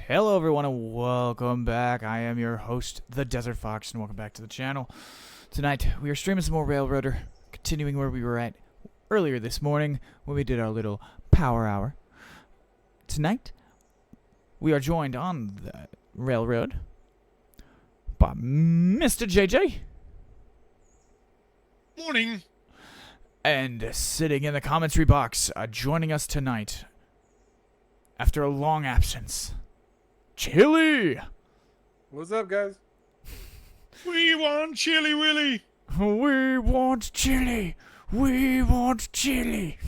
Hello everyone and welcome back. I am your host, the Desert Fox, and welcome back to the channel. Tonight, we are streaming some more Railroader, continuing where we were at earlier this morning when we did our little power hour. Tonight, we are joined on the railroad by Mr. JJ. Morning. And sitting in the commentary box, joining us tonight, after a long absence, Chili! What's up, guys? We want Chili Willy. We want chili! We want chili!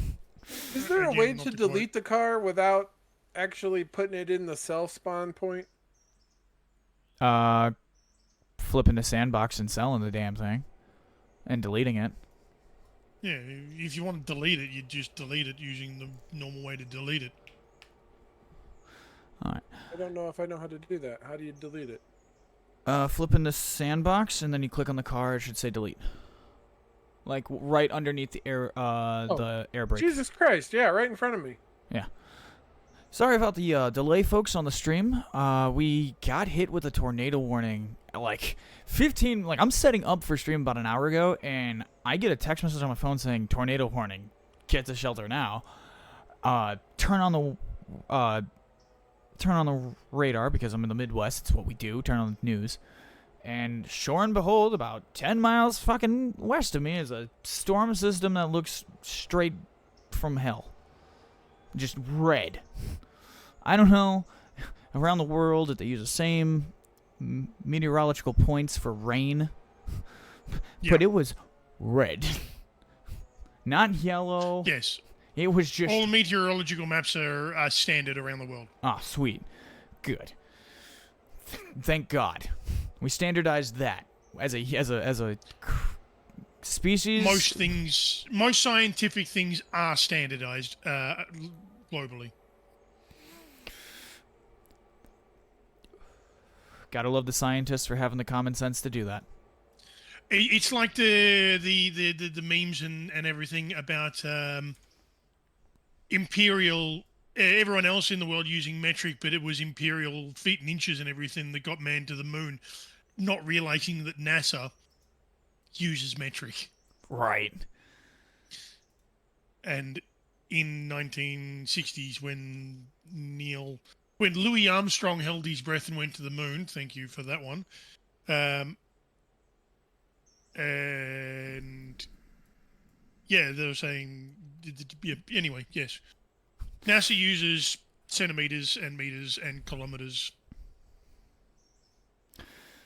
Is there a Again, way not to the quote. delete the car without actually putting it in the self-spawn point? Flipping the sandbox and selling the damn thing. And deleting it. Yeah, if you want to delete it, you just delete it using the normal way to delete it. Alright. I don't know if I know how to do that. How do you delete it? Flipping the sandbox, and then you click on the car, it should say delete. Like, right underneath the the air brake. Jesus Christ, yeah, right in front of me. Sorry about the delay, folks, on the stream. We got hit with a tornado warning at, like, 15... Like, I'm setting up for stream about an hour ago, and I get a text message on my phone saying, tornado warning, get to shelter now. Turn on the radar, because I'm in the Midwest. It's what we do. Turn on the news. And sure and behold, about 10 miles fucking west of me is a storm system that looks straight from hell. Just red. I don't know around the world if they use the same meteorological points for rain. Yeah. But it was red. Not yellow. Yes. It was just... All meteorological maps are standard around the world. Ah, sweet. Good. Thank God. We standardized that as a species. Most scientific things are standardized globally. Gotta love the scientists for having the common sense to do that. It's like the memes and everything about imperial. Everyone else in the world using metric, but it was imperial feet and inches and everything that got man to the moon, not realizing that NASA uses metric. Right. And in 1960s, when Louis Armstrong held his breath and went to the moon, thank you for that one. And yeah, they were saying. Yeah, anyway, yes. NASA uses centimeters and meters and kilometers.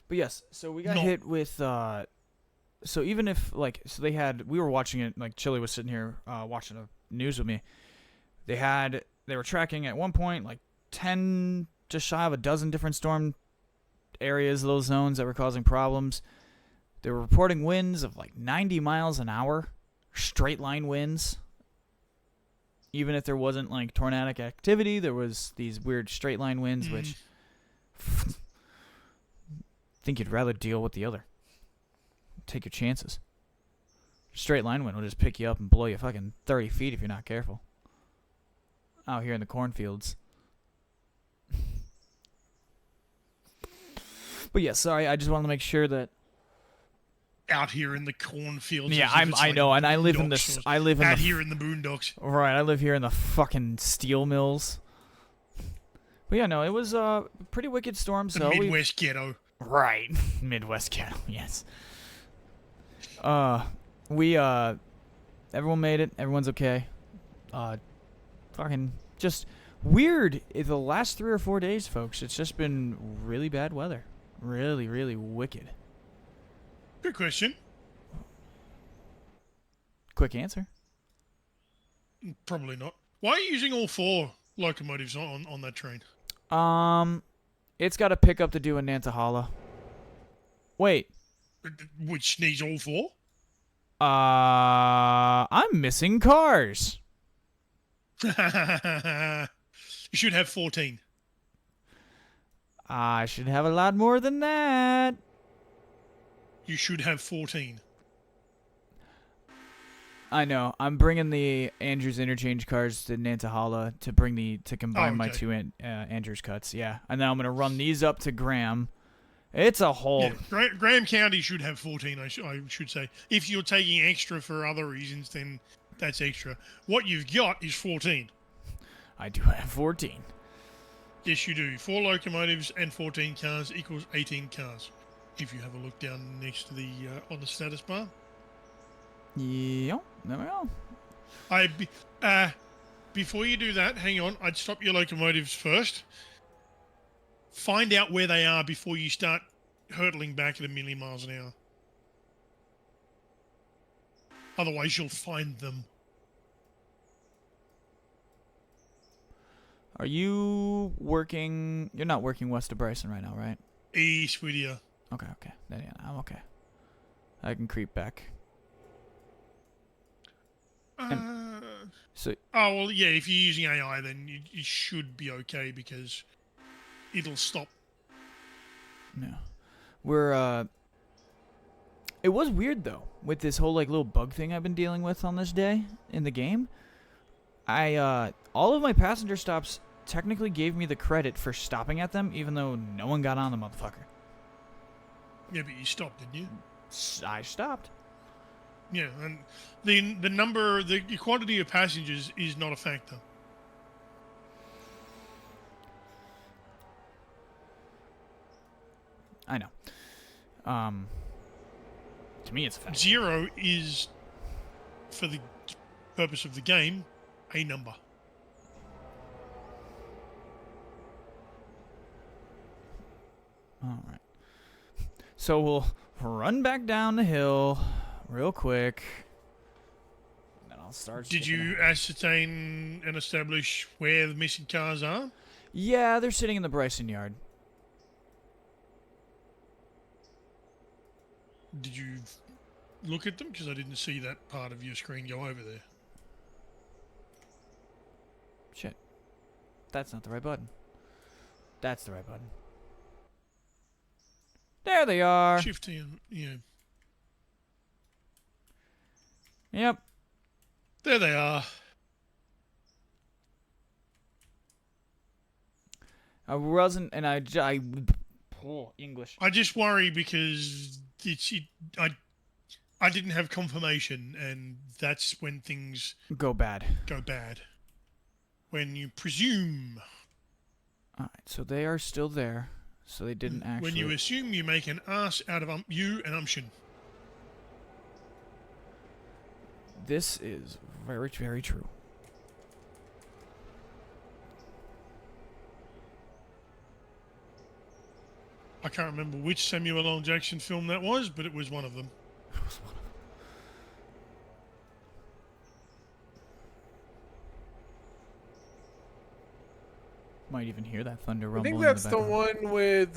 But yes, so we got No. hit with so even if we were watching it, like Chili was sitting here watching the news with me. They were tracking at one point like 10, just shy of a dozen different storm areas, those zones that were causing problems. They were reporting winds of like 90 miles an hour, straight line winds. Even if there wasn't like tornadic activity, there was these weird straight line winds, which think you'd rather deal with the other. Take your chances. Straight line wind will just pick you up and blow you fucking 30 feet if you're not careful. Out here in the cornfields. But yeah, sorry, I just wanted to make sure that. Out here in the cornfields. Yeah, as if it's I like know, and I live in boondocks the. or- I live in out the. here in the boondocks. Right, I live here in the fucking steel mills. But yeah, no, it was a pretty wicked storm. The So Midwest ghetto. Right, Midwest cattle. Yes. Everyone made it. Everyone's okay. Fucking just weird. The last 3 or 4 days, folks, it's just been really bad weather. Really, really wicked. Good question. Quick answer. Probably not. Why are you using all 4 locomotives on that train? It's got a pickup to do in Nantahala. Wait. Which needs all 4? I'm missing cars. You should have 14. I should have a lot more than that. You should have 14. I know. I'm bringing the Andrews Interchange cars to Nantahala to combine my okay. two Andrews cuts. Yeah, and then I'm gonna run these up to Graham. It's a whole. Yeah, Graham County should have 14. I should say. If you're taking extra for other reasons, then that's extra. What you've got is 14. I do have 14. Yes, you do. 4 locomotives and 14 cars equals 18 cars. If you have a look down next to the on the status bar. Yep. There we go. Before you do that, hang on. I'd stop your locomotives first. Find out where they are before you start hurtling back at 1,000,000 miles an hour. Otherwise, you'll find them. Are you working? You're not working west of Bryson right now, right? East with you. Okay. Then yeah, I'm okay. I can creep back. So Oh, well, yeah, if you're using AI, then you should be okay because it'll stop. yeah, we're It was weird though with this whole like little bug thing I've been dealing with on this day in the game. All of my passenger stops technically gave me the credit for stopping at them, even though no one got on the motherfucker. Yeah, but you stopped, didn't you? I stopped. Yeah, and the quantity of passengers is not a factor. I know. To me, it's a fact. 0 is, for the purpose of the game, a number. All right. So we'll run back down the hill real quick. And then I'll start. Did you ascertain and establish where the missing cars are? Yeah, they're sitting in the Bryson yard. Did you look at them? Because I didn't see that part of your screen go over there. Shit. That's not the right button. That's the right button. There they are. Shifting, yeah. Yep. There they are. I wasn't, and I oh, English. I just worry because I didn't have confirmation, and that's when things Go bad. go bad. When you presume. All right, so they are still there. So they didn't actually. When you assume, you make an ass out of you and umption. This is very, very true. I can't remember which Samuel L. Jackson film that was, but it was one of them. It was one of them. Might even hear that thunder I rumble. think in that's the the background. one with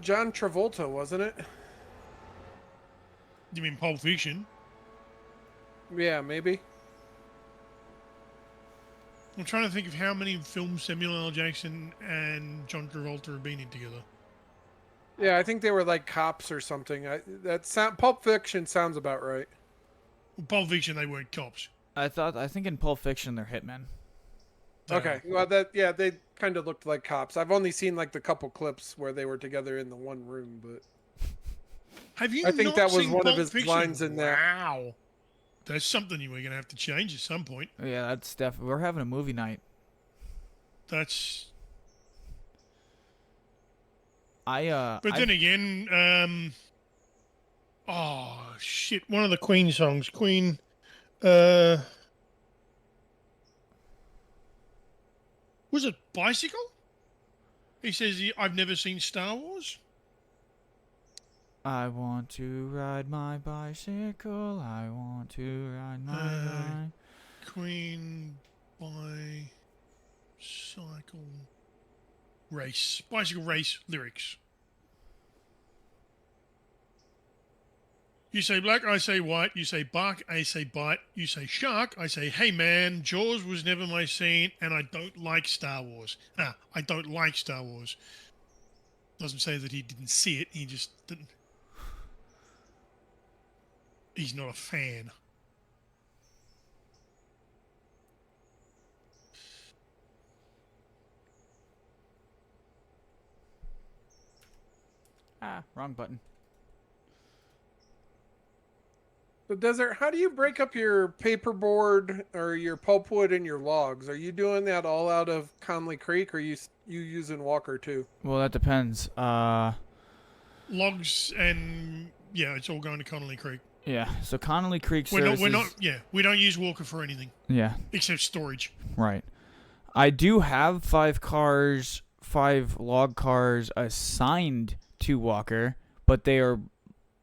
John Travolta, wasn't it? You mean Pulp Fiction? Yeah, maybe. I'm trying to think of how many films Samuel L. Jackson and John Travolta have been in together. Yeah, I think they were like cops or something. Pulp Fiction sounds about right. Well, Pulp Fiction, they weren't cops. I think in Pulp Fiction they're hitmen. Okay, well they kind of looked like cops. I've only seen like the couple clips where they were together in the one room, but Have you? I think not that was seen one of Pulp his Fiction? lines in there. Wow, that's something you were going to have to change at some point. Yeah, that's definitely. We're having a movie night. That's. But But then again, oh shit! One of the Queen songs, Queen. Was it Bicycle? He says, I've never seen Star Wars. I want to ride my bicycle. I want to ride my bike. Queen bicycle race lyrics. You say black, I say white. You say bark, I say bite. You say shark, I say hey man. Jaws was never my scene, and I don't like Star Wars. I don't like Star Wars. Doesn't say that he didn't see it. He just didn't. he's not a fan. Ah, wrong button. So, Desert, how do you break up your paperboard or your pulpwood and your logs? Are you doing that all out of Conley Creek, or you using Walker too? Well, that depends. Logs and yeah, it's all going to Connolly Creek. Yeah. So Connolly Creek We're services. not. Yeah, we don't use Walker for anything Yeah. except storage. Right. I do have 5 log cars assigned to Walker, but they are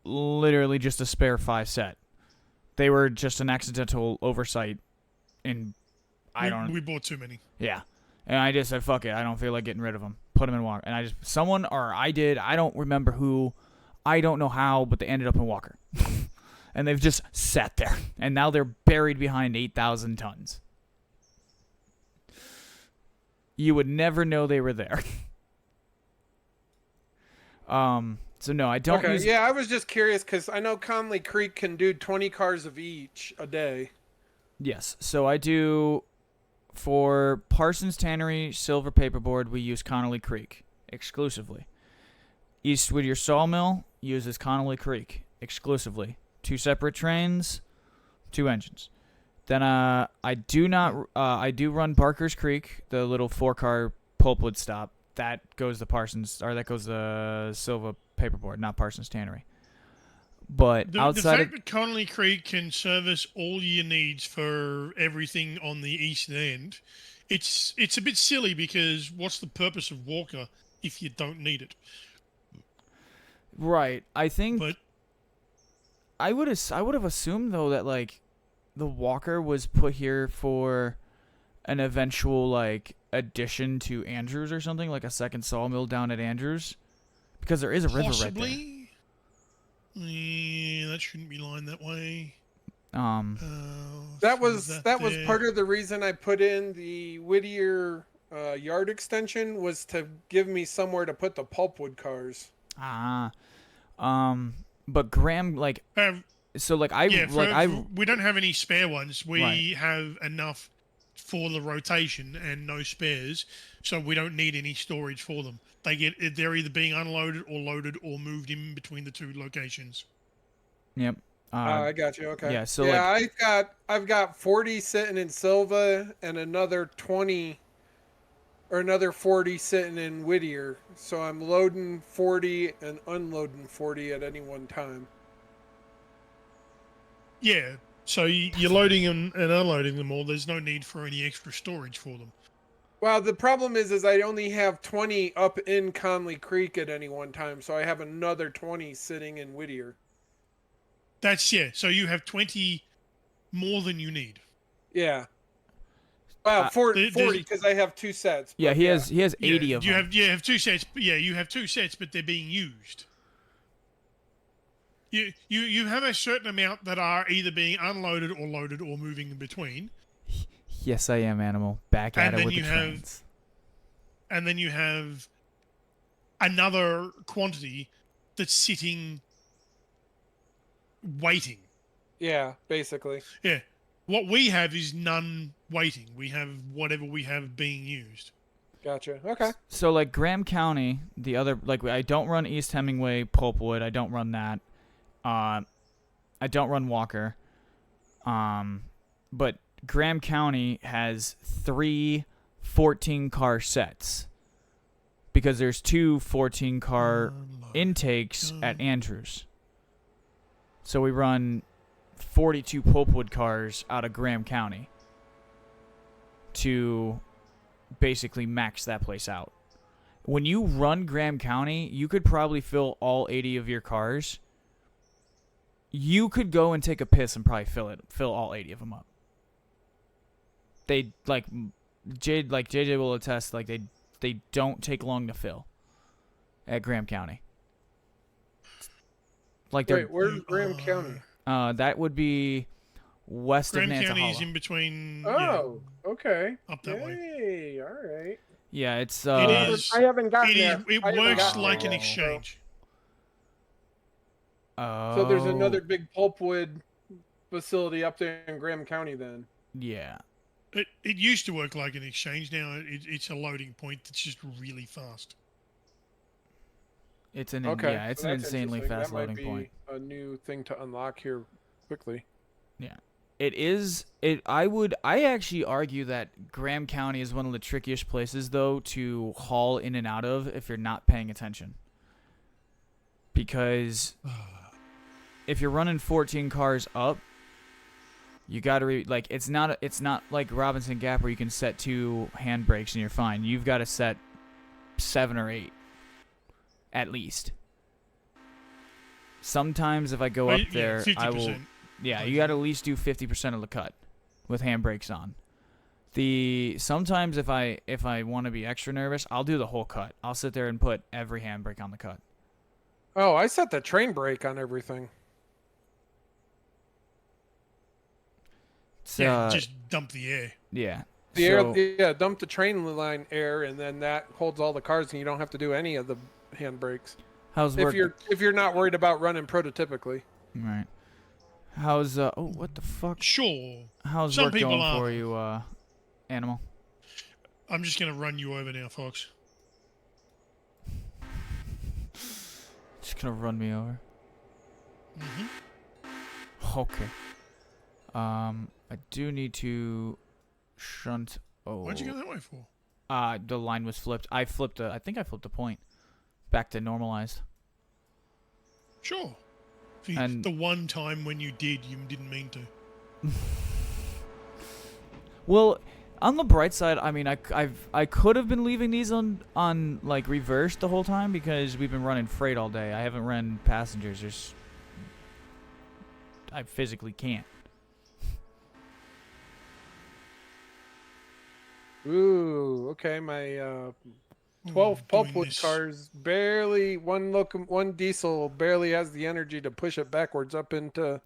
literally just a spare 5 set. They were just an accidental oversight, and We bought too many. Yeah. And I just said, fuck it. I don't feel like getting rid of them. Put them in Walker. And I did. I don't remember who. I don't know how, but they ended up in Walker. And they've just sat there. And now they're buried behind 8,000 tons. You would never know they were there. So no, I don't use... Yeah, I was just curious because I know Conley Creek can do 20 cars of each a day. Yes. So I do... For Parsons Tannery Silver Paperboard, we use Connolly Creek exclusively. East Whittier Sawmill uses Connolly Creek exclusively. 2 separate trains, 2 engines. Then I do run Barker's Creek, the little 4-car pulpwood stop. That goes the Silver Paperboard, not Parsons Tannery. But the fact that Connolly Creek can service all your needs for everything on the east end, it's a bit silly because what's the purpose of Walker if you don't need it? Right. I think But I would have assumed though that like the Walker was put here for an eventual like addition to Andrews or something, like a second sawmill down at Andrews, because there is a river right there. Yeah, that shouldn't be lined that way. That was part of the reason I put in the Whittier yard extension, was to give me somewhere to put the pulpwood cars. But Graham we don't have any spare ones. We Right. have enough for the rotation and no spares, so we don't need any storage for them. They're either being unloaded or loaded or moved in between the 2 locations. Yep. I got you. Okay. Yeah. So I've got 40 sitting in Silva and another 20 or another 40 sitting in Whittier. So I'm loading 40 and unloading 40 at any one time. Yeah. So you're loading and unloading them all. There's no need for any extra storage for them. Well, the problem is I only have 20 up in Conley Creek at any one time, so I have another 20 sitting in Whittier. So you have 20 more than you need. Yeah. Well, 40 because I have 2 sets. Yeah, he has 80 of them. You have 2 sets. Yeah, you have 2 sets, but they're being used. You have a certain amount that are either being unloaded or loaded or moving in between. Yes, I am, Animal. Back at it with the trains. And then you have another quantity that's sitting, waiting. Yeah, basically. Yeah. What we have is none waiting. We have whatever we have being used. Gotcha. Okay. So, like, Graham County, the other... Like, I don't run East Hemingway Pulpwood. I don't run that. I don't run Walker. But Graham County has 3 14-car sets. Because there's 2 14-car intakes at Andrews. So we run 42 pulpwood cars out of Graham County to basically max that place out. When you run Graham County, you could probably fill all 80 of your cars. You could go and take a piss and probably fill all 80 of them up. They JJ will attest, like they don't take long to fill at Graham County. Wait, where's Graham County? That would be west of Nantahala. Graham County is in between. Oh, okay. Up that way. All right. Yeah, it's. It is. I haven't gotten there. It works like an exchange. So there's Oh, another big pulpwood facility up there in Graham County then. yeah. It used to work like an exchange. Now it's a loading point that's just really fast. Okay, yeah, it's so an that's insanely interesting. That fast might loading point. be a new thing to unlock here quickly. Yeah. It is I actually argue that Graham County is one of the trickiest places though to haul in and out of if you're not paying attention. Because if you're running 14 cars up, you got to like it's not like Robinson Gap where you can set 2 handbrakes and you're fine. You've got to set 7 or 8 at least. Sometimes if I go up there, I will 50%. yeah, you got to at least do 50% of the cut with handbrakes on. Sometimes if I want to be extra nervous, I'll do the whole cut. I'll sit there and put every handbrake on the cut. Oh, I set the train brake on everything. Yeah, just dump the air. Yeah. The So, air, yeah, dump the train line air, and then that holds all the cars, and you don't have to do any of the handbrakes. how's work? If you're not worried about running prototypically. Right. How's oh, what the fuck? Sure. How's Some work people going are. for you, Animal? I'm just going to run you over now, Fox. Just gonna run me over. Mm-hmm. Okay. I do need to shunt. Oh. Why'd you go that way for? The line was flipped. I think I flipped a point back to normalized. Sure. And the one time when you didn't mean to. well, on the bright side, I mean, I could have been leaving these on like reverse the whole time because we've been running freight all day. I haven't run passengers. I physically can't. Ooh, okay. My 12 pulpwood cars barely one diesel barely has the energy to push it backwards up into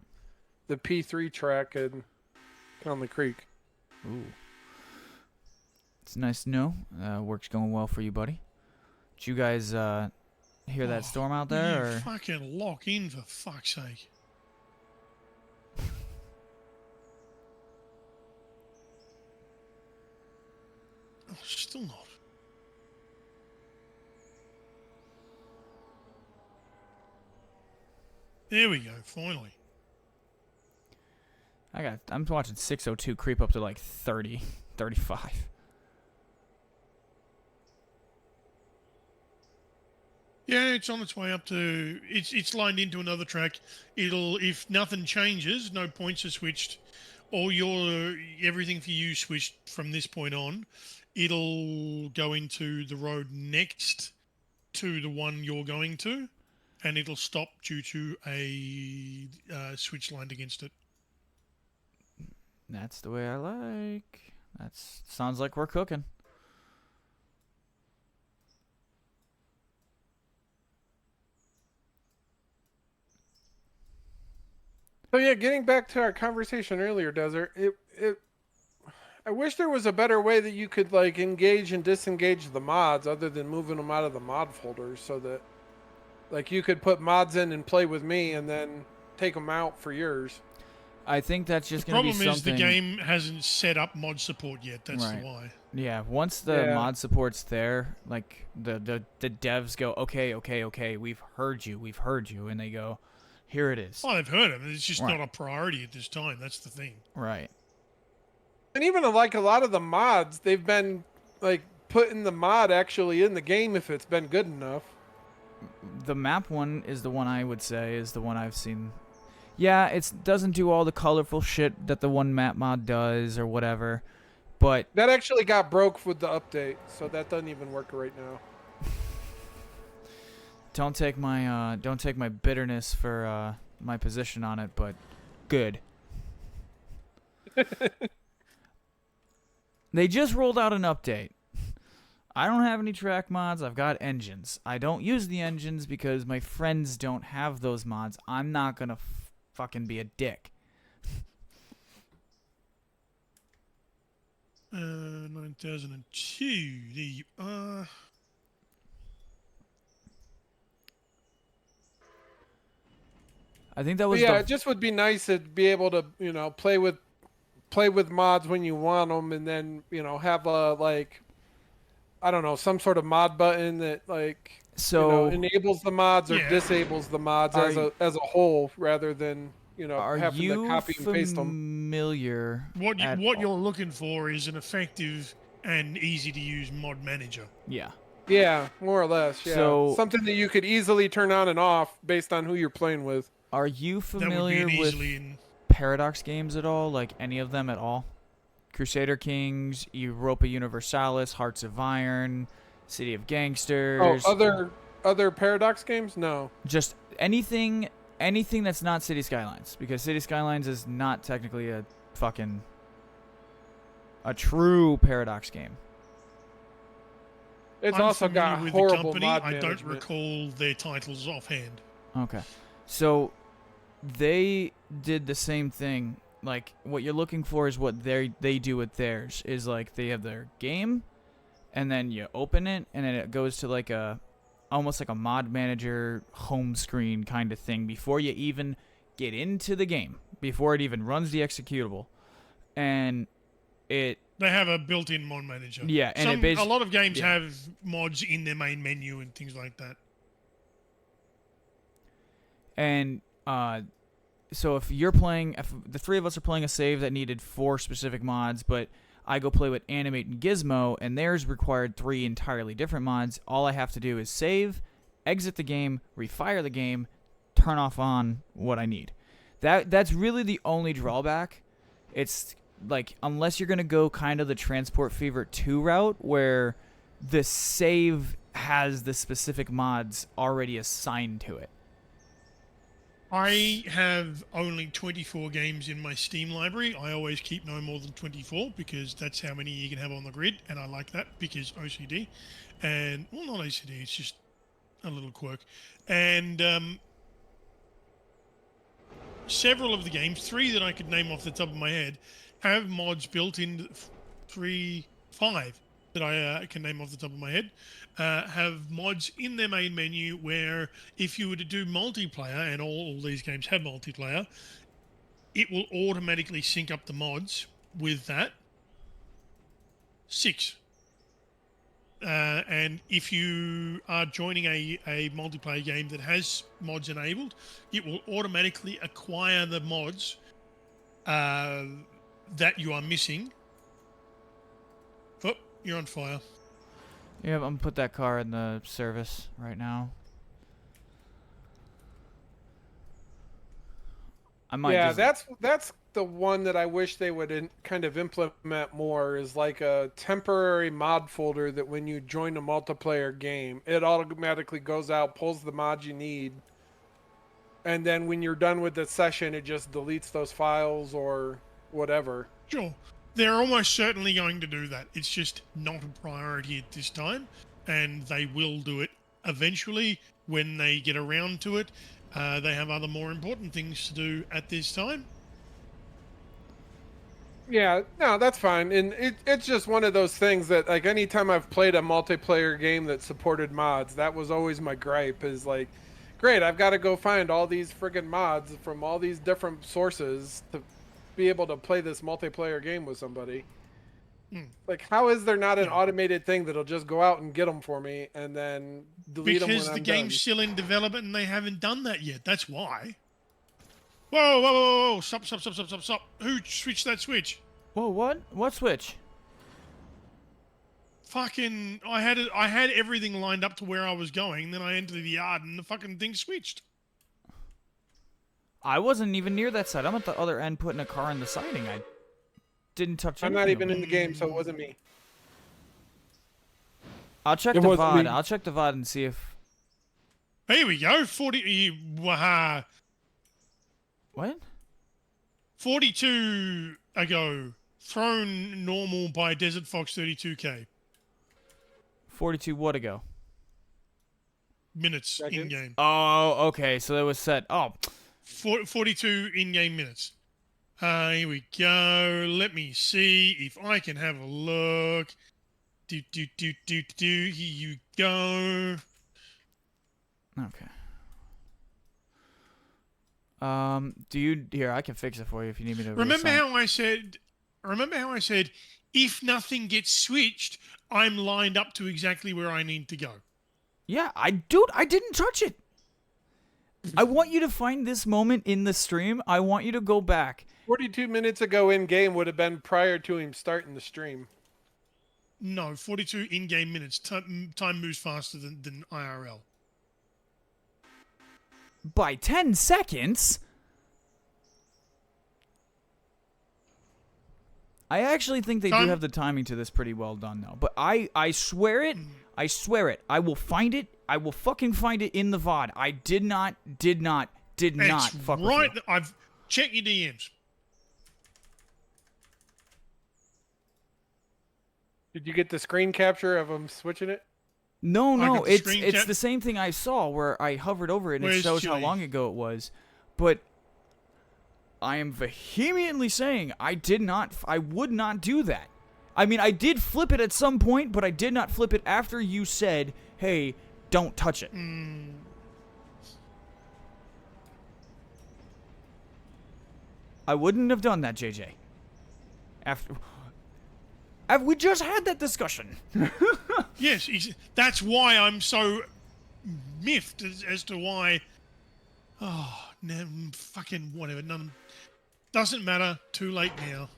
the P3 track and Conley Creek. Ooh. It's nice to know. Work's going well for you, buddy. Did you guys hear that storm out there? You Or? fucking lock in, for fuck's sake. Oh, still not. There we go, finally. I'm watching 602 creep up to like 30, 35. Yeah, it's on its way up to. It's lined into another track. If nothing changes, no points are switched, or everything for you switched from this point on. It'll go into the road next to the one you're going to, and it'll stop due to a switch lined against it. That's the way I like. Sounds like we're cooking. So yeah, getting back to our conversation earlier, Desert, I wish there was a better way that you could like engage and disengage the mods other than moving them out of the mod folders so that like you could put mods in and play with me and then take them out for yours. I think that's just The going to be problem something. is the game hasn't set up mod support yet. That's Right. why. Yeah, once the mod support's there, like the devs go, okay, we've heard you, and they go, here it is. Oh, they've heard it. It's just Right. not a priority at this time. That's the thing. Right. And even like a lot of the mods, they've been like putting the mod actually in the game if it's been good enough. The map one is the one I would say is the one I've seen. Yeah, it doesn't do all the colorful shit that the one map mod does or whatever, but That actually got broke with the update, so that doesn't even work right now. don't take my bitterness for my position on it, but good. They just rolled out an update. I don't have any track mods. I've got engines. I don't use the engines because my friends don't have those mods. I'm not gonna fucking be a dick. 9002. There you are. I think that But was yeah, the it just would be nice to be able to, play with mods when you want them, and then have a I don't know, some sort of mod button that so. enables the mods or Yeah. disables the mods Are as a whole, rather than are having to you copy and paste them. familiar at What all? you're looking for is an effective and easy to use mod manager. Yeah. Yeah, more or less. Yeah, So, something that you could easily turn on and off based on who you're playing with. are you That would be familiar an with easily in. Paradox games at all? Like any of them at all? Crusader Kings, Europa Universalis, Hearts of Iron, City of Oh, Gangsters, other Paradox games? No. just anything that's not City Skylines, because City Skylines is not technically a true Paradox game. It's I'm also familiar got with the horrible company. mod I don't management. recall their titles offhand. Okay. So they did the same thing. Like what you're looking for is what they do with theirs is like they have their game and then you open it and then it goes to like a almost like a mod manager home screen kind of thing before you even get into the game, before it even runs the executable. And it They have a built-in mod manager. yeah, and A lot of games yeah. have mods in their main menu and things like that. And so if you're playing, if the three of us are playing a save that needed 4 specific mods, but I go play with Animate and Gizmo, and theirs required 3 entirely different mods, all I have to do is save, exit the game, refire the game, turn off on what I need. That's really the only drawback. It's like unless you're gonna go kind of the Transport Fever 2 route, where the save has the specific mods already assigned to it. I have only 24 games in my Steam library. I always keep no more than 24 because that's how many you can have on the grid, and I like that because OCD. And, well, not OCD, it's just a little quirk. And several of the games, 3 that I could name off the top of my head, have mods built in. 5 that I can name off the top of my head have mods in their main menu where if you were to do multiplayer, and all these games have multiplayer, it will automatically sync up the mods with that. 6. And if you are joining a multiplayer game that has mods enabled, it will automatically acquire the mods that you are missing. Oh, you're on fire. Yeah, I'm gonna put that car in the service right now. I might Yeah, just that's the one that I wish they would kind of implement more, is like a temporary mod folder that when you join a multiplayer game, it automatically goes out, pulls the mods you need, and then when you're done with the session, it just deletes those files or whatever. Sure. They're almost certainly going to do that. It's just not a priority at this time, and they will do it eventually when they get around to it. They have other more important things to do at this time. Yeah, no, that's fine. And it's just one of those things that, like, anytime I've played a multiplayer game that supported mods, that was always my gripe, is like, great, I've got to go find all these friggin' mods from all these different sources to be able to play this multiplayer game with somebody. Like, how is there not an Yeah. automated thing that'll just go out and get them for me and then delete them when Because the I'm game's done? still in development and they haven't done that yet. That's why. Whoa, whoa, whoa, whoa. Stop, stop, stop, stop, stop, stop. Who switched that switch? Whoa, what? What switch? Fucking, I had everything lined up to where I was going, then I entered the yard and the fucking thing switched. I wasn't even near that side. I'm at the other end putting a car in the siding. I didn't touch I'm anything. not even over in the game, so it wasn't me. I'll check It the wasn't VOD. me. I'll check the VOD and see if... Here we go. 42 ago. Thrown normal by Desert Fox 32K. 42 what ago? Minutes Seconds. in game. Oh, okay. So it was set. Oh, 42 in game minutes. Here we go. Let me see if I can have a look. Here you go. okay. Do you here? I can fix it for you if you need me to. Remember reassign. how I said? Remember how I said, if nothing gets switched, I'm lined up to exactly where I need to go. Yeah, I didn't touch it. I want you to find this moment in the stream. I want you to go back. 42 minutes ago in game would have been prior to him starting the stream. No, 42 in-game minutes. Time moves faster than IRL. By 10 seconds? I actually think they do have the timing to this pretty well done, though. But I swear it. I swear it. I will find it. I will fucking find it in the VOD. I did not fuck with right. you. I've checked your DMs. Did you get the screen capture of him switching it? No, got the it's screen it's cap- the same thing I saw where I hovered over it and it Where's shows how Chili? long ago it was. But I am vehemently saying I would not do that. I mean, I did flip it at some point, but I did not flip it after you said, hey, don't touch it. I wouldn't have done that, JJ. We just had that discussion. Yes, that's why I'm so miffed as to why. Oh, no, fucking whatever. None doesn't matter. Too late now.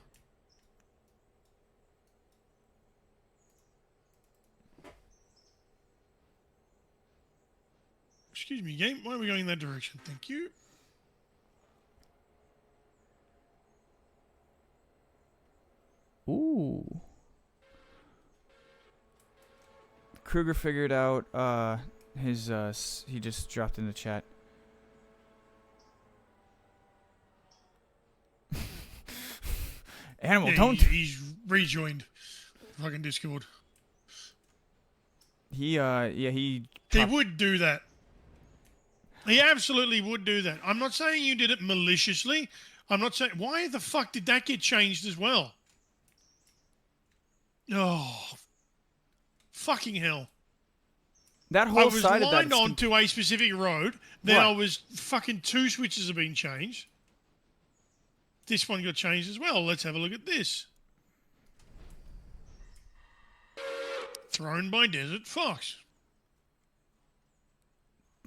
Excuse me, game. Why are we going in that direction? Thank you. Ooh. Kruger figured out his he just dropped in the chat. Animal, Yeah, don't. He's rejoined. Fucking Discord. He he would do that. He absolutely would do that. I'm not saying you did it maliciously. I'm not saying why the fuck did that get changed as well? Oh, fucking hell! that I whole was side of that lined is onto a specific road. Then Right. I was fucking 2 switches have been changed. This one got changed as well. Let's have a look at this. Thrown by Desert Fox.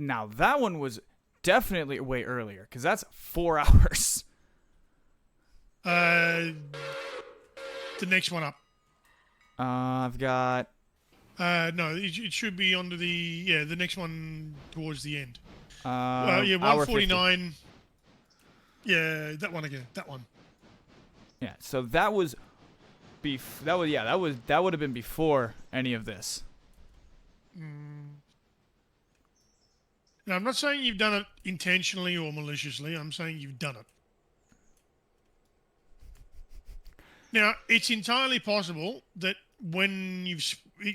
now that one was definitely way earlier because that's 4 hours. The next one up. I've got No, it should be under the next one towards the end. hour 149. Yeah, that one again. That one. Yeah, so that was that would have been before any of this. Now, I'm not saying you've done it intentionally or maliciously. I'm saying you've done it. Now, it's entirely possible that when you've been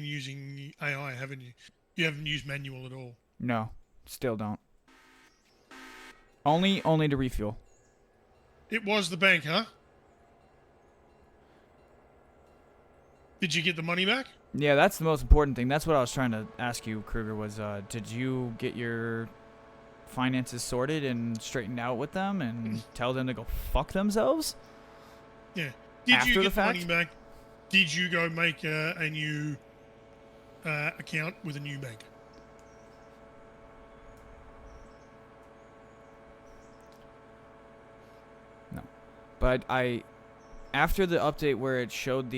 using AI, haven't you? You haven't used manual at all. No, still don't. Only to refuel. It was the bank, huh? Did you get the money back? Yeah, that's the most important thing. That's what I was trying to ask you, Kruger, was did you get your finances sorted and straightened out with them and tell them to go fuck themselves? Yeah. Did After you the get the fact? money back? Did you go make a new account with a new bank? No. But after the update where it showed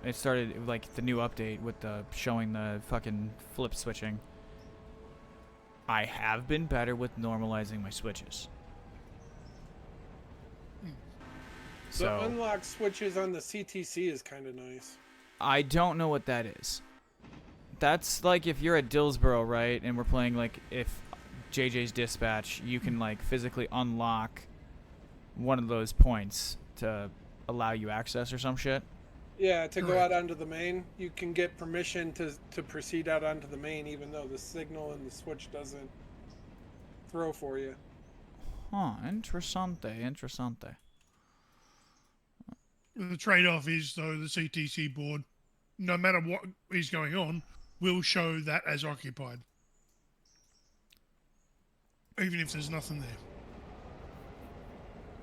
it started like the new update with the showing the fucking flip switching. I have been better with normalizing my switches. The So unlock switches on the CTC is kind of nice. I don't know what that is. That's like if you're at Dillsboro, right, and we're playing like if JJ's Dispatch, you can like physically unlock one of those points to allow you access or some shit. Yeah, to go Correct. out onto the main, you can get permission to proceed out onto the main, even though the signal and the switch doesn't throw for you. Huh, interessante. The trade-off is, though, the CTC board no matter what is going on, will show that as occupied, even if there's nothing there.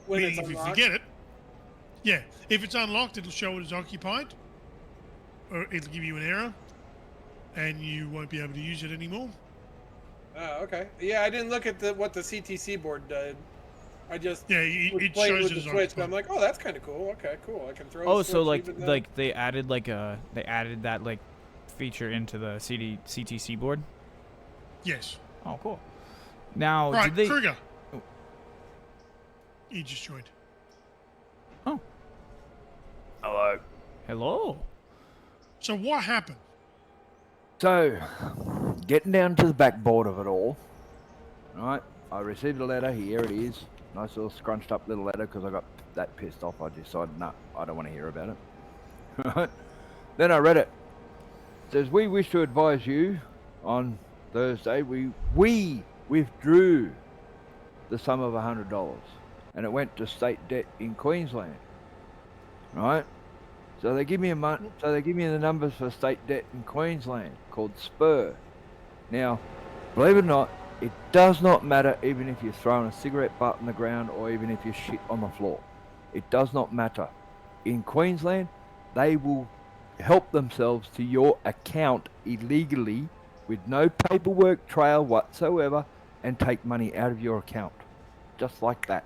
When Meaning it's if you unlocked. forget it, yeah, if it's unlocked, it'll show it as occupied, or it'll give you an error, and you won't be able to use it anymore. Oh, okay. Yeah, I didn't look at what the CTC board did. I just Yeah, was it playing shows with it the as Switch, and occupied. I'm like, oh, that's kind of cool. Okay, cool. I can throw Oh, the so Switch even though... like they added that like feature into the CTC board. Yes. Oh, cool. Now, Right, did they? Kruger. Oh. He just joined. Oh, Hello. hello. So what happened? So, getting down to the backboard of it all, right? I received a letter. Here it is. Nice little scrunched up little letter because I got that pissed off. I decided, no, I don't want to hear about it. Right? Then I read it. It says, we wish to advise you on Thursday, we withdrew the sum of $100 and it went to state debt in Queensland. Right? So they give me so they give me the numbers for state debt in Queensland called Spur. Now, believe it or not, it does not matter even if you're throwing a cigarette butt on the ground or even if you shit on the floor. It does not matter. In Queensland, they will help themselves to your account illegally with no paperwork trail whatsoever and take money out of your account. Just like that.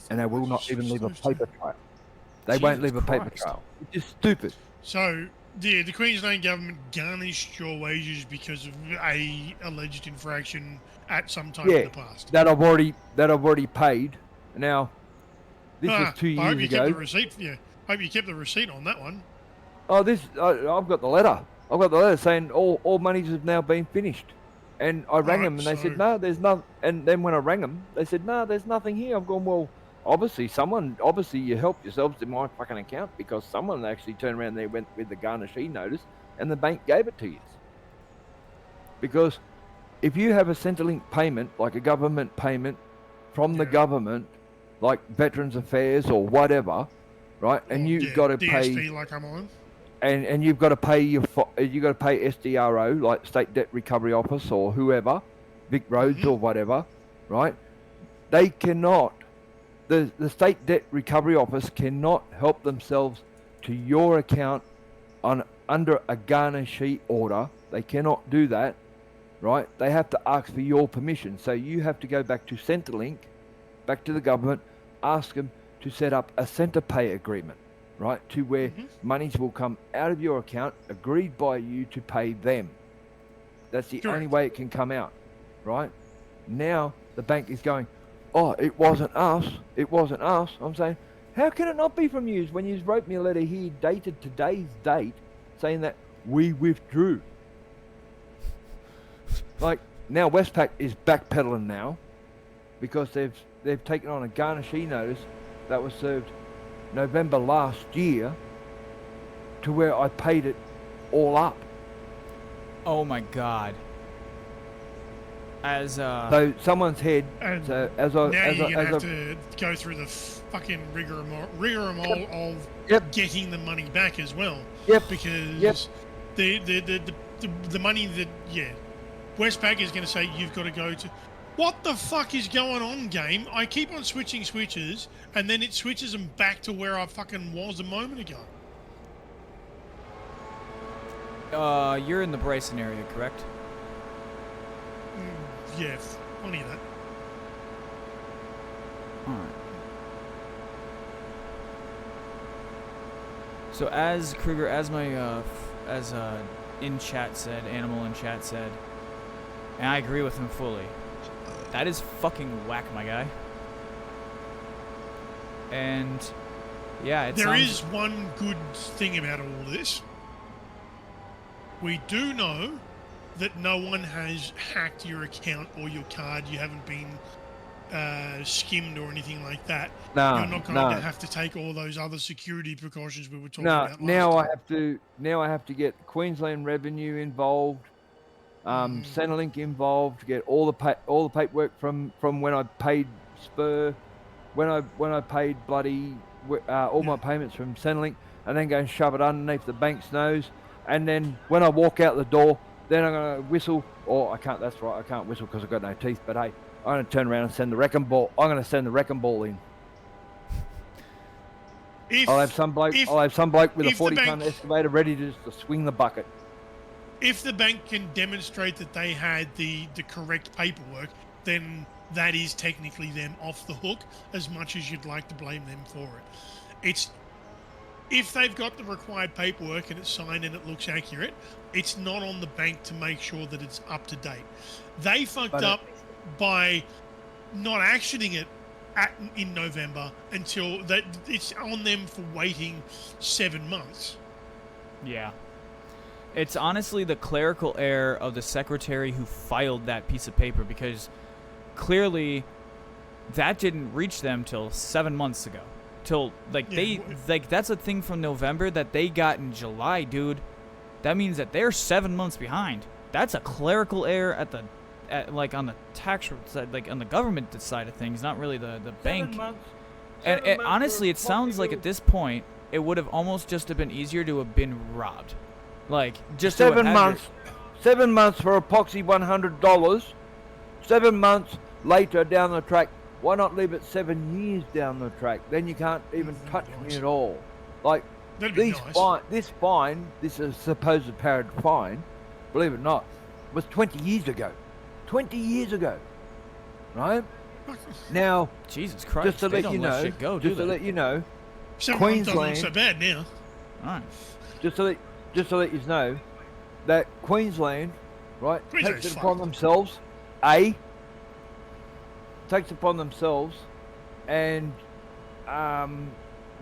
And they will not even leave a paper trail. They won't leave a paper trail. It's just stupid. So, the Queensland government garnished your wages because of a alleged infraction at some time in the past. that I've already paid. Now, this was 2 I years hope you ago. kept the receipt. Yeah, hope you kept the receipt on that one. Oh, I've got the letter. I've got the letter saying all monies have now been finished. And I rang them and they said, no, there's nothing. And then when I rang them, they said, no, there's nothing here. I've gone, well, obviously you helped yourselves to my fucking account because someone actually turned around and they went with the garnishee notice and the bank gave it to you. Because if you have a Centrelink payment, like a government payment from the government, like Veterans Affairs or whatever, right? And you've got to DSP pay, like I'm on. and you've got to pay you got to pay SDRO, like State Debt Recovery Office or whoever, Vic Roads or whatever, right? They cannot. The State Debt Recovery Office cannot help themselves to your account under a garnishee order. They cannot do that, right? They have to ask for your permission. So you have to go back to Centrelink, back to the government, ask them to set up a centre pay agreement, right? To where monies will come out of your account, agreed by you to pay them. That's the only way it can come out, right? Now the bank is going, oh, it wasn't us. It wasn't us. I'm saying, how can it not be from you when you wrote me a letter here dated today's date saying that we withdrew? Like, now Westpac is backpedaling now because they've taken on a garnishee notice that was served November last year to where I paid it all up. Oh my god. As So someone's head. And So now you're gonna have to go through the fucking rigmarole of getting the money back as well. Yep. Because the money that Westpac is going to say you've got to go to. What the fuck is going on, game? I keep on switching switches, and then it switches them back to where I fucking was a moment ago. you're in the Bryson area, correct? Yeah, plenty of that. Alright. So as Kruger, as my in chat said, Animal in chat said, and I agree with him fully. That is fucking whack, my guy. And yeah, There is one good thing about all this. We do know that no one has hacked your account or your card. You haven't been skimmed or anything like that. No, you're not going to have to take all those other security precautions we were talking about. Now I have to get Queensland Revenue involved, Centrelink involved to get all the paperwork from when I paid Spur, when I paid bloody all my payments from Centrelink. and then go and shove it underneath the bank's nose. And then when I walk out the door, then I'm going to whistle, or I can't, that's right, I can't whistle because I've got no teeth, but hey, I'm going to turn around and send the wrecking ball. I'm going to send the wrecking ball in. I'll have some bloke with a if the 40-ton bank- excavator ready to just to swing the bucket. If the bank can demonstrate that they had the correct paperwork, then that is technically them off the hook, as much as you'd like to blame them for it. It's if they've got the required paperwork and it's signed and it looks accurate, it's not on the bank to make sure that it's up to date. They fucked up by not actioning it in November until that. It's on them for waiting 7 months. Yeah. It's honestly the clerical error of the secretary who filed that piece of paper, because clearly that didn't reach them till 7 months ago. Till that's a thing from November that they got in July, dude. That means that they're 7 months behind. That's a clerical error on the tax side, like on the government side of things, not really the bank. And honestly, it sounds like at this point it would have almost just have been easier to have been robbed. Like just 7 months. 7 months for epoxy, $100. 7 months later down the track. Why not leave it 7 years down the track? Then you can't even touch me at all. Like this fine, this is supposed parrot fine, believe it or not, was 20 years ago. 20 years ago, right? Now, Jesus Christ, just to let you know, Queensland doesn't look Queensland. so bad now. All right. Just to let you know that Queensland, right, Queensland's takes it upon themselves, and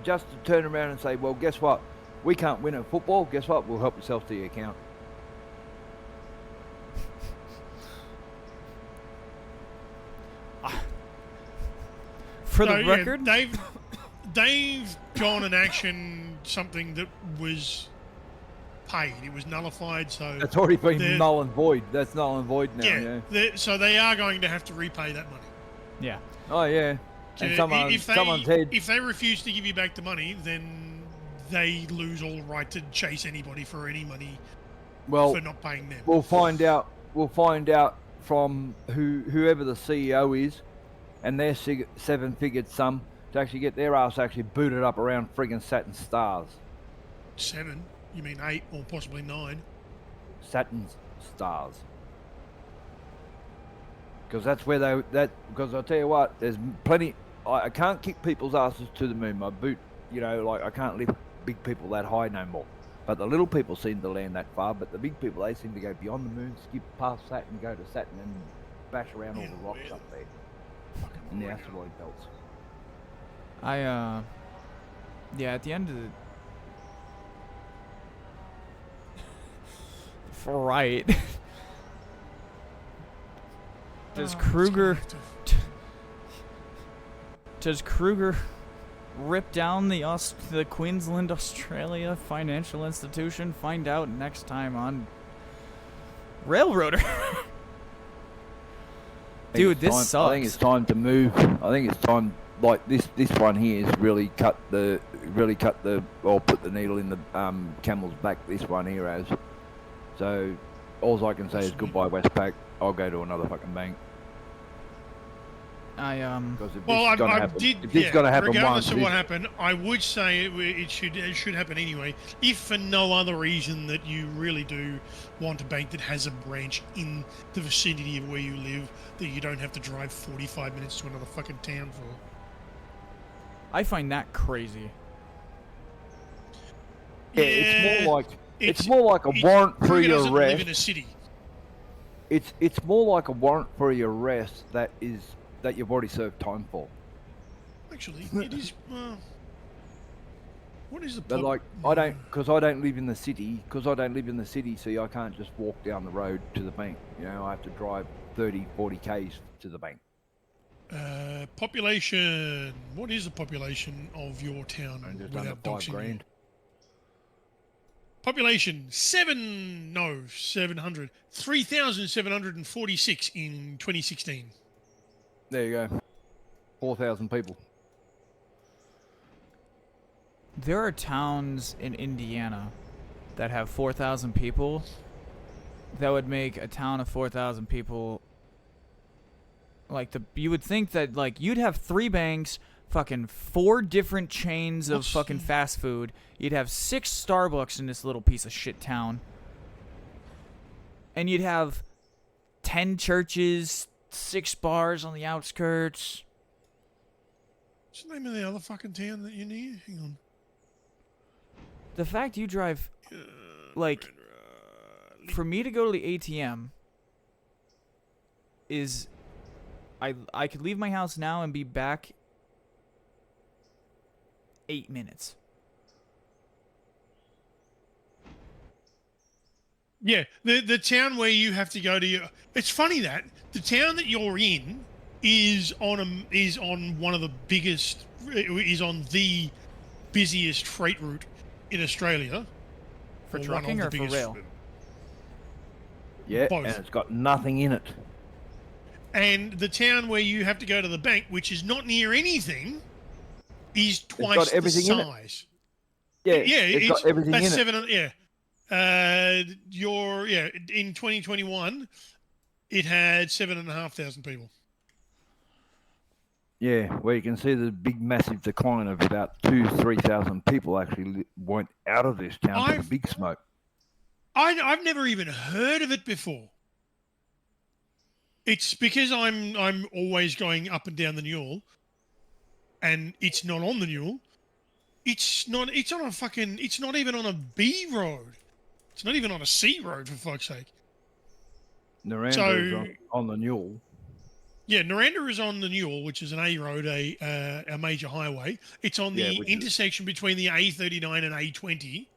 just to turn around and say, well, guess what? We can't win at football. Guess what? We'll help yourself to your account. For the record, they've gone and actioned something that was paid. It was nullified, so It's already been null and void. That's null and void now. Yeah. So they are going to have to repay that money. yeah. Oh yeah. And someone's head. If they refuse to give you back the money, then they lose all right to chase anybody for any money for not paying them. We'll find out. We'll find out from whoever the CEO is, and their seven-figured sum to actually get their ass actually booted up around friggin' Saturn stars. 7? You mean 8 or possibly 9? Saturn stars. Because that's where because I'll tell you what, there's plenty. I can't kick people's asses to the moon. My boot, I can't lift big people that high no more. But the little people seem to land that far. But the big people, they seem to go beyond the moon, skip past Saturn, go to Saturn, and bash around all the rocks up there in the asteroid belts. At the end of the right. Does Kruger rip down the Queensland Australia financial institution? Find out next time on Railroader. Dude, this sucks. I think it's time to move. I think it's time. Like this one here is really put the needle in the camel's back. This one here has. So, all I can say is goodbye Westpac. I'll go to another fucking bank. Regardless once, of what happened, I would say it should happen anyway. If for no other reason that you really do want a bank that has a branch in the vicinity of where you live, that you don't have to drive 45 minutes to another fucking town for. I find that crazy. Yeah, it's more like a warrant for your arrest. Live in a city. It's more like a warrant for your arrest that you've already served time for. Actually, it is. What is the problem? But like, I don't live in the city. See, I can't just walk down the road to the bank. I have to drive 30, 40 k's to the bank. Population. What is the population of your town? Just under 5 grand. Population 3,746 in 2016. There you go. 4,000 people. there are towns in Indiana that have 4,000 people that would make a town of 4,000 people like you would think that like you'd have 3 banks, fucking 4 different chains of fucking fast food. You'd have 6 Starbucks in this little piece of shit town. And you'd have 10 churches, 6 bars on the outskirts. What's the name of the other fucking town that you're near? Hang on. The fact you drive, like, for me to go to the ATM is, I could leave my house now and be back 8 minutes. Yeah, the town where you have to go to. It's funny that the town that you're in is on one of the biggest, is on the busiest freight route in Australia. For trucking or for rail? Yeah, Both. and it's got nothing in it. And the town where you have to go to the bank, which is not near anything, is twice the everything in it. size. Yeah, Yeah, it's got everything that's in 7. it. Yeah. In 2021, it had 7,500 people. Yeah, where you can see the big, massive decline of about 2,000-3,000 people actually went out of this town to the big smoke. I've never even heard of it before. It's because I'm always going up and down the Newell, and it's not on the Newell. It's on a fucking. It's not even on a B road. It's not even on a C road, for fuck's sake. Naranda is on the Newell. Yeah, Naranda is on the Newell, which is an A road, a major highway. It's on the intersection between the A39 and A20.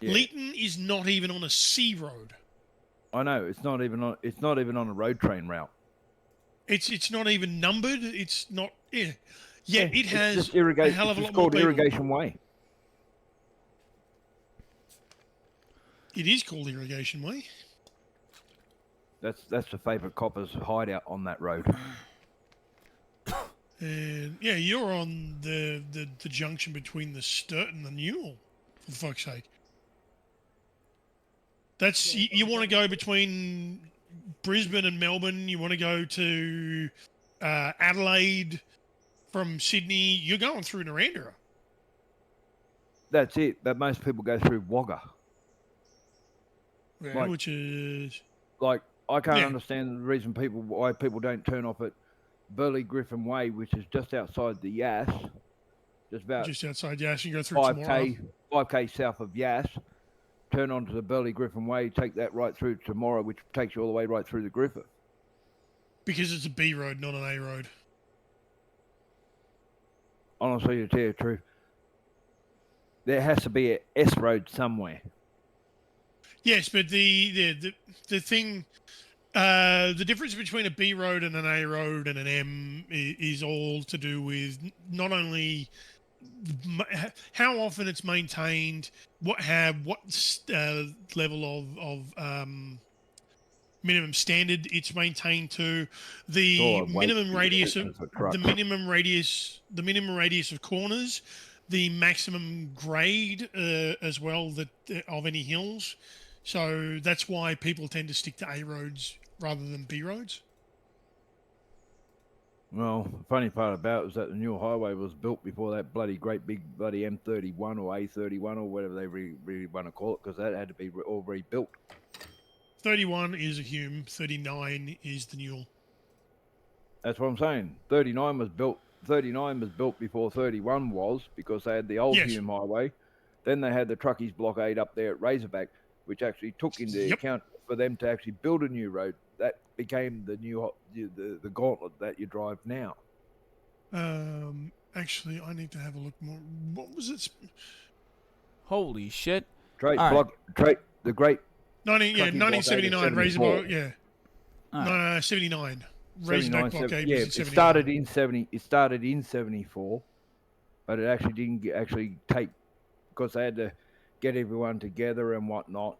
Yeah. Leeton is not even on a C road. I know, it's not even on a road train route. It's not even numbered. It's not. Yeah, it has just a hell of a lot more people. It's called Irrigation Way. It is called Irrigation Way. That's the favourite copper's hideout on that road. And yeah, you're on the junction between the Sturt and the Newell, for fuck's sake. That's you want to go between Brisbane and Melbourne. You want to go to Adelaide from Sydney. You're going through Narrandera. That's it. But most people go through Wagga. Yeah, which is like I can't understand the reason why people don't turn off at Burley Griffin Way, which is just outside the Yass, just outside Yass. You go through 5k south of Yass. Turn onto the Burley Griffin Way, take that right through to Tomorrow, which takes you all the way right through the Griffith. Because it's a B road, not an A road. Honestly, to tell you the truth, there has to be a S road somewhere. Yes, but the thing, the difference between a B road and an A road and an M is all to do with not only how often it's maintained, what level of minimum standard it's maintained to, the minimum radius of the minimum radius of corners, the maximum grade as well that of any hills. So that's why people tend to stick to A roads rather than B roads. Well, the funny part about it was that the Newell Highway was built before that great big M31 or A31 or whatever they really want to call it, because that had to be all rebuilt. 31 is a Hume, 39 is the Newell. That's what I'm saying. 39 was built before 31 was, because they had the old Hume Highway. Then they had the Truckies Blockade up there at Razorback, which actually took into account for them to actually build a new road. That became the gauntlet that you drive now. Actually, I need to have a look more. What was it? Holy shit! The great 1979 Razorback. Yeah, 79 Razorback Blockade. Yeah, it started in 70. It started in 74, but it actually didn't take, because they had to get everyone together and whatnot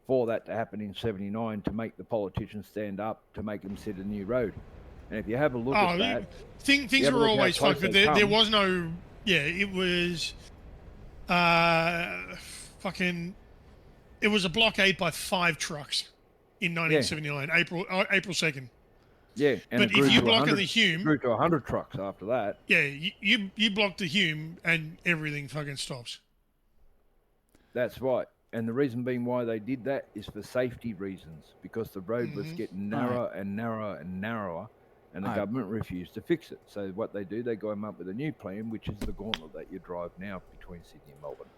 for that to happen in 79 to make the politicians stand up to make them set a new road. And if you have a look at that, things were always fucked, but there was no. Yeah, it was. Fucking, it was a blockade by 5 trucks in Yeah, 1979, April 2nd. yeah, and But it if grew you to block in 100. the It Hume, grew to 100 trucks after that. yeah, you block the Hume and everything fucking stops. That's right. And the reason being why they did that is for safety reasons, because the road was getting All right. narrower and narrower and narrower, and the All right. government refused to fix it. So what they do, they come up with a new plan, which is the gauntlet that you drive now between Sydney and Melbourne.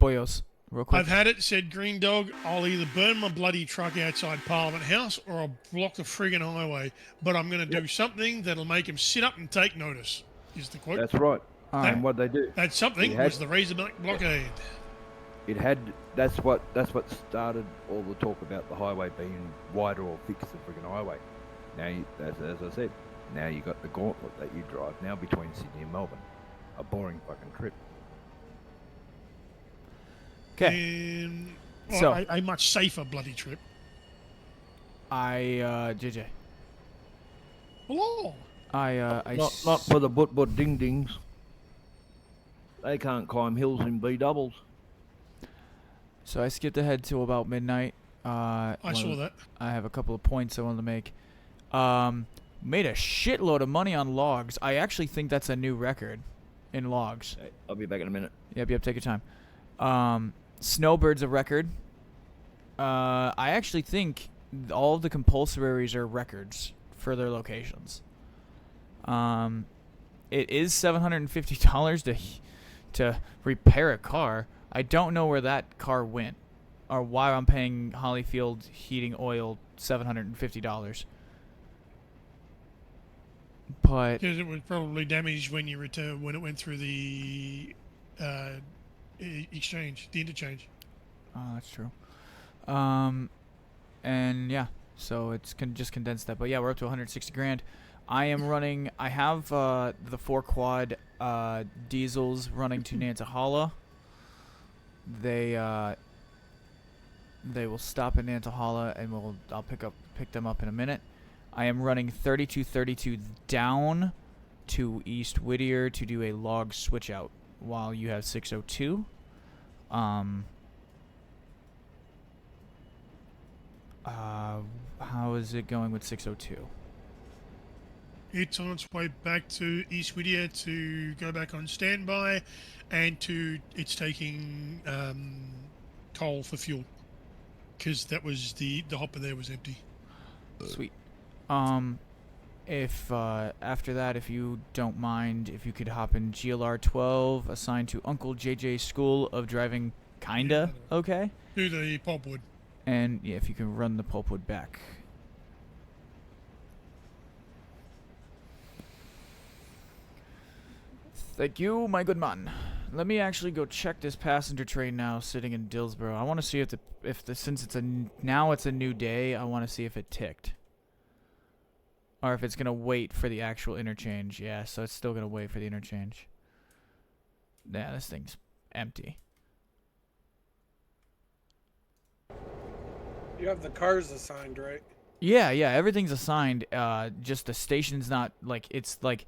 Boyos, real quick. I've had it, said Green Dog. I'll either burn my bloody truck outside Parliament House or I'll block the friggin' highway. But I'm going to do something that'll make him sit up and take notice, is the quote. That's right. All That- right. And what they do, That something It had- was the Razorback blockade. it had that's what started all the talk about the highway being wider or fix the friggin' highway. Now, as I said, now you got the gauntlet that you drive now between Sydney and Melbourne. A boring fucking trip. Okay. And So- a much safer bloody trip. JJ. Hello. Not for the but ding dings. They can't climb hills in B doubles. So I skipped ahead to about midnight. I saw that. I have a couple of points I wanted to make. Made a shitload of money on logs. I actually think that's a new record in logs. Hey, I'll be back in a minute. Yep, take your time. Snowbird's a record. I actually think all of the compulsories are records for their locations. It is $750 to repair a car. I don't know where that car went, or why I'm paying Hollyfield Heating Oil $750. But Because it was probably damaged when you when it went through the exchange, the interchange. oh, that's true. And yeah, so it's just condensed that. But yeah, we're up to 160 grand. I am running. I have the 4 quad diesels running to Nantahala. They will stop in Nantahala, and I'll pick them up in a minute. I am running 3232 down to East Whittier to do a log switch out while you have 602. How is it going with 602? It's on its way back to East Whittier to go back on standby, and it's taking coal for fuel because that was the hopper there was empty. Sweet. If after that, if you don't mind, if you could hop in GLR 12 assigned to Uncle JJ's School of Driving, kinda okay. Do the pulpwood. And yeah, if you can run the pulpwood back. Thank you, my good man. Let me actually go check this passenger train now, sitting in Dillsboro. I want to see if the since it's now it's a new day. I want to see if it ticked, or if it's gonna wait for the actual interchange. Yeah, so it's still gonna wait for the interchange. Yeah, this thing's empty. You have the cars assigned, right? Yeah, everything's assigned. Just the station's not like it's like.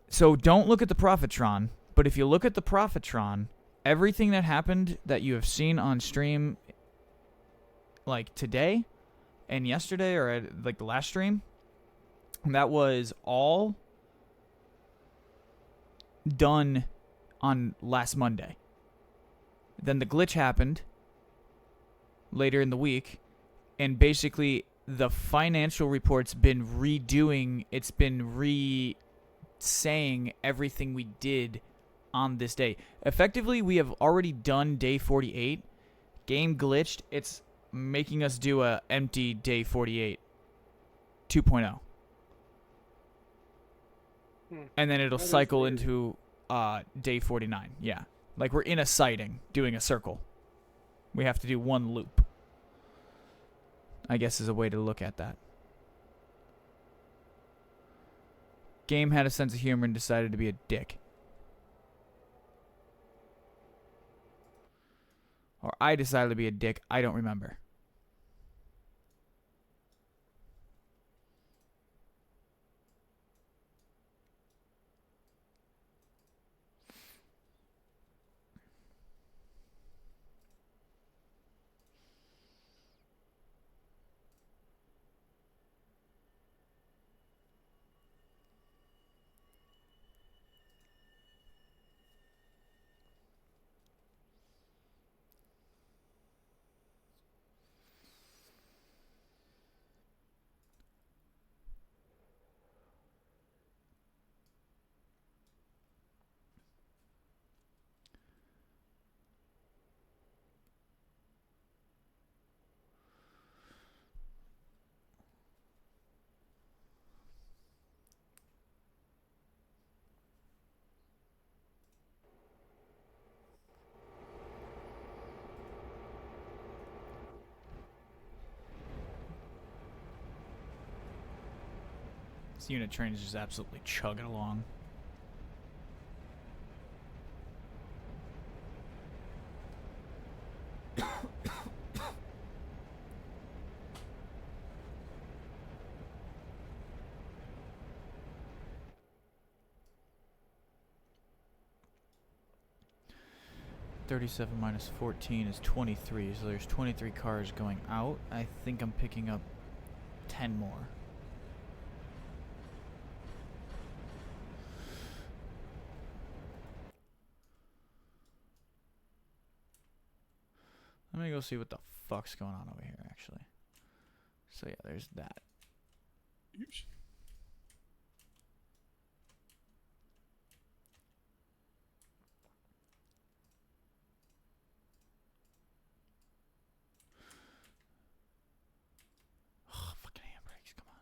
So don't look at the Profitron, but if you look at the Profitron, everything that happened that you have seen on stream, like today, and yesterday, or at, like the last stream, that was all done on last Monday. Then the glitch happened later in the week, and basically the financial report's been redoing, it's been saying everything we did on this day. Effectively, we have already done day 48. Game glitched. It's making us do a empty day 48 2.0. And then it'll That is cycle weird. into day 49. Yeah. Like we're in a sighting doing a circle. We have to do one loop, I guess, is a way to look at that. Game had a sense of humor and decided to be a dick. Or I decided to be a dick. I don't remember. This unit train is just absolutely chugging along. $37 minus 14 is 23, so there's 23 cars going out. I think I'm picking up 10 more. Let me go see what the fuck's going on over here, actually. So yeah, there's that. Oops. Oh, fucking handbrakes, come on.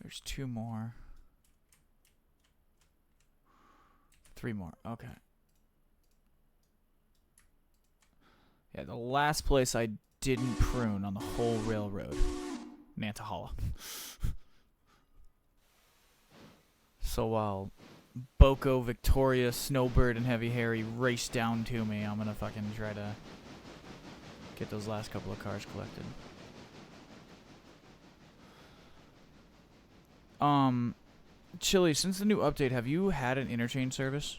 There's 2 more. 3 more. Okay. Yeah, the last place I didn't prune on the whole railroad. Nantahala. So while Boko, Victoria, Snowbird, and Heavy Harry race down to me, I'm gonna fucking try to get those last couple of cars collected. Chili, since the new update, have you had an interchange service?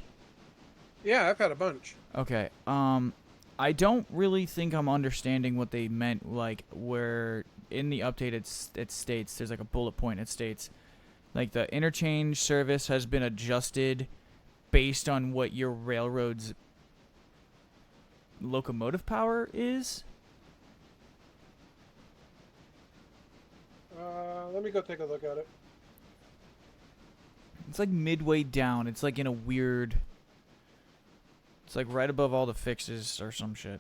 Yeah, I've had a bunch. Okay. I don't really think I'm understanding what they meant. Like, where in the update it states, there's like a bullet point. It states, like, the interchange service has been adjusted based on what your railroad's locomotive power is. Let me go take a look at it. It's like midway down. It's like in a weird... It's like right above all the fixes or some shit.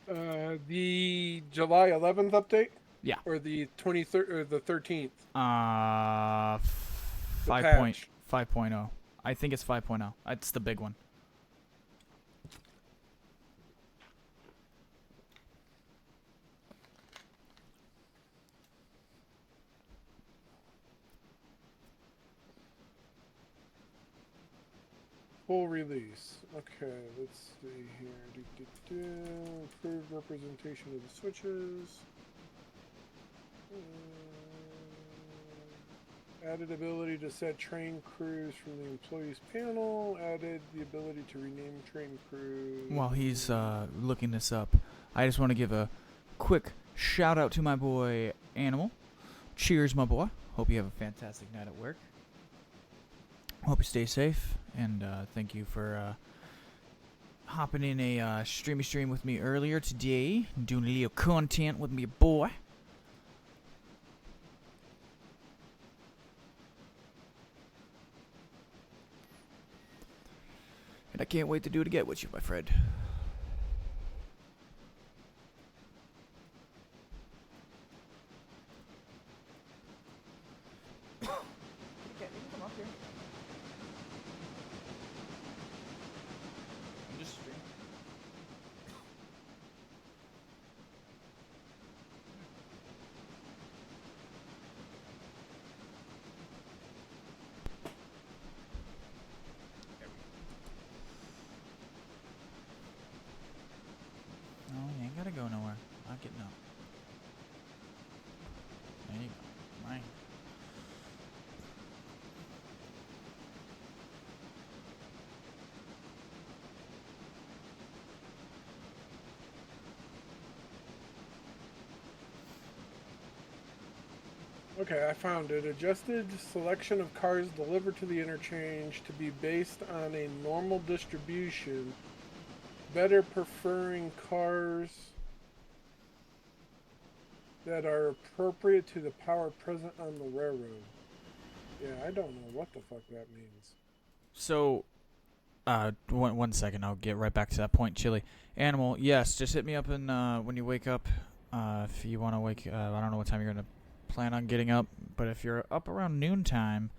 The July 11th update? Yeah. Or the 23rd or the 13th? 5.0. I think it's 5.0. It's the big one. Full release. Okay, let's see here. Improved representation of the switches. Added ability to set train crews from the employees panel. Added the ability to rename train crews. While he's looking this up, I just want to give a quick shout out to my boy Animal. Cheers, my boy. Hope you have a fantastic night at work. Hope you stay safe, and thank you for hopping in a stream with me earlier today, doing a little content with me boy. And I can't wait to do it again with you, my friend. No, you ain't gotta go nowhere. I'm not getting up. There you go. Right. Okay, I found it. Adjusted selection of cars delivered to the interchange to be based on a normal distribution. Better preferring cars that are appropriate to the power present on the railroad. Yeah, I don't know what the fuck that means. So, one second. I'll get right back to that point. Chili. Animal, yes, just hit me up when you wake up. If you want to wake, I don't know what time you're going to plan on getting up. But if you're up around noontime,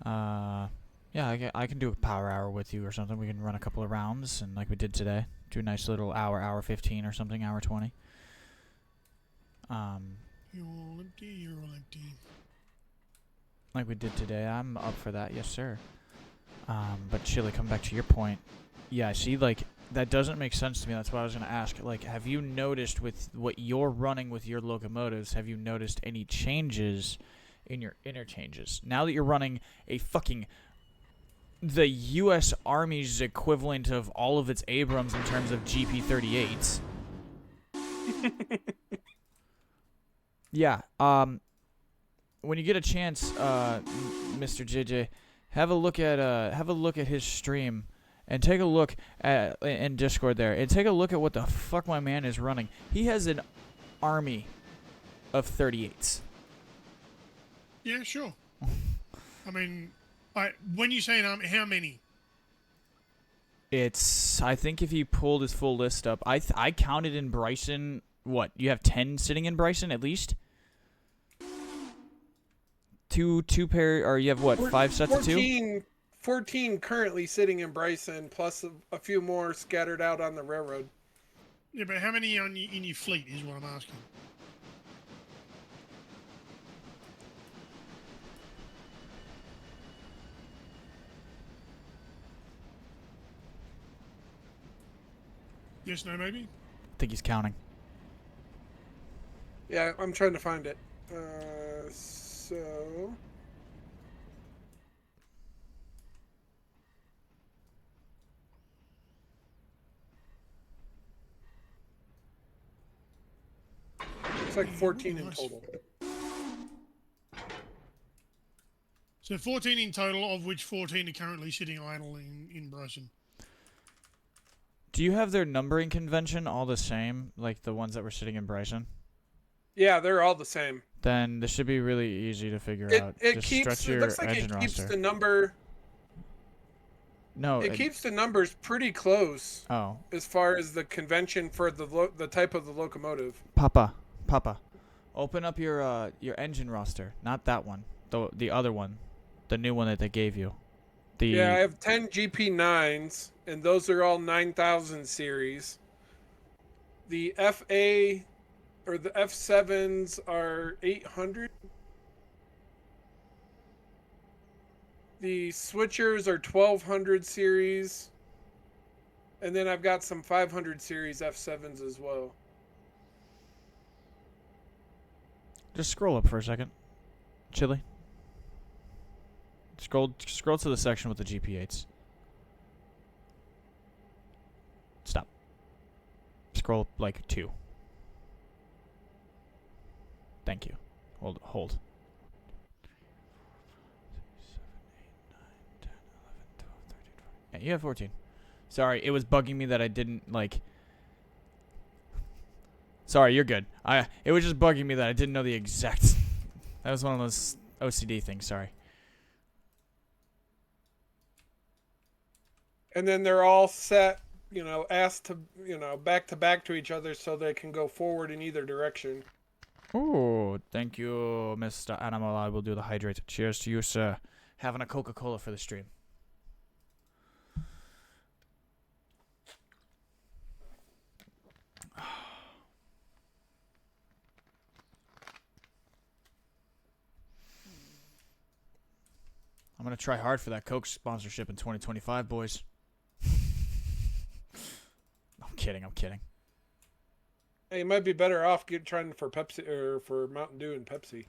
yeah, I can do a power hour with you or something. We can run a couple of rounds, and like we did today, do a nice little hour 15 or something, hour 20. You're all empty. You're all empty. Like we did today. I'm up for that, yes sir. But Chili, come back to your point. Yeah, see, like, that doesn't make sense to me. That's why I was going to ask. Like, have you noticed with what you're running with your locomotives, have you noticed any changes in your interchanges? Now that you're running a fucking... the U.S. Army's equivalent of all of its Abrams in terms of GP-38s. Yeah, when you get a chance, Mr. JJ, have a look at his stream, and take a look at in Discord there, and take a look at what the fuck my man is running. He has an army of 38s. Yeah, sure. I mean, when you say an army, how many? I think if you pulled his full list up, I counted in Bryson. What, you have 10 sitting in Bryson at least? Two pair, or you have what, 5 sets of 2? 14 currently sitting in Bryson, plus a few more scattered out on the railroad. Yeah, but how many in your fleet is what I'm asking. Yes, no, maybe? I think he's counting. Yeah, I'm trying to find it. So... it's like 14 in total. So 14 in total, of which 14 are currently sitting idle in Bryson. Do you have their numbering convention all the same, like the ones that were sitting in Bryson? Yeah, they're all the same. Then this should be really easy to figure out. It Just keeps. stretch It your looks like engine it keeps roster. the number. No, It keeps the numbers pretty close Oh, as far as the convention for the type of the locomotive. Papa, open up your engine roster. Not that one. The other one, the new one that they gave you. Yeah, I have 10 GP9s, and those are all 9000 series. The FA or the F7s are 800. The switchers are 1200 series. And then I've got some 500 series F7s as well. Just scroll up for a second, Chili. Scroll to the section with the GP8s. Stop. Scroll up like 2. Thank you. Hold. 7, 8, 9, 10, 11, 12, 13, 14. Yeah, you have 14. Sorry, it was bugging me that I didn't like. Sorry, you're good. It was just bugging me that I didn't know the exact. That was one of those OCD things. Sorry. And then they're all set, asked to, back to back to each other so they can go forward in either direction. Oh, thank you, Mr. Animal. I will do the hydrate. Cheers to you, sir. Having a Coca-Cola for the stream. I'm going to try hard for that Coke sponsorship in 2025, boys. I'm kidding. Hey, you might be better off trying for Pepsi or for Mountain Dew and Pepsi.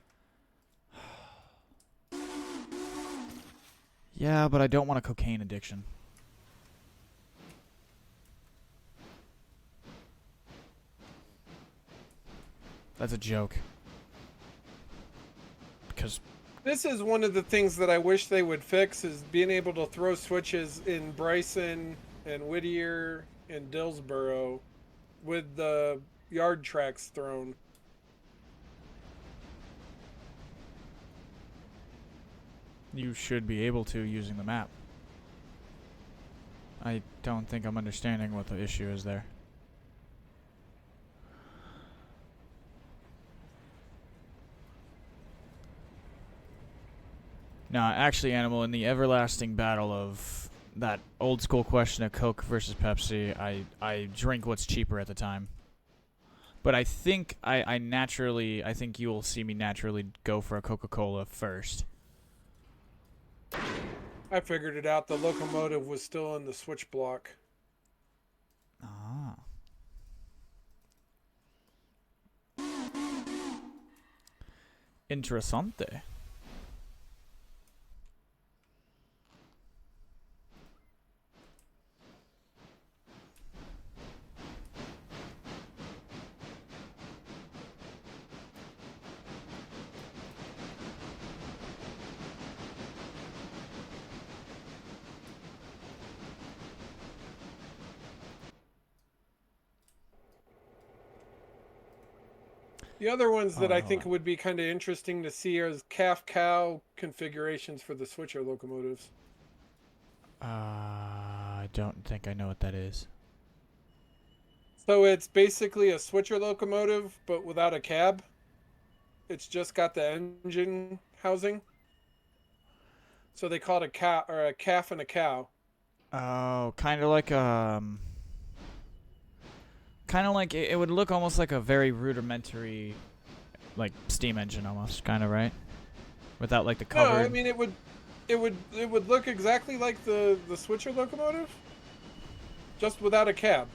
Yeah, but I don't want a cocaine addiction. That's a joke. Because this is one of the things that I wish they would fix, is being able to throw switches in Bryson and Whittier and Dillsboro with the yard tracks thrown. you should be able to using the map. I don't think I'm understanding what the issue is there. No, actually, Animal, in the everlasting battle of that old school question of Coke versus Pepsi, I drink what's cheaper at the time. But I think I think you will see me naturally go for a Coca-Cola first. I figured it out. The locomotive was still in the switch block. Ah. Interessante. The other ones that Oh, I hold think on. would be kind of interesting to see are calf-cow configurations for the switcher locomotives. I don't think I know what that is. So it's basically a switcher locomotive, but without a cab. It's just got the engine housing. So they call it a cow or a calf and a cow. Oh, kind of like it would look almost like a very rudimentary, like steam engine almost, kind of, right? Without like the No, I covered. mean it would look exactly like the switcher locomotive, just without a cab.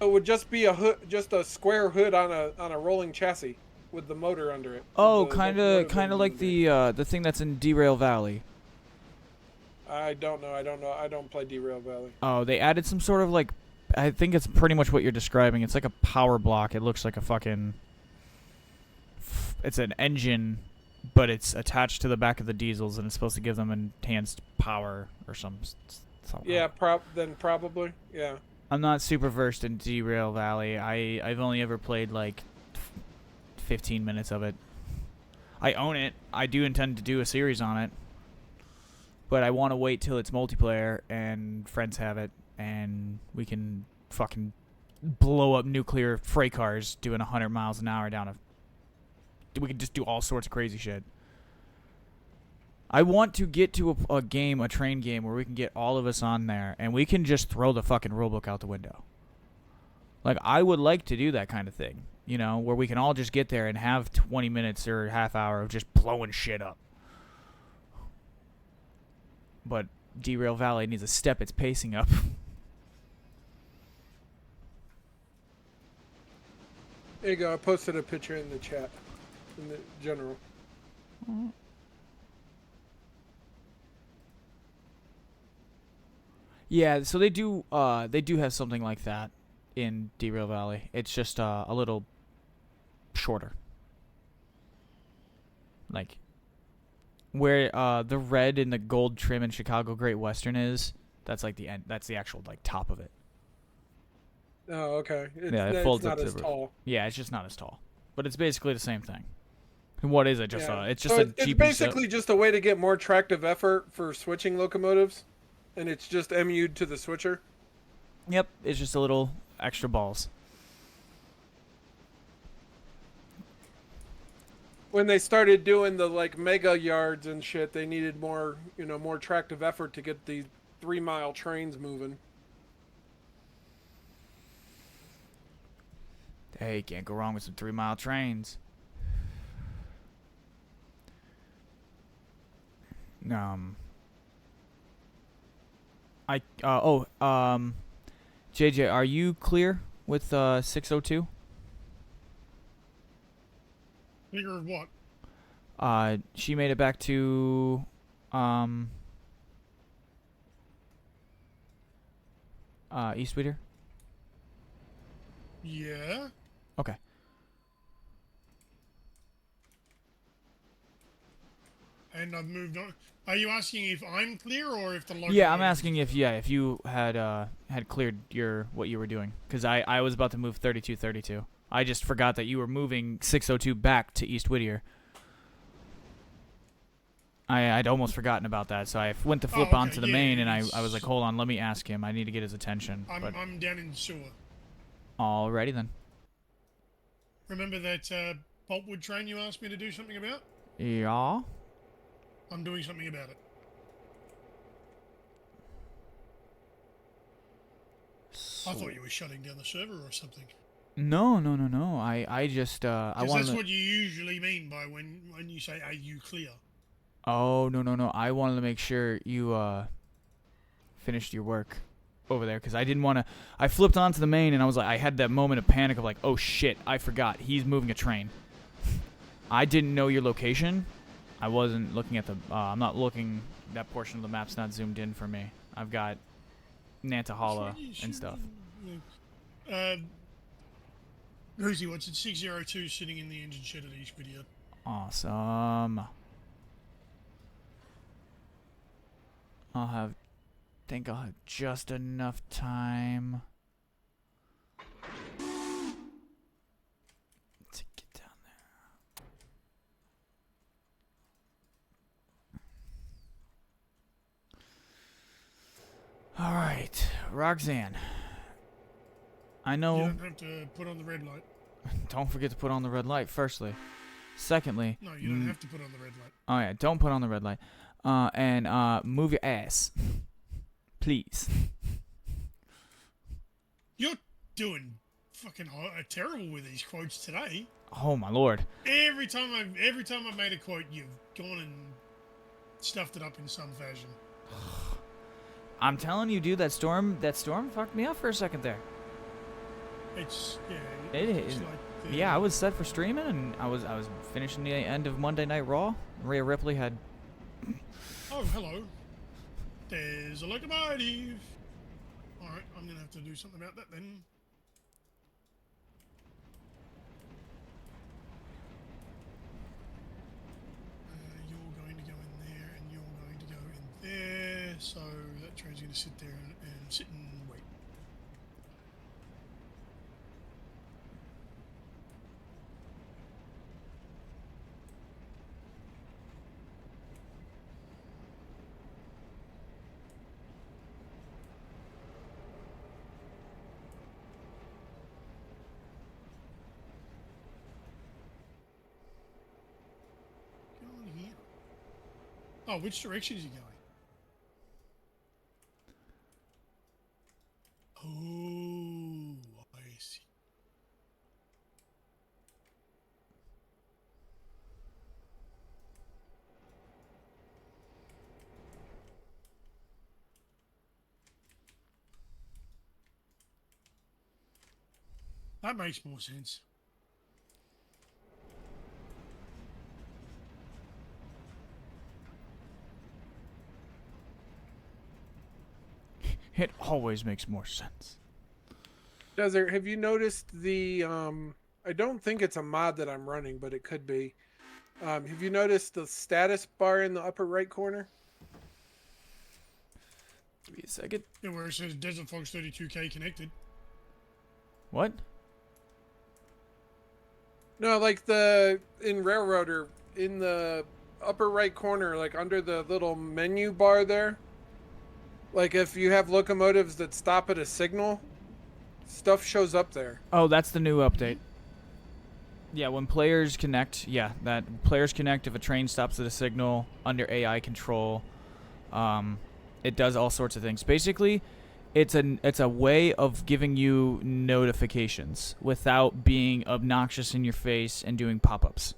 It would just be a hood, just a square hood on a rolling chassis with the motor under it. With Oh, the kind locomotive of engine like under it. the thing that's in Derail Valley. I don't know. I don't know. I don't play Derail Valley. Oh, they added some sort of like, I think it's pretty much what you're describing. It's like a power block. It looks like a fucking. It's an engine, but it's attached to the back of the diesels, and it's supposed to give them enhanced power or something. Yeah, then probably. Yeah. I'm not super versed in Derail Valley. I've only ever played like 15 minutes of it. I own it. I do intend to do a series on it. But I want to wait till it's multiplayer and friends have it and we can fucking blow up nuclear freight cars doing 100 miles an hour down a... We can just do all sorts of crazy shit. I want to get to a train game, where we can get all of us on there and we can just throw the fucking rulebook out the window. Like, I would like to do that kind of thing, you know, where we can all just get there and have 20 minutes or half hour of just blowing shit up. But Derail Valley needs to step its pacing up. There you go. I posted a picture in the chat, in the general. Yeah, so they do have something like that in Derail Valley. It's just a little shorter. Like where the red and the gold trim in Chicago Great Western is, that's like the end. That's the actual like top of it. Oh, okay. Yeah, it It's folds not up to as the roof. tall. Yeah, it's just not as tall, but it's basically the same thing. And what is it? Just Yeah. it's just So a it's GP. basically just a way to get more tractive effort for switching locomotives, and it's just MU'd to the switcher. Yep, it's just a little extra balls. When they started doing the like mega yards and shit, they needed more, more tractive effort to get the 3-mile trains moving. Hey, can't go wrong with some 3-mile trains. JJ, are you clear with 602? Figure of what? She made it back to East Whittier? Yeah. Okay. And I've moved on. Are you asking if I'm clear or if the local? Yeah, I'm asking if you had cleared what you were doing, because I was about to move 3232. I just forgot that you were moving 602 back to East Whittier. I'd almost forgotten about that, so I went to flip onto the main, and I was like, hold on, let me ask him. I need to get his attention. I'm down in the sewer. Alrighty then. Remember that pulpwood train you asked me to do something about? Yeah. I'm doing something about it. I thought you were shutting down the server or something. No. I just I Because wanted. that's what you usually mean by when you say, "Are you clear?" Oh no. I wanted to make sure you finished your work over there because I didn't want to. I flipped onto the main and I was like, I had that moment of panic of like, oh shit, I forgot he's moving a train. I didn't know your location. I wasn't looking at the. I'm not looking. That portion of the map's not zoomed in for me. I've got Nantahala and stuff. Who's he? What's it? 602 sitting in the engine shed at East Whittier. Awesome. Think I'll have just enough time to get down there. All right, Roxanne. I know. You don't have to put on the red light. Don't forget to put on the red light. Firstly, secondly. No, you don't have to put on the red light. Oh yeah, don't put on the red light. And move your ass, please. You're doing fucking terrible with these quotes today. Oh my lord. Every time I've made a quote, you've gone and stuffed it up in some fashion. I'm telling you, dude, that storm fucked me up for a second there. It's It it's is. like Yeah, I was set for streaming, and I was finishing the end of Monday Night Raw. Rhea Ripley had. Oh, hello. There's a locomotive. All right, I'm gonna have to do something about that then. You're going to go in there, and you're going to go in there. So that train's gonna sit there and sit and wait. Get on here. Oh, which direction is he going? Oh, I see. That makes more sense. It always makes more sense. Desert, have you noticed the I don't think it's a mod that I'm running, but it could be. Have you noticed the status bar in the upper right corner? Give me a second. Yeah, where it says Desert Fox 32K connected. What? No, like in Railroader, in the upper right corner, like under the little menu bar there. Like if you have locomotives that stop at a signal, stuff shows up there. Oh, that's the new update. Yeah, when players connect, that players connect if a train stops at a signal under AI control. It does all sorts of things. Basically, it's a way of giving you notifications without being obnoxious in your face and doing pop-ups.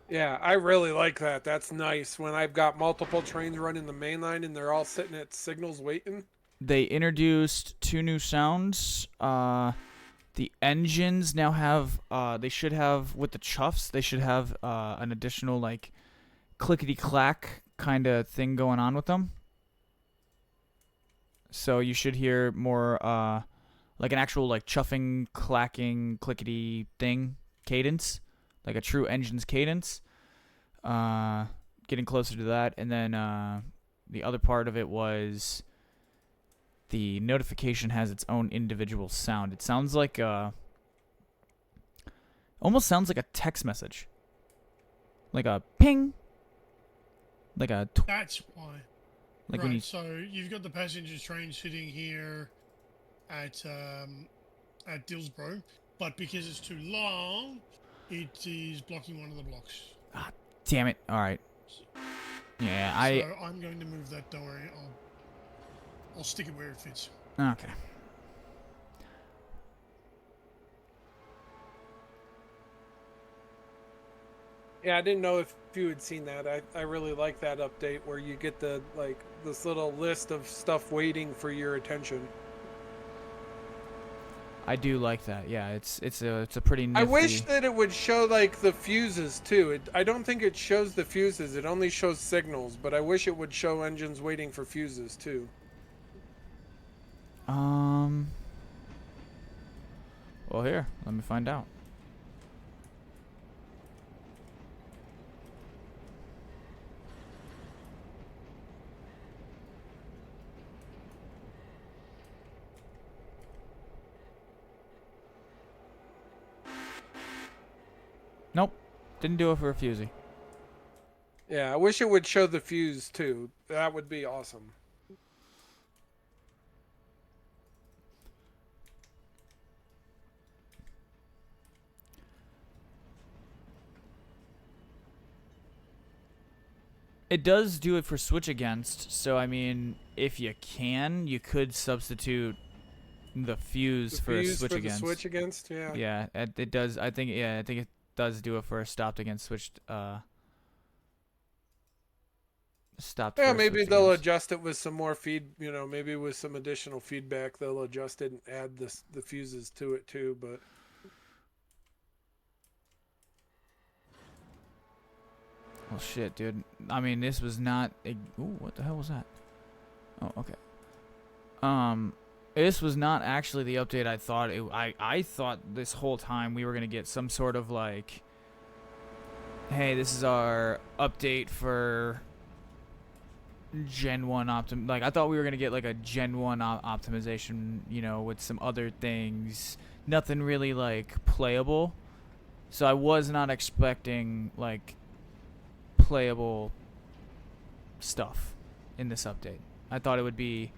Yeah, I really like that. That's nice. When I've got multiple trains running the main line and they're all sitting at signals waiting. They introduced 2 new sounds. The engines now have, they should have, with the chuffs, they should have an additional, like, clickety-clack kind of thing going on with them. So you should hear more, like an actual, like, chuffing, clacking, clickety thing cadence. Like a true engine's cadence. Getting closer to that. And then the other part of it was the notification has its own individual sound. It sounds like almost sounds like a text message. Like a ping. Like a That's why. like right, when you so you've got the passenger train sitting here at Dillsborough, but because it's too long, it is blocking one of the blocks. damn it. All right. Yeah, So I'm going to move that. Don't worry. I'll stick it where it fits. Okay. Yeah, I didn't know if you had seen that. I really like that update where you get the like this little list of stuff waiting for your attention. I do like that. Yeah, it's a pretty nifty. I wish that it would show like the fuses too. I don't think it shows the fuses. It only shows signals, but I wish it would show engines waiting for fuses too. Well, here, let me find out. Nope, didn't do it for a fusee. Yeah, I wish it would show the fuse too. That would be awesome. It does do it for switch against, so I mean, if you can, you could substitute the fuse The for a fuse switch for against. the switch against, yeah. Yeah, it does. I think it does do it for a stopped against switched. Stopped. Yeah, for a maybe switch they'll against. adjust it with some more maybe with some additional feedback they'll adjust it and add the fuses to it too, but Well, shit, dude. I mean, this was not. Ooh, what the hell was that? Oh, okay. This was not actually the update I thought it. I thought this whole time we were gonna get some sort of like, hey, this is our update for Gen 1 Like, I thought we were gonna get like a Gen 1 optimization, with some other things. Nothing really like playable. So I was not expecting like playable stuff in this update. I thought it would be,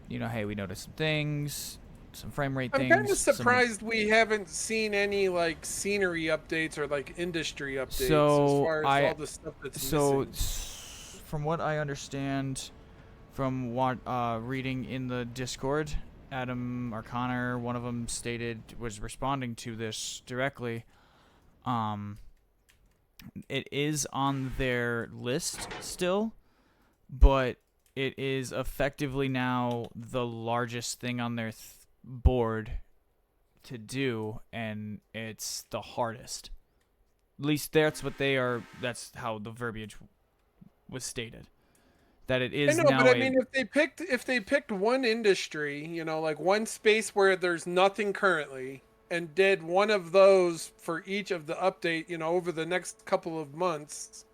hey, we noticed some things, some frame rate I'm things. kind of surprised we haven't seen any like scenery updates or like industry updates as far as all the stuff that's missing. From what I understand, from what reading in the Discord, Adam or Connor, one of them was responding to this directly. It is on their list still, but it is effectively now the largest thing on their board to do, and it's the hardest. At least that's how the verbiage was stated. That it is I know, now but I mean, if they picked one industry, like one space where there's nothing currently, and did one of those for each of the update, over the next couple of months,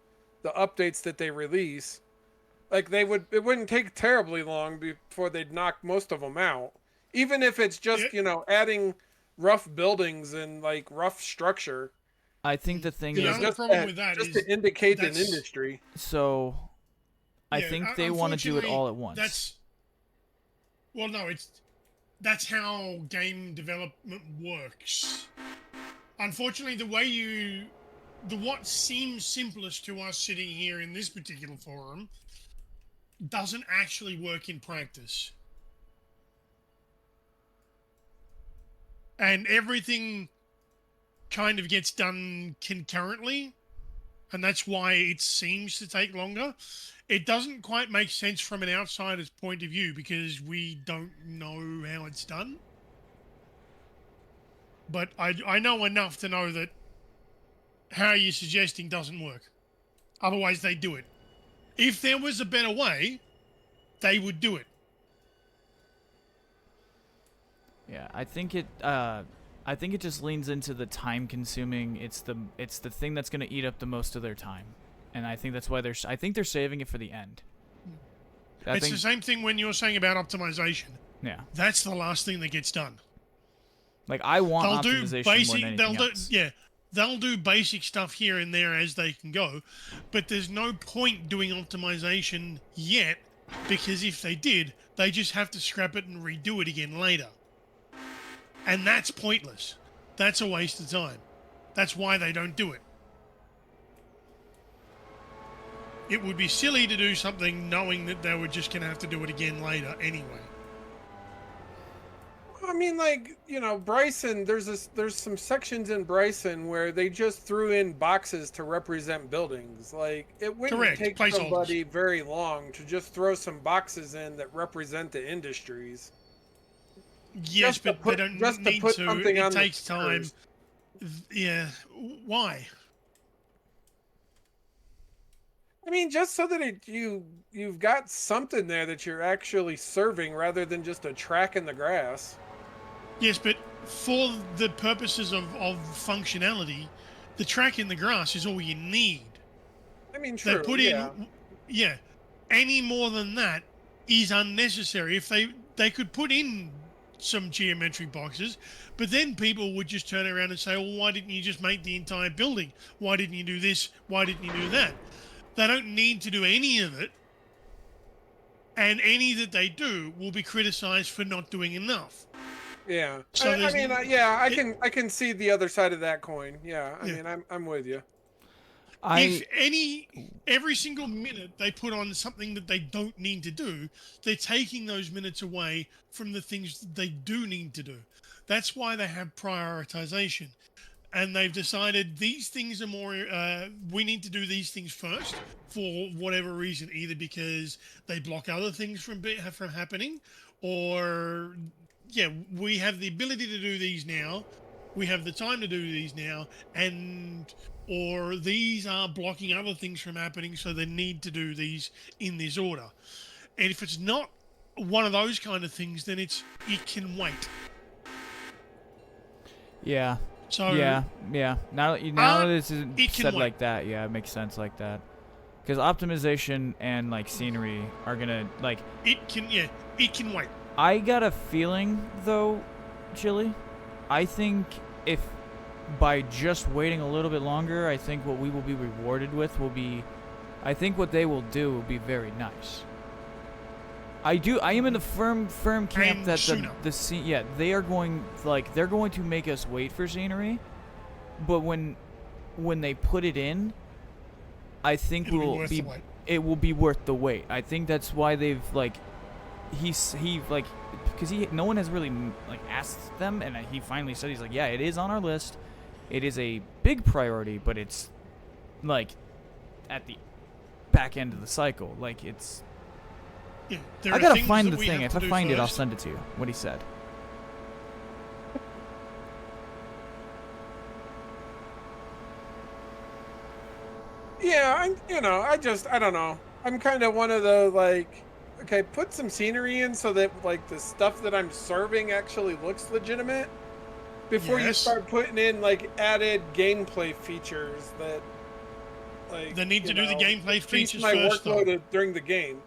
the updates that they release, like it wouldn't take terribly long before they'd knock most of them out. Even if it's just, adding rough buildings and like rough structure. I think the thing The is only problem with that just is to indicate an that's- industry. so. I think they want to do it all at once. That's how game development works. Unfortunately, what seems simplest to us sitting here in this particular forum doesn't actually work in practice. And everything kind of gets done concurrently, and that's why it seems to take longer. It doesn't quite make sense from an outsider's point of view because we don't know how it's done. But I know enough to know that how you're suggesting doesn't work. Otherwise, they do it. If there was a better way, they would do it. Yeah, I think it just leans into the time consuming. It's the thing that's going to eat up the most of their time. And I think that's why they're saving it for the end. It's the same thing when you're saying about optimization. Yeah. That's the last thing that gets done. Like, I want optimization more than anything else. They'll do basic stuff here and there as they can go, but there's no point doing optimization yet, because if they did, they just have to scrap it and redo it again later. And that's pointless. That's a waste of time. That's why they don't do it. it would be silly to do something knowing that they were just going to have to do it again later anyway. I mean, like, you know, Bryson, there's some sections in Bryson where they just threw in boxes to represent buildings. Like, it wouldn't Correct, take placeholders. somebody very long to just throw some boxes in that represent the industries. Yes, Just to but they put- don't just to need put to. something It on the takes time. stickers. Yeah. Why? I mean, just so that you've got something there that you're actually serving rather than just a track in the grass. Yes, but for the purposes of functionality, the track in the grass is all you need. I mean, They true. put Yeah. in, yeah, any more than that is unnecessary. If they could put in some geometric boxes, but then people would just turn around and say, well, why didn't you just make the entire building? Why didn't you do this? Why didn't you do that? They don't need to do any of it, and any that they do will be criticized for not doing enough. Yeah. So I there's mean, n- yeah, it- I can see the other side of that coin. Yeah. I Yeah. mean, I'm with you. If every single minute they put on something that they don't need to do, they're taking those minutes away from the things that they do need to do. That's why they have prioritization. And they've decided these things are more, we need to do these things first for whatever reason, either because they block other things from happening, or, yeah, we have the ability to do these now, we have the time to do these now, or these are blocking other things from happening, so they need to do these in this order. And if it's not one of those kind of things, then it can wait. Yeah. So yeah. Now that this is it can said wait. like that, yeah, it makes sense like that. Because optimization and like scenery are gonna like. it can wait. I got a feeling though, Chili. I think if by just waiting a little bit longer, I think what we will be rewarded with will be, I think what they will do will be very nice. I am in the firm camp And that sooner. they are going they're going to make us wait for scenery, but when they put it in, I think It'll be worth the wait. it will be worth the wait. I think that's why they've because no one has really asked them, and he finally said he's like, yeah, it is on our list. It is a big priority, but it's at the back end of the cycle. It's. Yeah, there I are gotta things find that the we thing. have If I to do find it, I'll first. send it to you. What he said. Yeah, I don't know. I'm kind of one of the okay, put some scenery in so that the stuff that I'm serving actually looks legitimate before you Yes. start putting in added gameplay features that They need to do the gameplay increase features my first, though. workload during the game.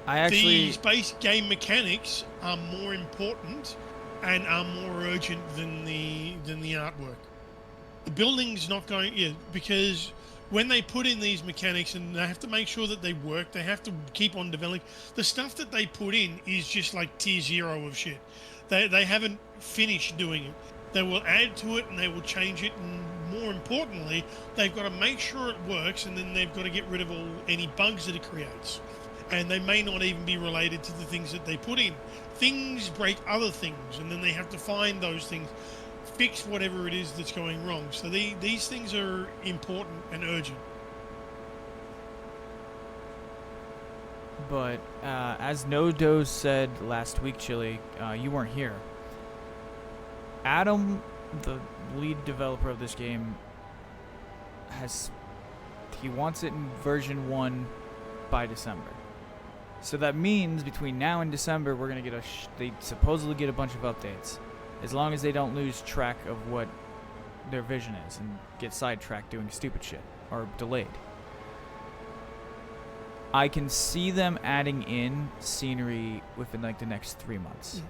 I actually. These base game mechanics are more important and are more urgent than the artwork. The building's not going, because when they put in these mechanics and they have to make sure that they work, they have to keep on developing. The stuff that they put in is just like tier 0 of shit. They haven't finished doing it. They will add to it and they will change it, and more importantly, they've got to make sure it works, and then they've got to get rid of any bugs that it creates. And they may not even be related to the things that they put in. Things break other things, and then they have to find those things, fix whatever it is that's going wrong. So these things are important and urgent. But as No Dose said last week, Chili, you weren't here. Adam, the lead developer of this game, he wants it in version 1 by December. So that means between now and December, we're gonna get they supposedly get a bunch of updates, as long as they don't lose track of what their vision is and get sidetracked doing stupid shit or delayed. I can see them adding in scenery within the next 3 months.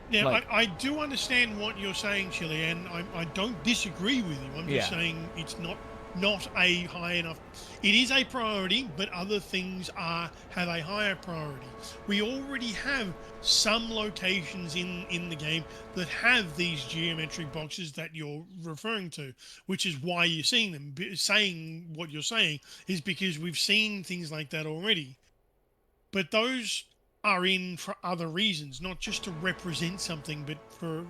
Yeah, I do understand what you're saying, Chili, and I don't disagree with you. I'm just saying it's not not a high enough. It is a priority, but other things have a higher priority. We already have some locations in the game that have these geometric boxes that you're referring to, which is why you're seeing them. Saying what you're saying is because we've seen things like that already. But those are in for other reasons, not just to represent something, but for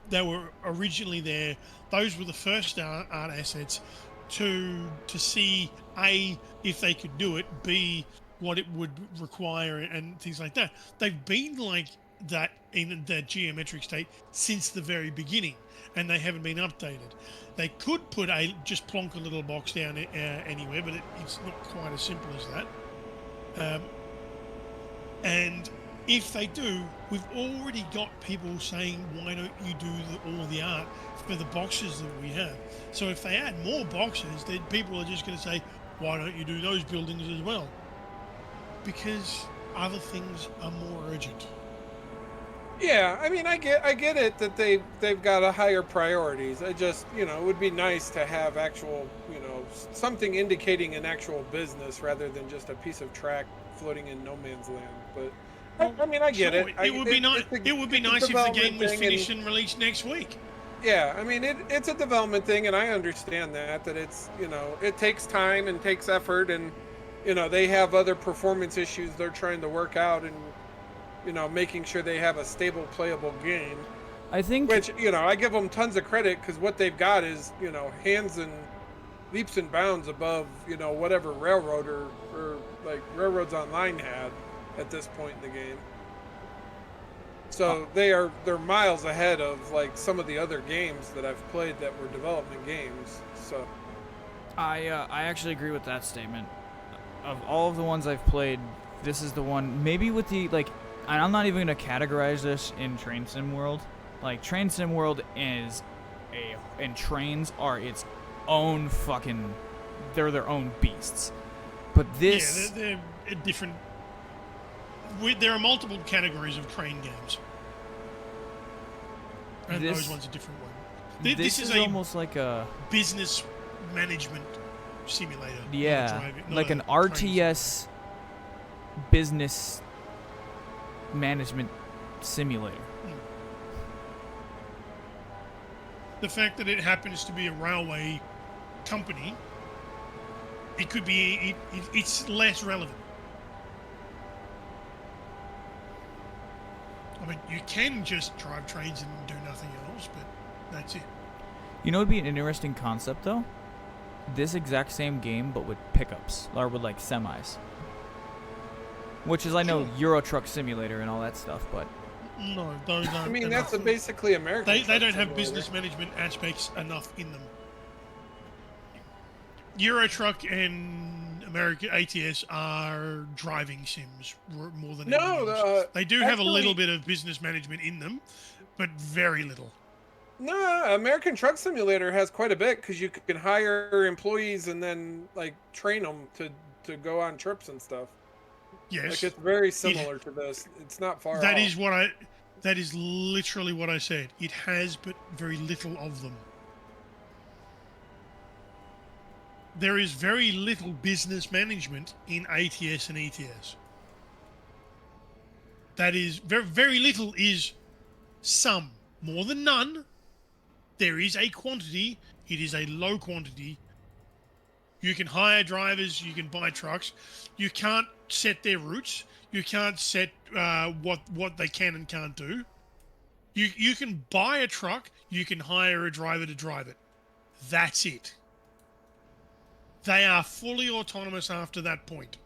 they were originally there. Those were the first art assets to see A, if they could do it, B, what it would require and things like that. They've been like that in that geometric state since the very beginning, and they haven't been updated. They could put just plonk a little box down anywhere, but it's not quite as simple as that. And if they do, we've already got people saying, why don't you do all the art for the boxes that we have? So if they add more boxes, then people are just going to say, why don't you do those buildings as well? Because other things are more urgent. Yeah, I mean, I get it that they've got a higher priorities. I just, it would be nice to have actual, something indicating an actual business rather than just a piece of track floating in no man's land. But I mean, I get Sure, it. It would be nice. It would be nice if the game was finished and released next week. Yeah, I mean, it's a development thing, and I understand that it's, it takes time and takes effort, and they have other performance issues they're trying to work out, and making sure they have a stable, playable game. I think, which I give them tons of credit because what they've got is hands and leaps and bounds above whatever Railroad or like Railroads Online had at this point in the game. So they're miles ahead of like some of the other games that I've played that were development games. So I actually agree with that statement. Of all of the ones I've played, this is the one, maybe with the, like, and I'm not even going to categorize this in Train Sim World. Like, Train Sim World and trains are its own fucking, they're their own beasts. But this... Yeah, they're different. There are multiple categories of train games. And those ones are different ones. This is almost like a... business management simulator. Yeah, like an RTS business management simulator. The fact that it happens to be a railway company, it could be, it's less relevant. I mean, you can just drive trains and do nothing else, but that's it. You know what would be an interesting concept, though? This exact same game, but with pickups, or with, like, semis. Which is, I know, Euro Truck Simulator and all that stuff, but... No, those aren't. I mean, that's basically American. They don't have business management aspects enough in them. Euro Truck and American ATS are driving sims more than anything else. They do have a little bit of business management in them, but very little. No, American Truck Simulator has quite a bit because you can hire employees and then like train them to go on trips and stuff. Yes, like it's very similar to this. It's not far. That is what That is literally what I said. It has, but very little of them. There is very little business management in ATS and ETS. That is very, very little is some, more than none. There is a quantity. It is a low quantity. You can hire drivers. You can buy trucks. You can't set their routes. You can't set what they can and can't do. You can buy a truck. You can hire a driver to drive it. That's it. They are fully autonomous after that point.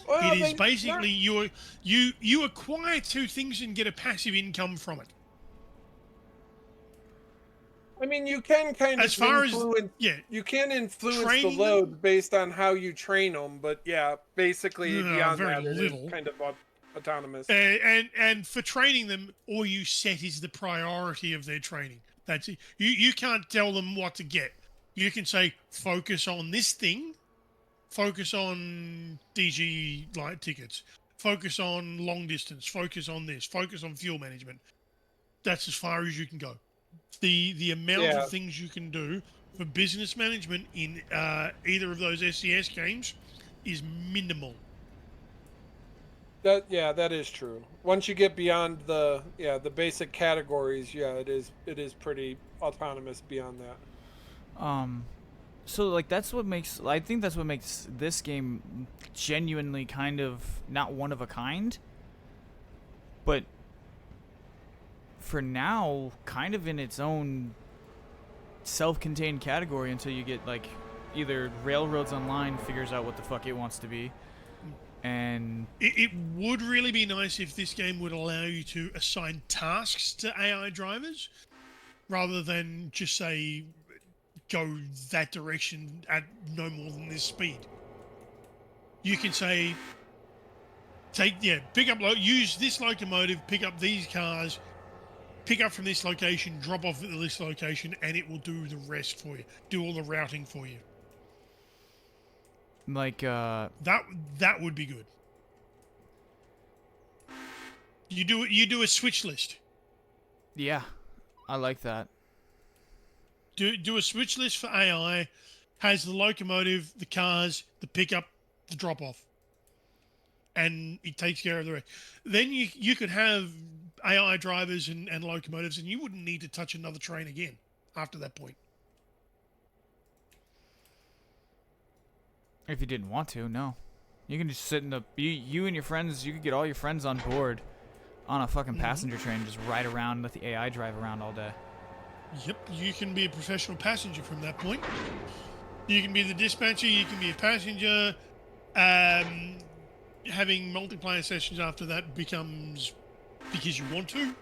Well, it is basically you acquire two things and get a passive income from it. I mean, you can kind of as far influence, you can influence the load based on how you train them, but yeah, basically beyond that, it is kind of autonomous. And for training them, all you set is the priority of their training. That's it. You can't tell them what to get. You can say, focus on this thing, focus on DG light tickets, focus on long distance, focus on this, focus on fuel management. That's as far as you can go. The amount of things you can do for business management in either of those SCS games is minimal. That is true. Once you get beyond the basic categories, it is pretty autonomous beyond that. So like that's what makes I think that's what makes this game genuinely kind of not one of a kind, but for now kind of in its own self-contained category until you get like either Railroads Online figures out what the fuck it wants to be, and It would really be nice if this game would allow you to assign tasks to AI drivers rather than just say go that direction at no more than this speed. You can say pick up use this locomotive, pick up these cars, pick up from this location, drop off at this location, and it will do the rest for you. Do all the routing for you. like That would be good. You do a switch list. yeah, I like that. Do a switch list for AI, has the locomotive, the cars, the pickup, the drop off, and it takes care of the rest. Then you could have AI drivers and locomotives, and you wouldn't need to touch another train again after that point. If you didn't want to, no. You can just sit in the you and your friends. You could get all your friends on board on a fucking passenger train, just ride around, let the AI drive around all day. Yep, you can be a professional passenger from that point. You can be the dispatcher. You can be a passenger. Having multiplayer sessions after that becomes because you want to,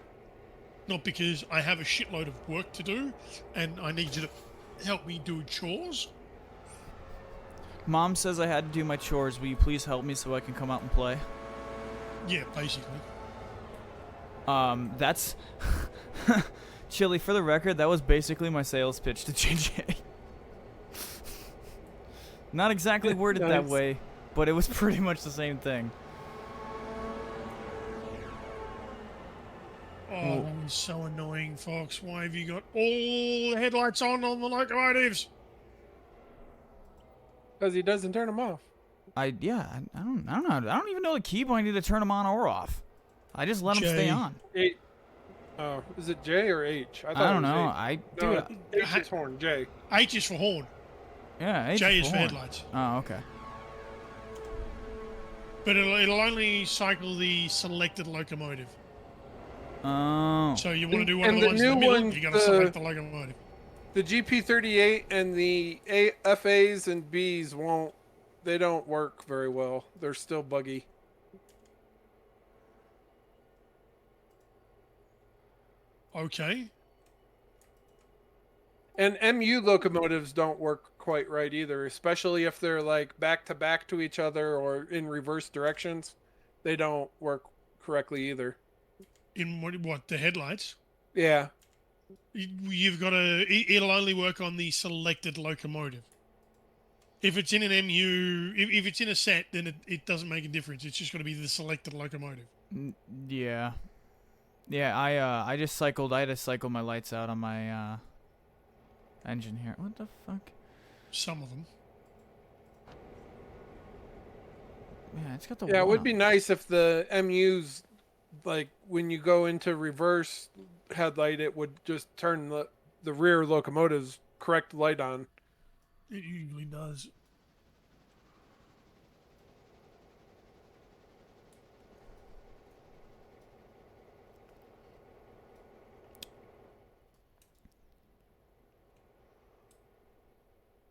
not because I have a shitload of work to do and I need you to help me do chores. Mom says I had to do my chores. Will you please help me so I can come out and play? Yeah, basically. That's Chili, for the record, that was basically my sales pitch to JJ. Not exactly worded that Nice. way, but it was pretty much the same thing. Oh, that is so annoying, Fox. Why have you got all the headlights on the locomotives? Because he doesn't turn them off. I don't know. I don't even know the key point to turn them on or off. I just let them stay J. on. Oh, is it J or H? I thought don't it was know. H. Dude, No, H is horn. J. H is for horn. yeah, H J is for horn. headlights. Oh, okay. But it'll only cycle the selected locomotive. Oh. So you want to do one And of the the ones in the new middle, ones, you got to select the locomotive. The GP38 and the FAs and Bs they don't work very well. They're still buggy. Okay. And MU locomotives don't work quite right either, especially if they're like back to back to each other or in reverse directions. They don't work correctly either. In what the headlights? Yeah. You've got to. It'll only work on the selected locomotive. If it's in an MU, if it's in a set, then it doesn't make a difference. It's just got to be the selected locomotive. Yeah. Yeah, I had to cycle my lights out on my engine here. What the fuck? Some of them. Yeah, it's got the Yeah, it one would on. be nice if the MUs, like when you go into reverse headlight, it would just turn the rear locomotive's correct light on. It usually does.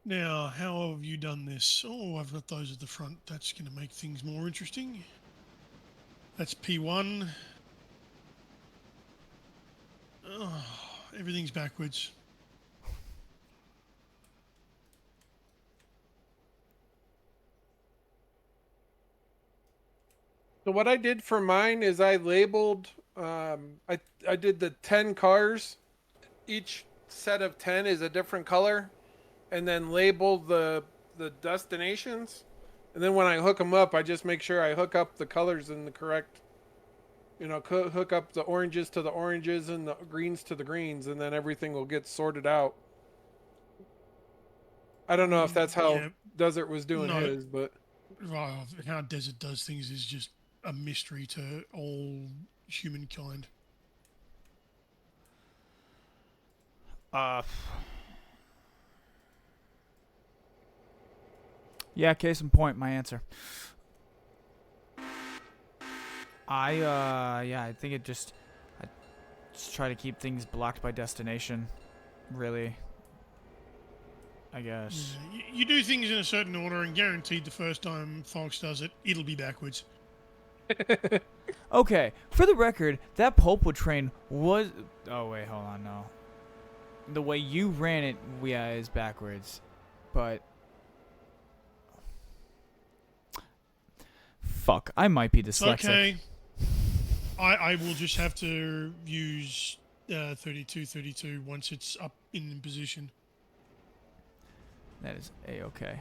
Now, how have you done this? Oh, I've got those at the front. That's going to make things more interesting. That's P1. Oh, everything's backwards. So what I did for mine is I labeled, I did the 10 cars. Each set of 10 is a different color, and then labeled the destinations. And then when I hook them up, I just make sure I hook up the colors in the correct, hook up the oranges to the oranges and the greens to the greens, and then everything will get sorted out. I don't know if that's how Yeah. Desert was doing No. his, but How Desert does things is just a mystery to all humankind. Uh, yeah, case in point, my answer. I think I just try to keep things blocked by destination, really. I guess. Yeah, you do things in a certain order, and guaranteed the first time Fox does it, it'll be backwards. Okay, for the record, that pulpwood train was. Oh wait, hold on, no. The way you ran it, yeah, is backwards, but. Fuck, I might be It's dyslexic. okay. I will just have to use 32 once it's up in position. That is a-okay.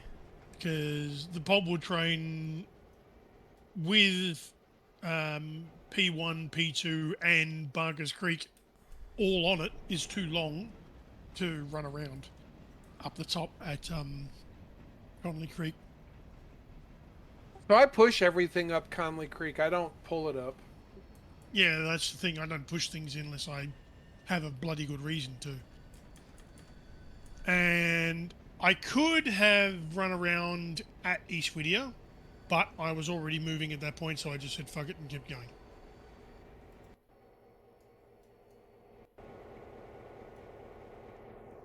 Because the pulpwood train with P1, P2, and Barker's Creek all on it is too long to run around up the top at Conley Creek. so I push everything up Conley Creek. I don't pull it up. Yeah, that's the thing. I don't push things in unless I have a bloody good reason to. And I could have run around at East Whittier, but I was already moving at that point, so I just said fuck it and kept going.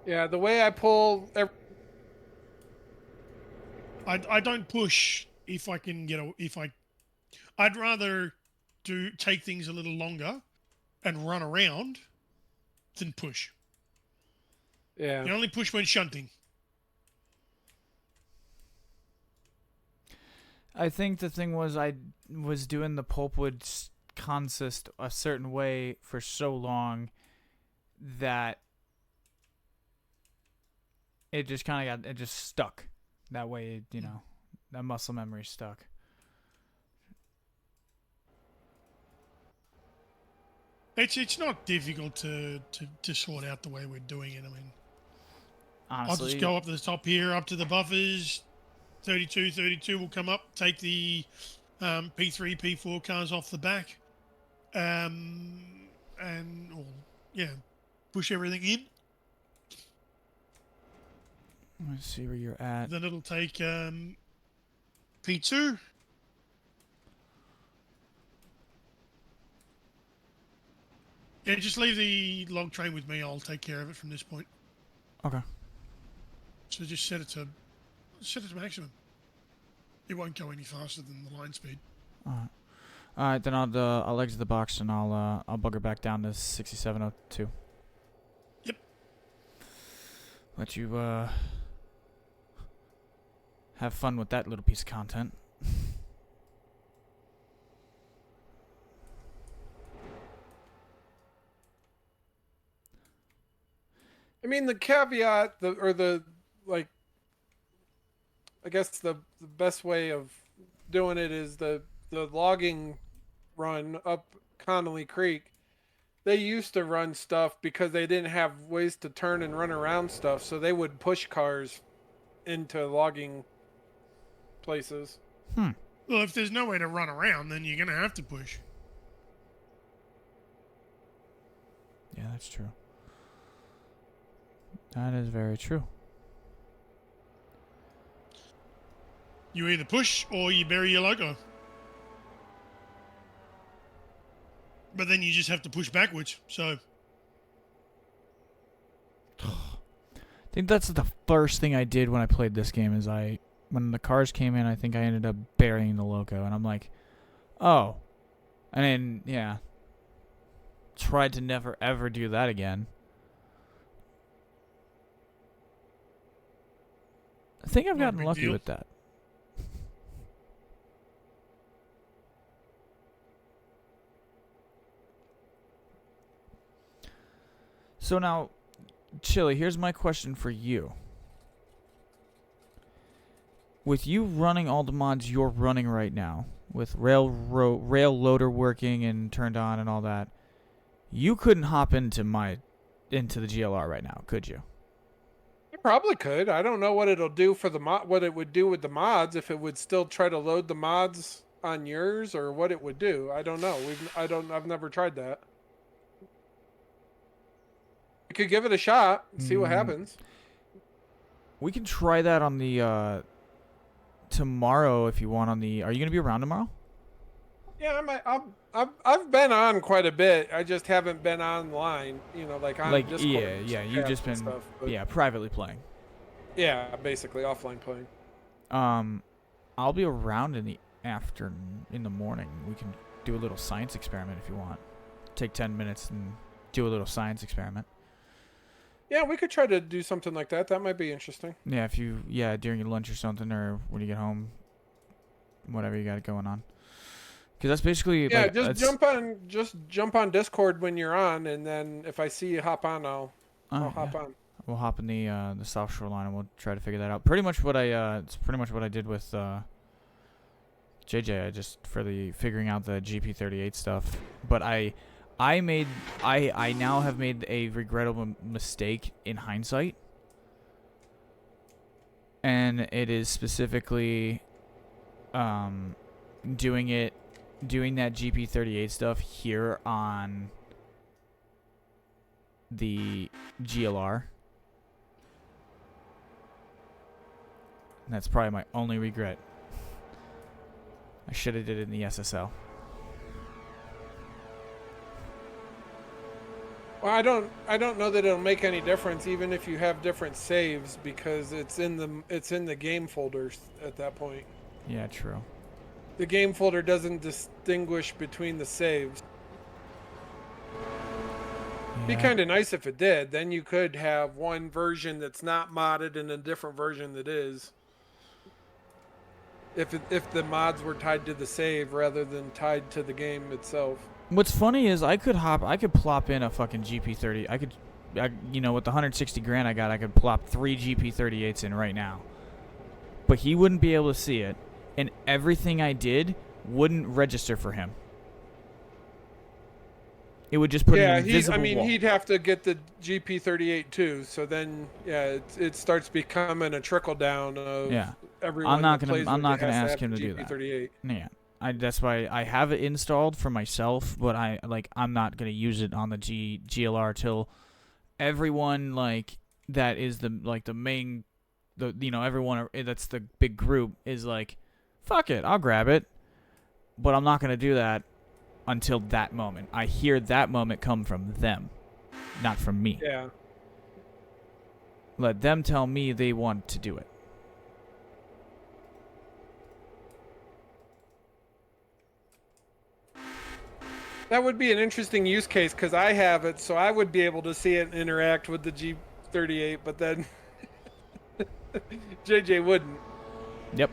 Yeah, the way I pull. I don't push if I can I'd rather take things a little longer and run around than push. Yeah. You only push when shunting. I think the thing was I was doing the pulpwood consist a certain way for so long that it just kind of got, it just stuck. That way, you know, that muscle memory stuck. It's not difficult to sort out the way we're doing it. I mean, Honestly, I'll just go up to the top here, up to the buffers. 32 will come up, take the P3, P4 cars off the back, push everything in. let's see where you're at. Then it'll take P2. Yeah, just leave the log train with me. I'll take care of it from this point. Okay. So just set it to maximum. It won't go any faster than the line speed. All right, then I'll exit the box and I'll bugger back down to 6702. Yep. Let you have fun with that little piece of content. I mean, the caveat, I guess the best way of doing it is the logging run up Connolly Creek. They used to run stuff because they didn't have ways to turn and run around stuff, so they would push cars into logging places. Hmm. Well, if there's no way to run around, then you're going to have to push. Yeah, that's true. That is very true. You either push or you bury your logo. But then you just have to push backwards, so... I think that's the first thing I did when I played this game is when the cars came in, I think I ended up burying the logo. And I'm like, oh. And then, yeah. Tried to never, ever do that again. I think I've Not a gotten big lucky deal. with that. So now, Chili, here's my question for you. With you running all the mods you're running right now, with rail loader working and turned on and all that, you couldn't hop into the GLR right now, could you? Probably could. I don't know what it'll do for the mod. What it would do with the mods, if it would still try to load the mods on yours, or what it would do. I don't know. I've never tried that. We could give it a shot and see what happens. We can try that on the tomorrow if you want. On the, are you gonna be around tomorrow? Yeah, I've been on quite a bit. I just haven't been online. You know, like on Discord. Yeah. You've just been stuff, privately playing. Yeah, basically offline playing. I'll be around in the afternoon, in the morning. We can do a little science experiment if you want. Take 10 minutes and do a little science experiment. Yeah, we could try to do something like that. That might be interesting. Yeah, if you during your lunch or something, or when you get home, whatever you got going on. Because that's basically just jump on Discord when you're on, and then if I see you hop on, I'll hop on. We'll hop in the South Shore line and we'll try to figure that out. Pretty much what it's pretty much what I did with JJ. I just for the figuring out the GP38 stuff. But I now have made a regrettable mistake in hindsight, and it is specifically doing that GP38 stuff here on the GLR. And that's probably my only regret. I should have did it in the SSL. Well, I don't know that it'll make any difference, even if you have different saves, because it's in the game folders at that point. Yeah, true. The game folder doesn't distinguish between the saves. Yeah. Be kind of nice if it did. Then you could have one version that's not modded and a different version that is. If the mods were tied to the save rather than tied to the game itself. What's funny is I could plop in a fucking GP30. With the 160 grand I got, I could plop 3 GP38s in right now. But he wouldn't be able to see it, and everything I did wouldn't register for him. It would just put an invisible wall. He'd have to get the GP38 too. So then, it starts becoming a trickle down of everyone. I'm not gonna ask him to do that. Yeah. That's why I have it installed for myself, but I'm not gonna use it on the GLR till everyone that is the main, everyone that's the big group is like, fuck it, I'll grab it, but I'm not gonna do that until that moment. I hear that moment come from them, not from me. Yeah. Let them tell me they want to do it. That would be an interesting use case because I have it, so I would be able to see it and interact with the G38, but then JJ wouldn't. Yep.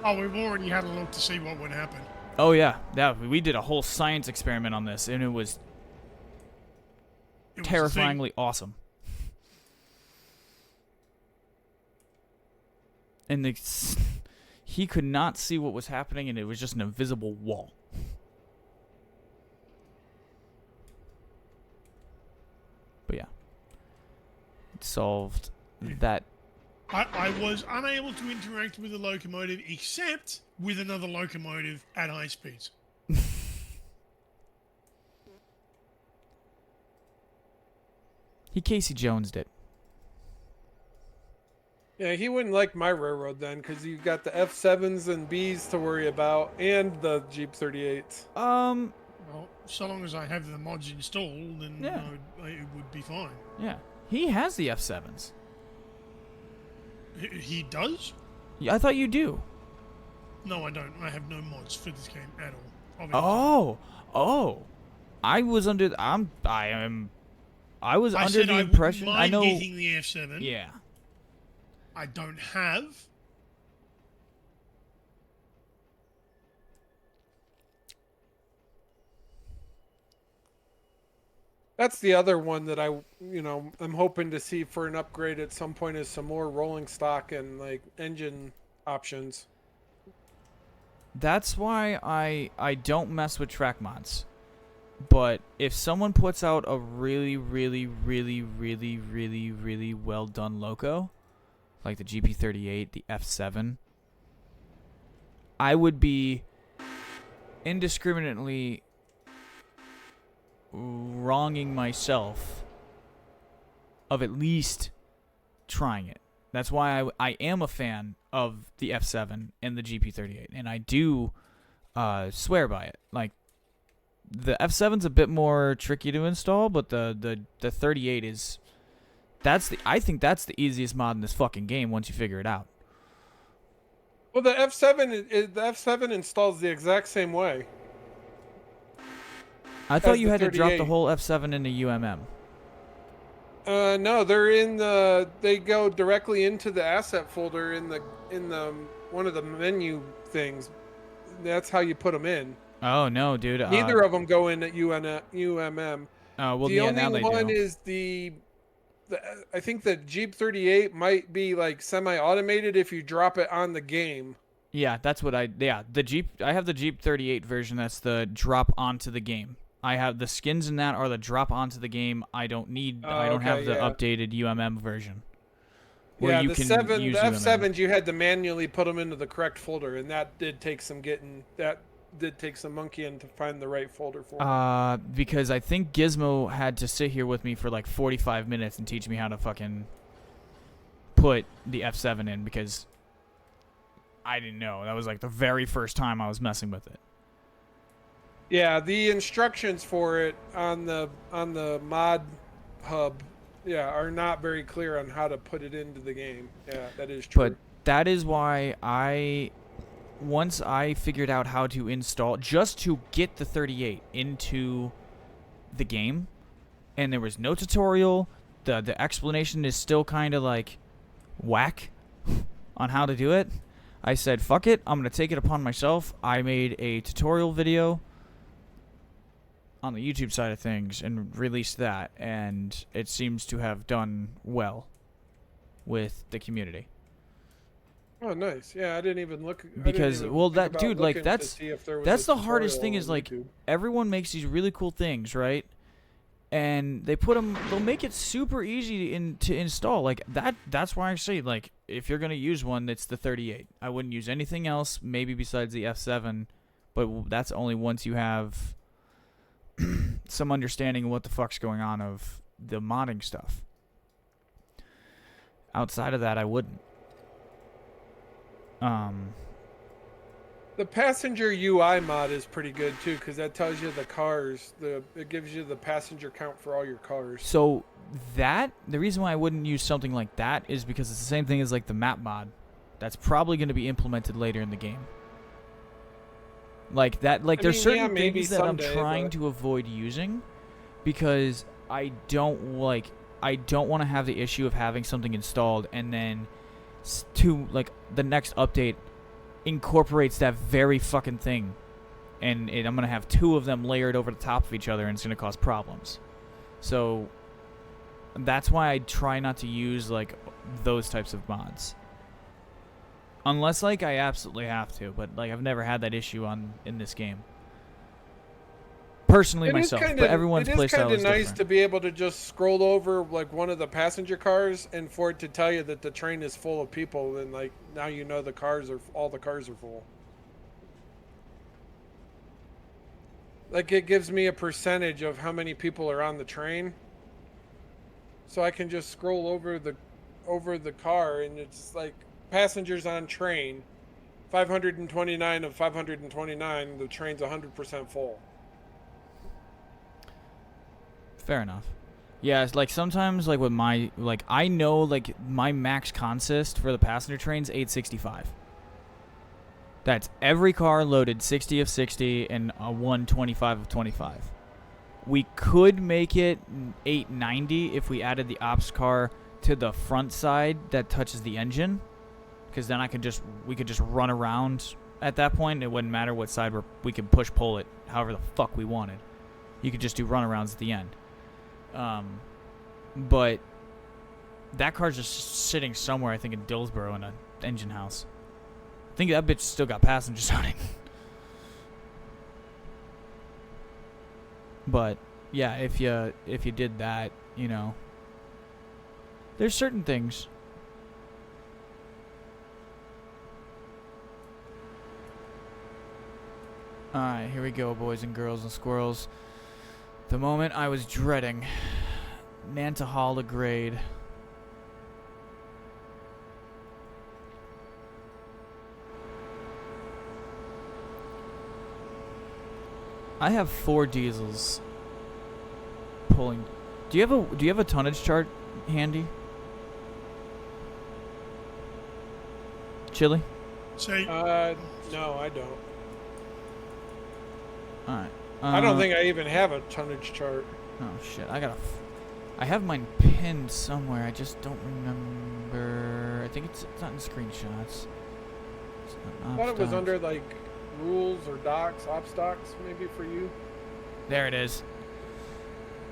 Oh, we've already had a look to see what would happen. Oh yeah, we did a whole science experiment on this, and it was terrifyingly awesome. And he could not see what was happening, and it was just an invisible wall. But yeah, it solved that. I was unable to interact with the locomotive except with another locomotive at high speeds. He Casey Jones'd it. Yeah, he wouldn't like my railroad then, because you've got the F7s and Bs to worry about, and the Jeep 38s. Well, so long as I have the mods installed, then yeah. It would be fine. Yeah, he has the F7s. He does? Yeah, I thought you do. No, I don't. I have no mods for this game at all. Oh. I was under the impression I know getting the F7. Yeah. I don't have. That's the other one that I'm hoping to see for an upgrade at some point is some more rolling stock and engine options. That's why I don't mess with track mods. But if someone puts out a really, really, really, really, really, really well done loco, like the GP38, the F7, I would be indiscriminately wronging myself of at least trying it. That's why I am a fan of the F7 and the GP38, and I do swear by it. Like, the F7's a bit more tricky to install, but the 38 is I think that's the easiest mod in this fucking game once you figure it out. Well, the F7 installs the exact same way. I thought As you the had to drop the 38. whole F7 into UMM. No, they're in the. They go directly into the asset folder in the one of the menu things. That's how you put them in. Oh no, dude. Neither of them go in at UMM. Well, The yeah, only now they one do. is I think the Jeep 38 might be like semi-automated if you drop it on the game. Yeah, that's what the Jeep. I have the Jeep 38 version. That's the drop onto the game. I have the skins in that are the drop onto the game. I don't have the updated UMM version. Where Yeah, you the can use the UMM. F7s you had to manually put them into the correct folder, and that did take some monkeying to find the right folder for them. Because I think Gizmo had to sit here with me for like 45 minutes and teach me how to fucking put the F7 in because I didn't know. That was like the very first time I was messing with it. Yeah, the instructions for it on the mod hub, are not very clear on how to put it into the game. Yeah, that is true. But that is why once I figured out how to install, just to get the 38 into the game, and there was no tutorial, the explanation is still kind of like whack on how to do it, I said, fuck it, I'm going to take it upon myself. I made a tutorial video on the YouTube side of things and released that, and it seems to have done well with the community. Oh, nice. Yeah, I didn't even look. Because, well, that dude, like, that's the hardest thing is, like, YouTube. everyone makes these really cool things, right? And they'll make it super easy to install. Like, that's why I say, like, if you're going to use one, it's the 38. I wouldn't use anything else, maybe besides the F7, but that's only once you have some understanding of what the fuck's going on of the modding stuff. Outside of that, I wouldn't. The passenger UI mod is pretty good too, because that tells you the cars. It gives you the passenger count for all your cars. So the reason why I wouldn't use something like that is because it's the same thing as like the map mod. That's probably going to be implemented later in the game. Like that, like there's certain things that I'm trying to avoid using because I don't want to have the issue of having something installed and then the next update incorporates that very fucking thing, and I'm gonna have two of them layered over the top of each other, and it's gonna cause problems. So that's why I try not to use like those types of mods, unless like I absolutely have to. But like I've never had that issue in this game. Personally, myself, but everyone's playstyle is different. It is kind of nice to be able to just scroll over like one of the passenger cars and for it to tell you that the train is full of people, and like now you know all the cars are full. Like it gives me a percentage of how many people are on the train, so I can just scroll over the car, and it's like passengers on train, 529 of 529. The train's 100% full. Fair enough. Yeah, it's like sometimes like with my I know like my max consist for the passenger train's 865. That's every car loaded 60 of 60 and a 125 of 25. We could make it 890 if we added the ops car to the front side that touches the engine, because then we could just run around at that point. It wouldn't matter what side we could pull it however the fuck we wanted. You could just do runarounds at the end. But that car's just sitting somewhere, I think in Dillsboro in an engine house. I think that bitch still got passengers on it. But yeah, if you did that, you know, there's certain things. Alright, here we go, boys and girls and squirrels. The moment I was dreading. Nantahala grade. I have 4 diesels pulling. Do you have a tonnage chart handy? Chili? Say, No, I don't. Alright. I don't think I even have a tonnage chart. Oh shit, I have mine pinned somewhere, I just don't remember. I think it's not in screenshots. It's not I thought it was ops under docs. like rules or docs, ops docs, maybe for you. There it is.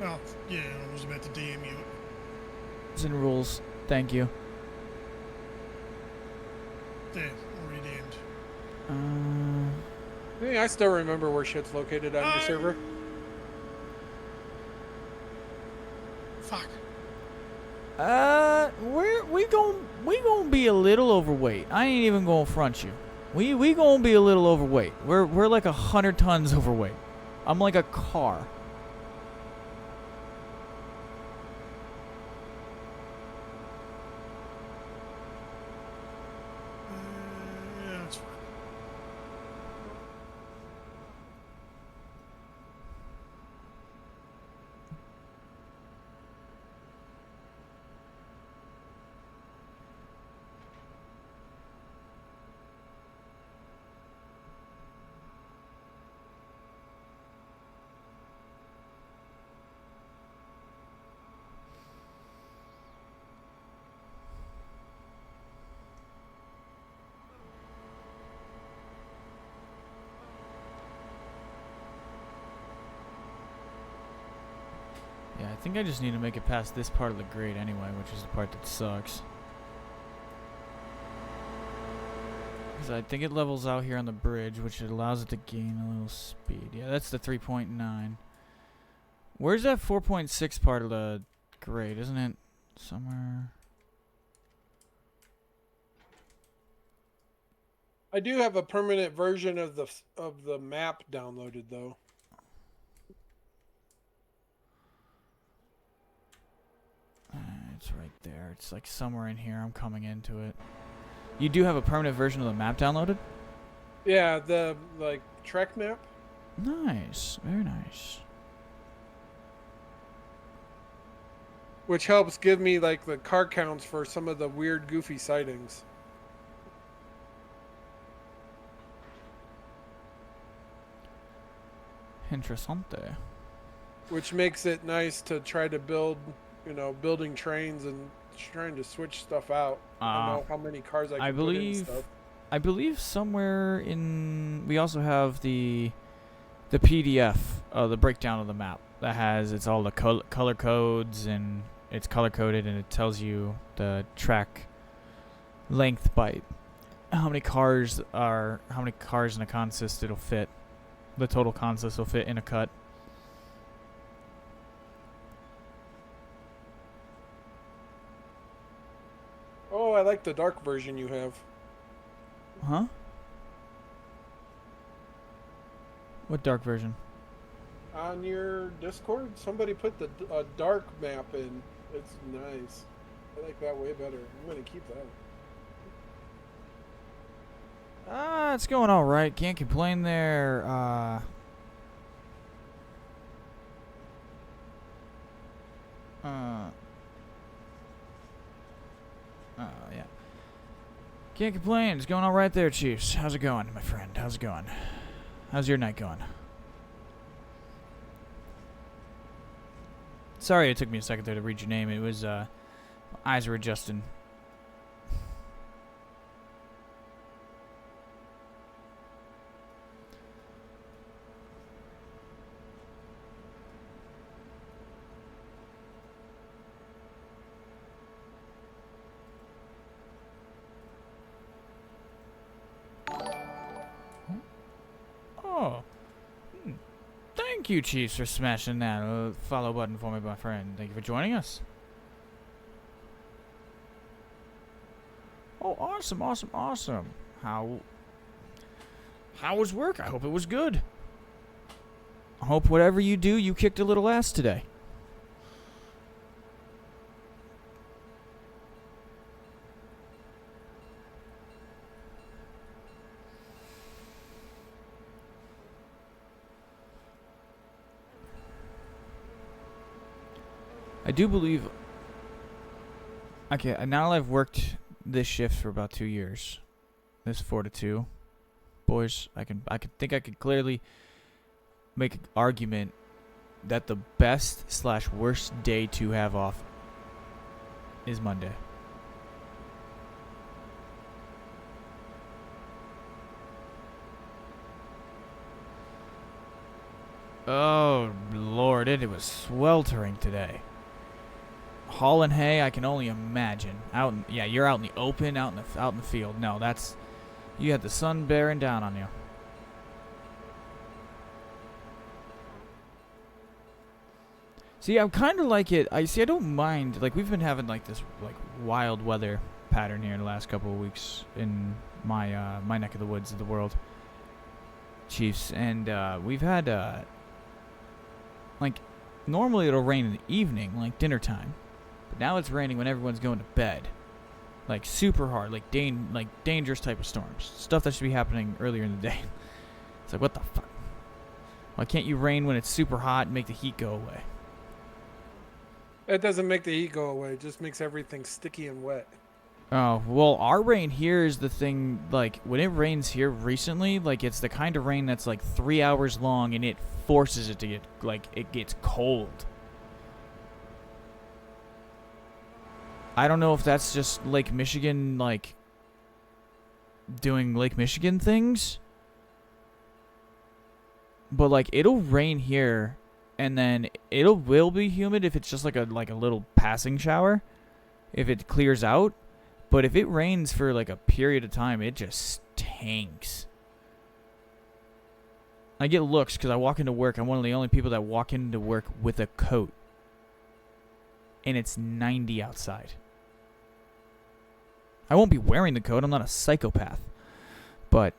oh, yeah, I was about to DM you it. It's in rules. Thank you. There, already DM'd. I still remember where shit's located on your server. Fuck. We gon' be a little overweight. I ain't even gonna front you. We gonna be a little overweight. We're like 100 tons overweight. I'm like a car. Yeah, that's fine. Yeah, I think I just need to make it past this part of the grade anyway, which is the part that sucks. Because I think it levels out here on the bridge, which allows it to gain a little speed. Yeah, that's the 3.9. Where's that 4.6 part of the grade? Isn't it somewhere? I do have a permanent version of the map downloaded though. It's right there. It's like somewhere in here. I'm coming into it. You do have a permanent version of the map downloaded? Yeah, the like trek map. Nice. Very nice. Which helps give me like the car counts for some of the weird goofy sightings. Interessante. Which makes it nice to try to build, building trains and trying to switch stuff out. I know how many cars I can put in and stuff. I believe somewhere in we also have the PDF, the breakdown of the map that has it's all the color codes and it's color coded and it tells you the track length by how many cars in a consist it'll fit. The total consist will fit in a cut. Oh, I like the dark version you have. Huh? What dark version? On your Discord, somebody put the dark map in. It's nice. I like that way better. I'm gonna keep that. It's going all right. Can't complain there. Yeah. Can't complain. It's going all right there, Chiefs. How's it going, my friend? How's it going? How's your night going? Sorry it took me a second there to read your name. It was, eyes were adjusting. Thank you, Chiefs, for smashing that follow button for me, my friend. Thank you for joining us. Oh, awesome, awesome, awesome. How was work? I hope it was good. I hope whatever you do, you kicked a little ass today. I do believe. Okay, now I've worked this shift for about 2 years. This 4 to 2, boys. I could clearly make an argument that the best/worst day to have off is Monday. Oh Lord, it was sweltering today. Hauling hay, I can only imagine. You're out in the open, out in the field. No, you had the sun bearing down on you. See, I'm kind of like it. I don't mind. Like, we've been having like this like wild weather pattern here in the last couple of weeks in my my neck of the woods of the world, Chiefs, and we've had like normally it'll rain in the evening, like dinner time. But now it's raining when everyone's going to bed. Like super hard, like dangerous type of storms. Stuff that should be happening earlier in the day. It's like, what the fuck? Why can't you rain when it's super hot and make the heat go away? It doesn't make the heat go away. It just makes everything sticky and wet. Oh, well, our rain here is the thing, like, when it rains here recently, like, it's the kind of rain that's, like, 3 hours long, and it forces it to get, like, it gets cold. I don't know if that's just Lake Michigan, like, doing Lake Michigan things, but, like, it'll rain here, and then will be humid if it's just, like a little passing shower, if it clears out. But if it rains for like a period of time, it just stinks. I get looks because I walk into work. I'm one of the only people that walk into work with a coat. And it's 90 outside. I won't be wearing the coat. I'm not a psychopath. But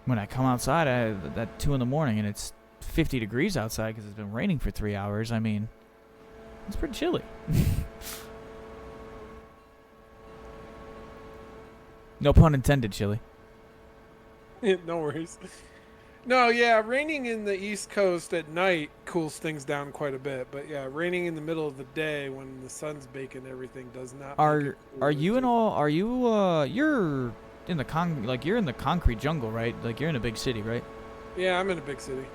when I come outside at 2 in the morning and it's 50 degrees outside because it's been raining for 3 hours, I mean, it's pretty chilly. No pun intended, chilly. No worries. No, yeah, raining in the East Coast at night cools things down quite a bit. But yeah, raining in the middle of the day when the sun's baking everything does not. Are you in all? Are you you're in the you're in the concrete jungle, right? Like you're in a big city, right? Yeah, I'm in a big city.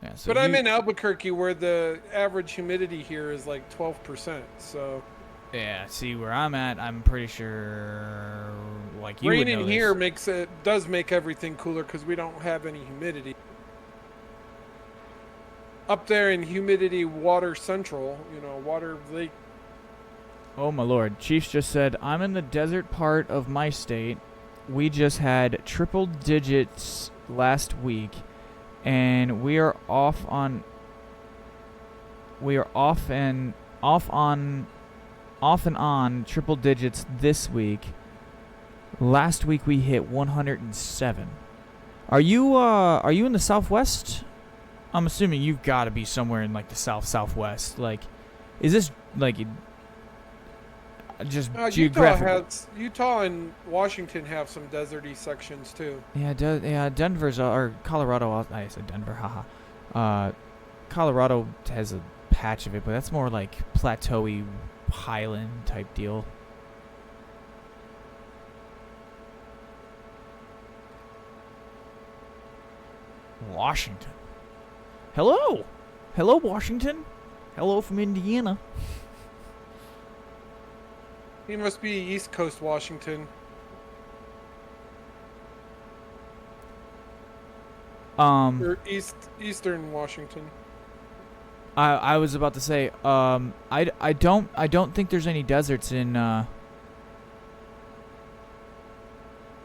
Yeah, so but I'm in Albuquerque, where the average humidity here is like 12%. So. Yeah, see where I'm at, I'm pretty sure, like you rain would know in here does make everything cooler because we don't have any humidity. Up there in humidity, water central, water lake. Oh my lord, Chiefs just said, I'm in the desert part of my state. We just had triple digits last week. And we are off and on triple digits this week. Last week we hit 107. Are you in the Southwest? I'm assuming you've got to be somewhere in like the Southwest. Like, is this like just geographical? Utah and Washington have some deserty sections too. Yeah, Denver's or Colorado. I said Denver, haha. Colorado has a patch of it, but that's more like plateauy highland type deal. Washington. Hello, Washington. Hello from Indiana. He must be East Coast Washington. Or Eastern Washington. I was about to say, I don't think there's any deserts in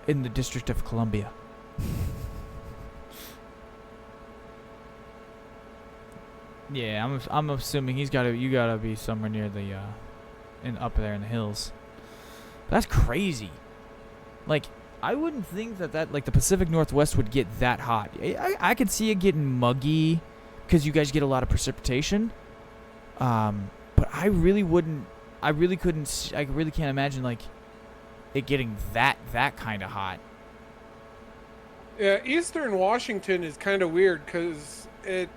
in the District of Columbia. Yeah, I'm assuming you gotta be somewhere near the up there in the hills. That's crazy. Like, I wouldn't think that like the Pacific Northwest would get that hot. I could see it getting muggy because you guys get a lot of precipitation. But I really wouldn't. I really couldn't. I really can't imagine like it getting that kind of hot. Yeah, Eastern Washington is kind of weird because it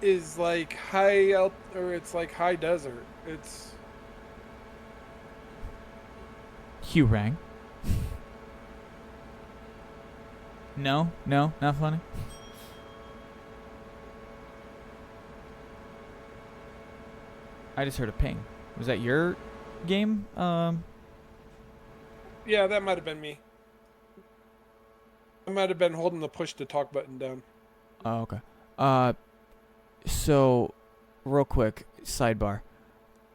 is like it's like high desert. It's Hugh rang. No, not funny. I just heard a ping. Was that your game? yeah, that might have been me. I might have been holding the push to talk button down. Oh, okay. So, real quick, sidebar.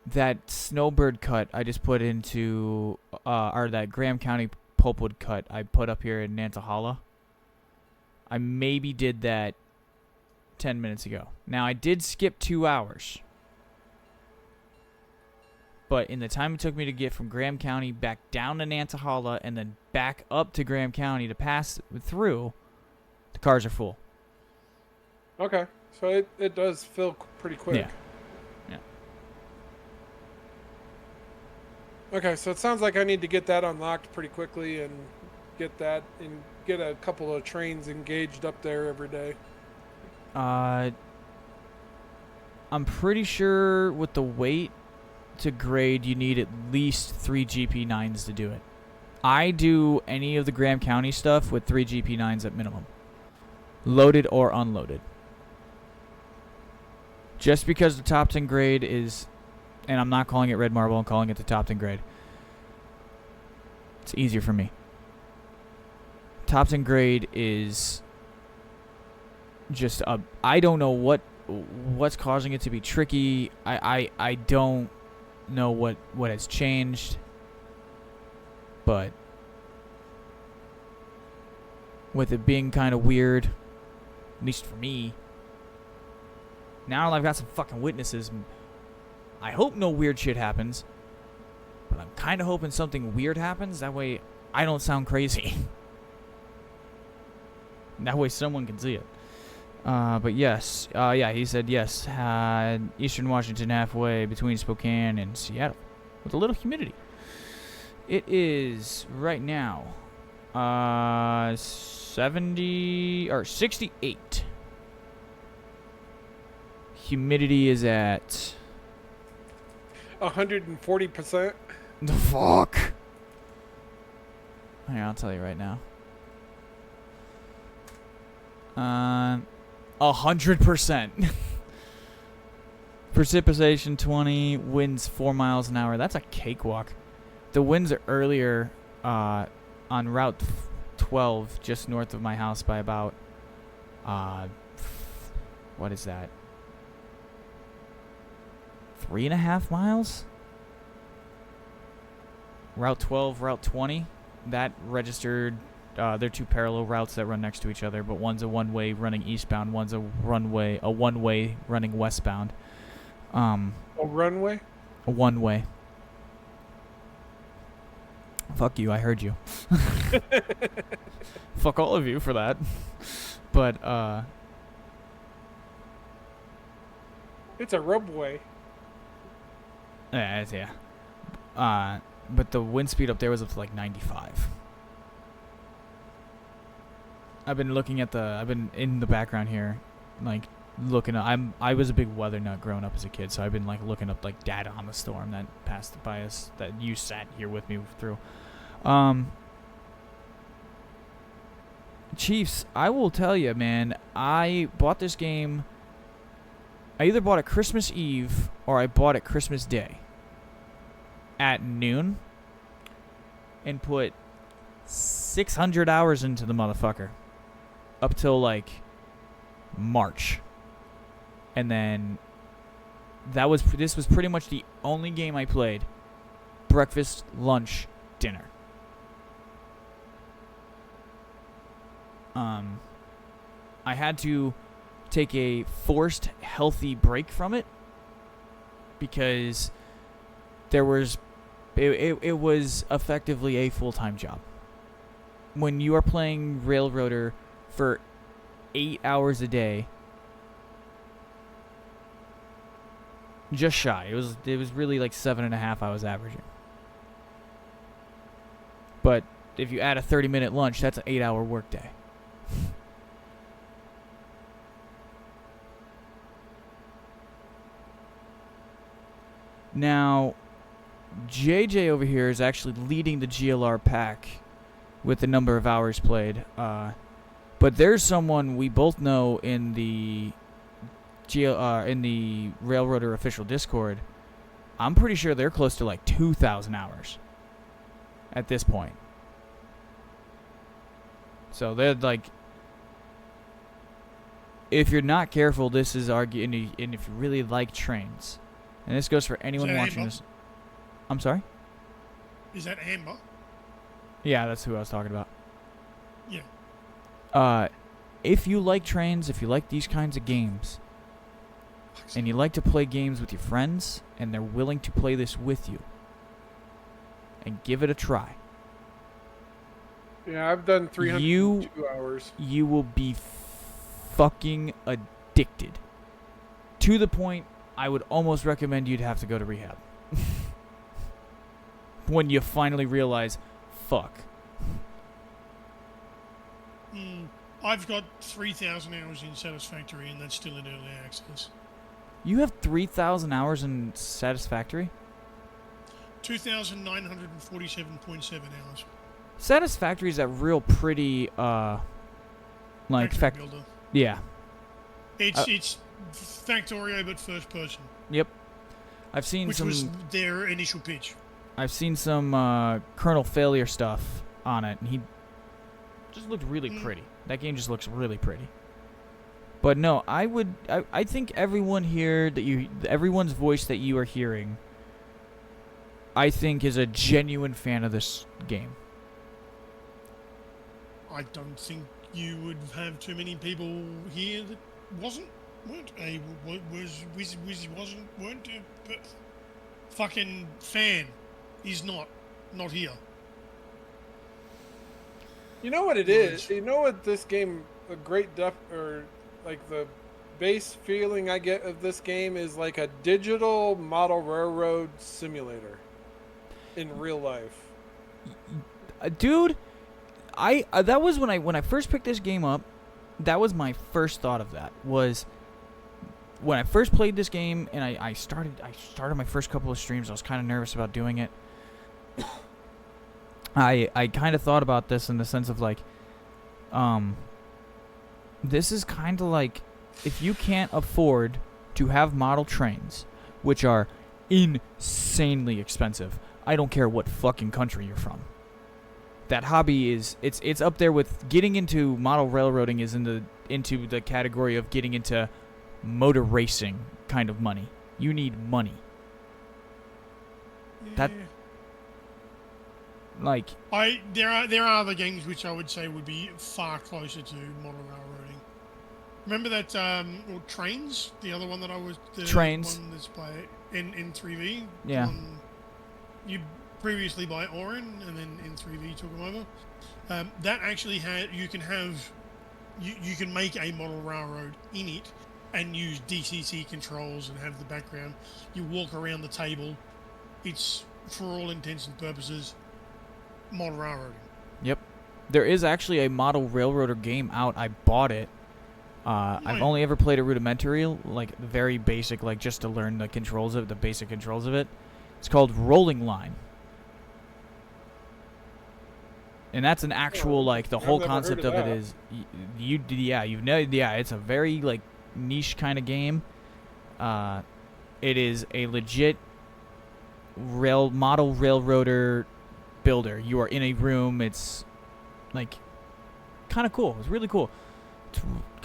That Snowbird cut I just put into, or that Graham County Pulpwood cut I put up here in Nantahala. I maybe did that 10 minutes ago. Now, I did skip 2 hours. But in the time it took me to get from Graham County back down to Nantahala and then back up to Graham County to pass through, the cars are full. Okay, so it does fill pretty quick. Yeah. Okay, so it sounds like I need to get that unlocked pretty quickly and get a couple of trains engaged up there every day. I'm pretty sure with the weight to grade, you need at least 3 GP9s to do it. I do any of the Graham County stuff with 3 GP9s at minimum. Loaded or unloaded. Just because the top 10 grade is, and I'm not calling it red marble, I'm calling it the top 10 grade. It's easier for me. Top 10 grade is just I don't know what's causing it to be tricky. I don't know what has changed, but with it being kind of weird, at least for me, now I've got some fucking witnesses. I hope no weird shit happens, but I'm kind of hoping something weird happens. That way I don't sound crazy. That way someone can see it. But yes, yeah, he said yes. Eastern Washington halfway between Spokane and Seattle with a little humidity. It is right now 70 or 68. Humidity is at 140%. the fuck. Here, I'll tell you right now. 100%. Precipitation 20, winds 4 miles an hour. That's a cakewalk. The winds are earlier on Route 12, just north of my house by about, what is that? 3.5 miles? Route 12, Route 20, that registered. They're two parallel routes that run next to each other, but one's a one-way running eastbound, one's a one-way running westbound. A runway? A one-way. Fuck you, I heard you. Fuck all of you for that. But, it's a rubway. yeah. But the wind speed up there was up to like 95. I've been in the background here, like looking up. I was a big weather nut growing up as a kid, so I've been like looking up like data on the storm that passed by us that you sat here with me through. Chiefs, I will tell you, man, I bought this game. I either bought it Christmas Eve or I bought it Christmas Day at noon and put 600 hours into the motherfucker up till like March, and then this was pretty much the only game I played. Breakfast, lunch, dinner. I had to take a forced healthy break from it because it was effectively a full-time job. When you are playing Railroader for 8 hours a day, just shy. It was really like 7.5 I was averaging. But if you add a 30-minute lunch, that's an 8-hour workday. Now, JJ over here is actually leading the GLR pack with the number of hours played. But there's someone we both know in the Railroader official Discord. I'm pretty sure they're close to like 2,000 hours at this point. So they're like, if you're not careful, this is and if you really like trains, and this goes for anyone watching Amber? this. I'm sorry? Is that Amber? Yeah, that's who I was talking about. Yeah. If you like trains, if you like these kinds of games, and you like to play games with your friends, and they're willing to play this with you, and give it a try, Yeah, I've done 302 hours. you will be fucking addicted. To the point, I would almost recommend you'd have to go to rehab. When you finally realize, fuck. I've got 3,000 hours in Satisfactory, and that's still in early access. You have 3,000 hours in Satisfactory? 2,947.7 hours. Satisfactory is that real pretty, like, Factory Builder. yeah. It's Factorio, but first person. Yep. I've seen Which some. was their initial pitch. I've seen some Kernel Failure stuff on it, and he just looked really pretty. That game just looks really pretty. But no, I think everyone here everyone's voice that you are hearing, I think is a genuine fan of this game. I don't think you would have too many people here that weren't a fucking fan. Is not here. You know what it is? You know what this game, a great like the base feeling I get of this game is like a digital model railroad simulator in real life. Dude, that was when I first picked this game up. That was my first thought of that. Was when I first played this game, and I started my first couple of streams. I was kind of nervous about doing it. I kind of thought about this in the sense of like, this is kind of like if you can't afford to have model trains, which are insanely expensive. I don't care what fucking country you're from. That hobby is it's up there with getting into model railroading is into the category of getting into motor racing kind of money. You need money. That like there are other games which I would say would be far closer to model railroading. Remember that or Trains, the other one that I was Trains one that's by in 3V. Yeah. You previously by Orin and then in 3V took them over. That actually you can make a model railroad in it and use DCC controls and have the background. You walk around the table. It's for all intents and purposes model railroading. Yep. There is actually a model railroader game out. I bought it. I've only ever played a rudimentary, like very basic, like just to learn the basic controls of it. It's called Rolling Line. And that's an actual, like, the whole concept of it is, it's a very, like, niche kind of game. It is a legit model railroader builder. You are in a room. It's, like, kind of cool. It's really cool.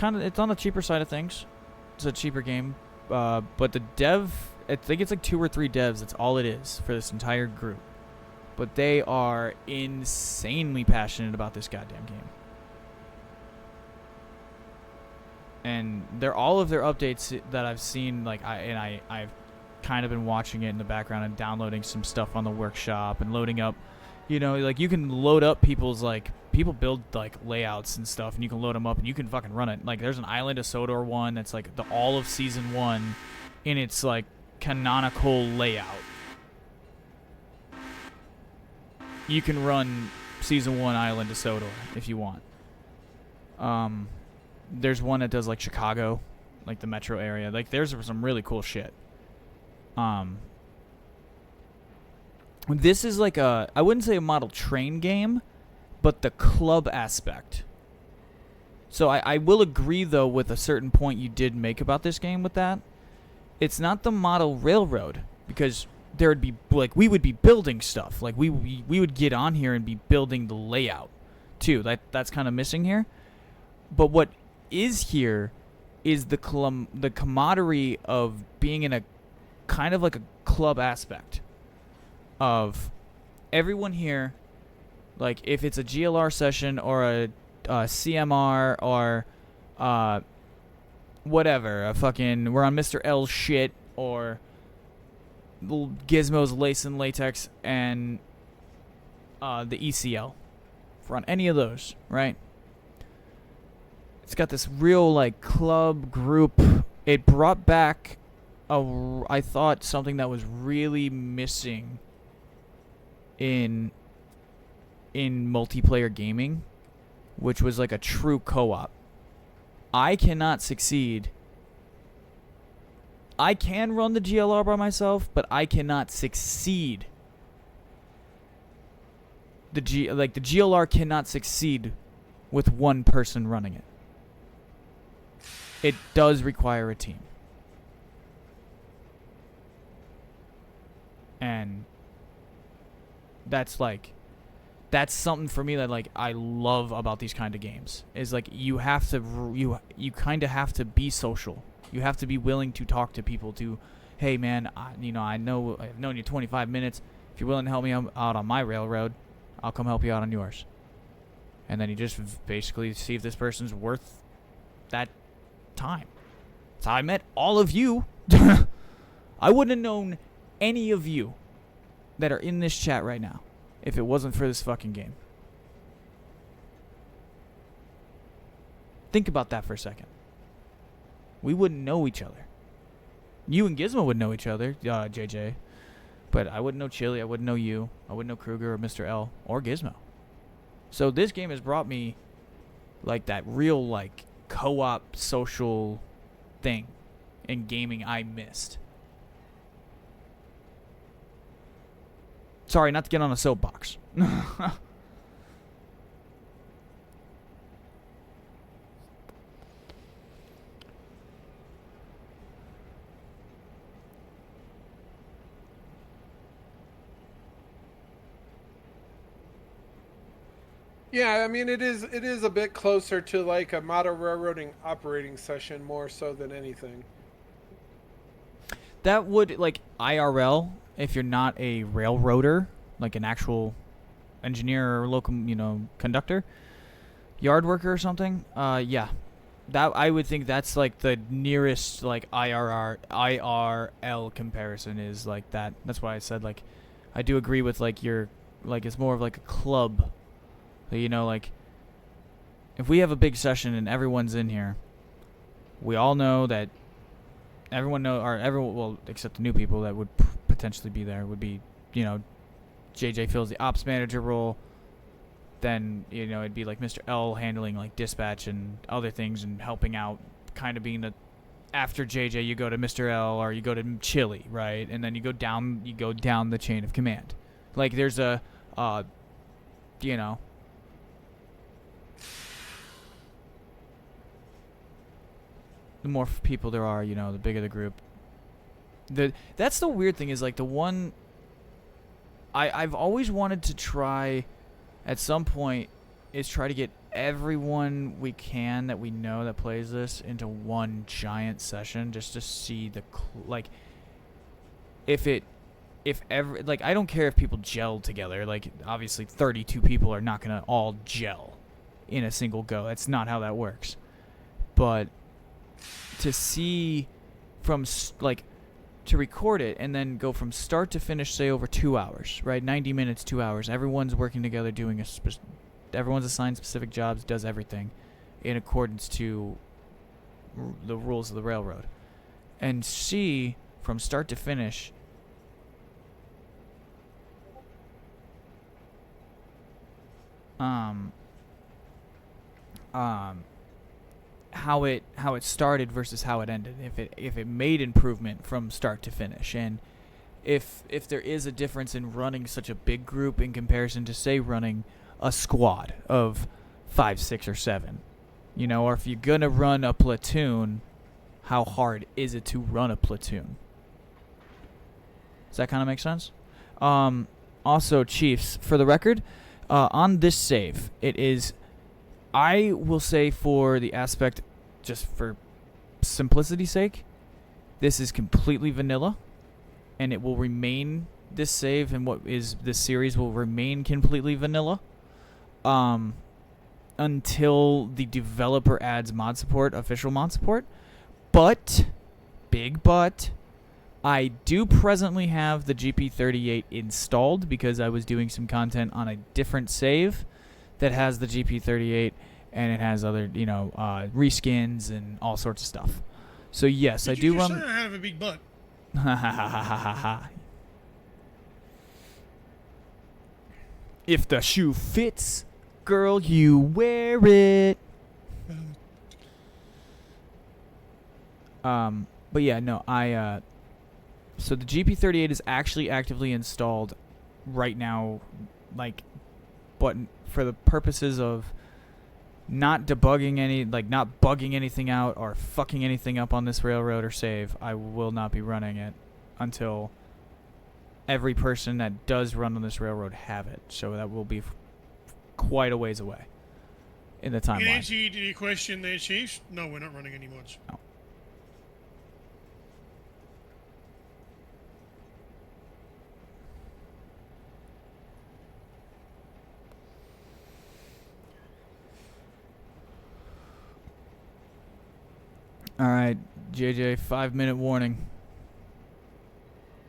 It's on the cheaper side of things. It's a cheaper game. But the dev, I think it's like 2 or 3 devs. That's all it is for this entire group. But they are insanely passionate about this goddamn game. and they're all of their updates that I've seen. Like I've kind of been watching it in the background and downloading some stuff on the workshop and loading up. Like you can load up people's people build like layouts and stuff, and you can load them up and you can fucking run it. Like there's an Island of Sodor one that's like the all of season 1 in its like canonical layout. You can run season 1 Island of Sodor if you want. There's one that does like Chicago, like the metro area. Like there's some really cool shit. This is like I wouldn't say a model train game, but the club aspect. So I will agree though with a certain point you did make about this game with that. It's not the model railroad, because there would be like we would be building stuff. Like we would get on here and be building the layout too. That's kind of missing here. But what is here is the camaraderie of being in a kind of like a club aspect of everyone here. Like if it's a GLR session or a CMR or whatever, we're on Mr.L shit, or Gizmo's Lace and Latex and the ECL. If we're on any of those, right? It's got this real like club group. It brought back I thought something that was really missing in multiplayer gaming, which was like a true co-op. I cannot succeed. I can run the GLR by myself, but I cannot succeed. The GLR cannot succeed with one person running it. It does require a team. And that's something for me that like I love about these kind of games, is like you have to you kind of have to be social. You have to be willing to talk to people. To, hey man, I know I've known you 25 minutes. If you're willing to help me out on my railroad, I'll come help you out on yours. And then you just basically see if this person's worth that time. That's how I met all of you. I wouldn't have known any of you that are in this chat right now if it wasn't for this fucking game. Think about that for a second. We wouldn't know each other. You and Gizmo would know each other, JJ. But I wouldn't know Chili, I wouldn't know you, I wouldn't know Kruger or Mr.L or Gizmo. So this game has brought me like that real like co-op social thing in gaming I missed. Sorry, not to get on a soapbox. Yeah, I mean it is a bit closer to like a model railroading operating session more so than anything. That would, like, IRL, if you're not a railroader, like an actual engineer or local, conductor, yard worker or something, yeah. That, I would think that's, like, the nearest, like, IRL comparison is, like, that. That's why I said, like, I do agree with, like, it's more of, like, a club. Like, if we have a big session and everyone's in here, we all know that everyone, well, except the new people that would potentially be there, would be, JJ fills the ops manager role. Then, it'd be like Mr.L handling like dispatch and other things and helping out, kind of being after JJ you go to Mr.L or you go to Chili, right? And then you go down the chain of command. Like there's the more people there are, the bigger the group. That's the weird thing, is like the one I've always wanted to try at some point is try to get everyone we can that we know that plays this into one giant session, just to see if ever, like, I don't care if people gel together. Like, obviously 32 people are not gonna all gel in a single go. That's not how that works. But to see from like to record it and then go from start to finish, say over 2 hours, right? 90 minutes, 2 hours. Everyone's working together, doing everyone's assigned specific jobs, does everything in accordance to the rules of the railroad, and see from start to finish how it started versus how it ended, if it made improvement from start to finish, and if there is a difference in running such a big group in comparison to, say, running a squad of 5, 6, or 7, you know, or if you're gonna run a platoon, how hard is it to run a platoon? Does that kind of make sense? Also, Chiefs, for the record, on this save, it is, I will say, for the aspect, just for simplicity's sake, this is completely vanilla, and it will remain, this save and what is this series will remain completely vanilla until the developer adds mod support, official mod support. But, big but, I do presently have the GP38 installed because I was doing some content on a different save that has the GP38, and it has other, you know, reskins and all sorts of stuff. So yes, I do run. Say I have a big butt. If the shoe fits, girl, you wear it. But yeah, no, so the GP38 is actually actively installed right now, like, but for the purposes of not debugging not bugging anything out or fucking anything up on this railroad or save, I will not be running it until every person that does run on this railroad have it. So that will be quite a ways away in the timeline. In answer to your question there, Chief, no, we're not running any mods. No. All right, JJ, 5-minute warning.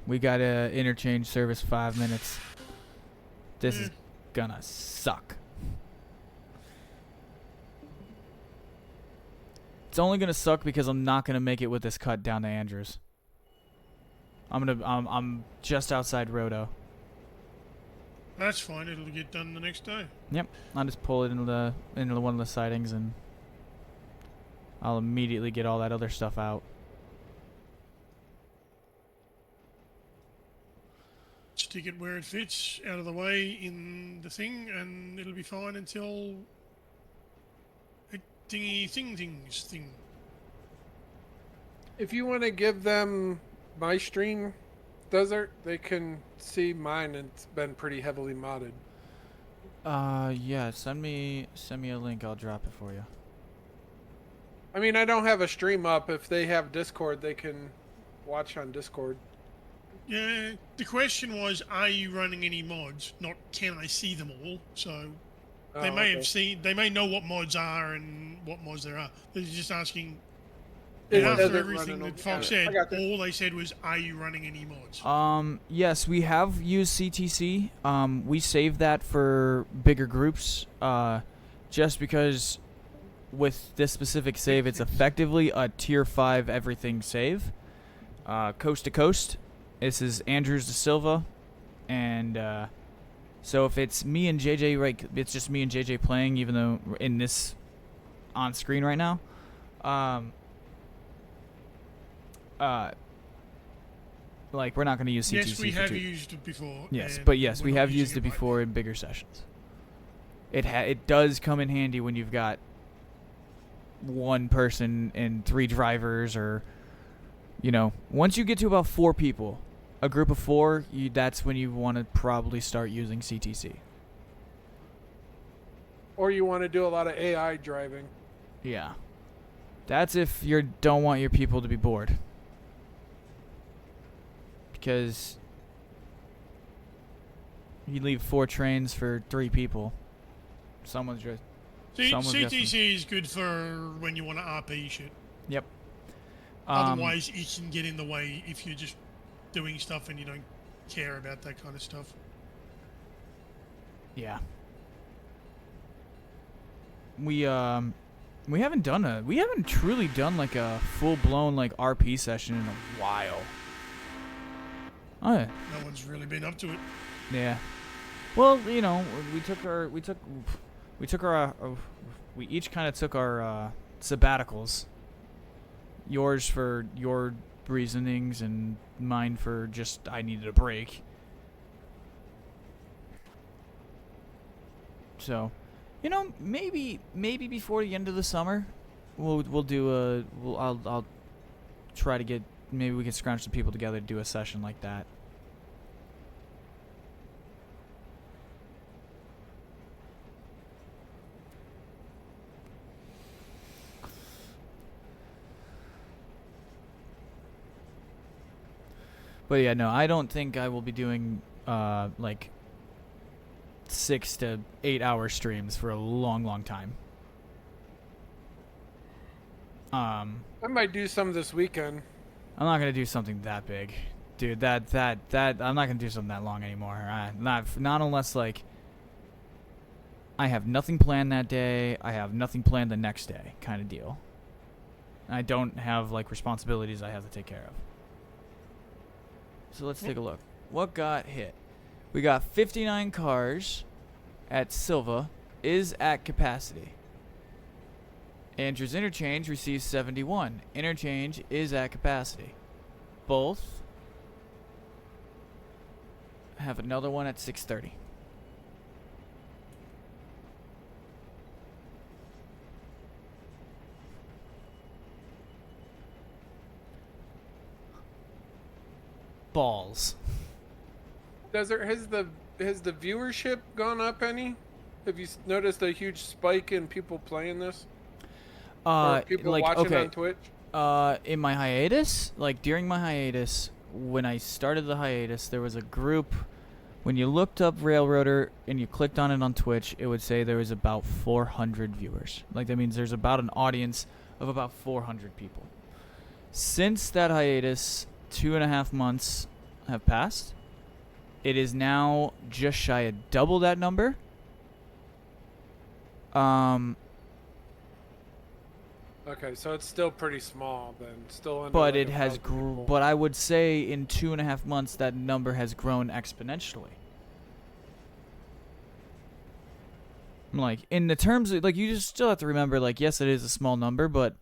We got a interchange service 5 minutes. This is gonna suck. It's only gonna suck because I'm not gonna make it with this cut down to Andrews. I'm just outside Roto. That's fine. It'll get done the next day. Yep, I'll just pull it into one of the sidings and I'll immediately get all that other stuff out. Stick it where it fits, out of the way in the thing, and it'll be fine until it thing. If you want to give them my stream, Desert, they can see mine, and it's been pretty heavily modded. Yeah, send me a link, I'll drop it for you. I mean, I don't have a stream up. If they have Discord, they can watch on Discord. Yeah, the question was, are you running any mods? Not can I see them all? So they may have seen, they may know what mods are and what mods there are. They're just asking. And after everything that Fox said, all they said was, are you running any mods? Yes, we have used CTC. We saved that for bigger groups, just because with this specific save, it's effectively a tier 5 everything save. Coast to coast. This is Andrews de Silva, and so if it's me and JJ, right, it's just me and JJ playing, even though in this on screen right now. Like, we're not going to use CTC. Yes, we have used it before. Yes, but yes, we have used it before in bigger sessions. It does come in handy when you've got one person and 3 drivers, or, you know, once you get to about 4 people, a group of 4, that's when you want to probably start using CTC. Or you want to do a lot of AI driving. Yeah. That's if you don't want your people to be bored. Because you leave 4 trains for 3 people. Someone's just... CTC is good for when you want to RP shit. Yep. Otherwise, it can get in the way if you're just doing stuff and you don't care about that kind of stuff. Yeah. We haven't truly done like a full blown like RP session in a while. Oh yeah. No one's really been up to it. Yeah. Well, we each kind of took our sabbaticals. Yours for your reasonings and mine for just I needed a break. So, maybe before the end of the summer, I'll try to get, maybe we can scrounge some people together to do a session like that. But yeah, no, I don't think I will be doing like 6 to 8 hour streams for a long time. I might do some this weekend. I'm not gonna do something that big, dude. That I'm not gonna do something that long anymore. Not unless like I have nothing planned that day. I have nothing planned the next day, kind of deal. I don't have like responsibilities I have to take care of. So let's take a look. What got hit? We got 59 cars at Silva is at capacity. Andrews Interchange receives 71. Interchange is at capacity. Both have another one at 6:30. Balls. Desert, has the viewership gone up any? Have you noticed a huge spike in people playing this? Or people like watching okay. on Twitch? In my hiatus, like during my hiatus, when I started the hiatus, there was a group. When you looked up Railroader and you clicked on it on Twitch, it would say there was about 400 viewers. Like that means there's about an audience of about 400 people. Since that hiatus, 2.5 months have passed. It is now just shy of double that number. Okay, so it's still pretty small then. Still under But like it has 1,000 people. but I would say in 2.5 months that number has grown exponentially. Like in the terms of like you just still have to remember like yes it is a small number but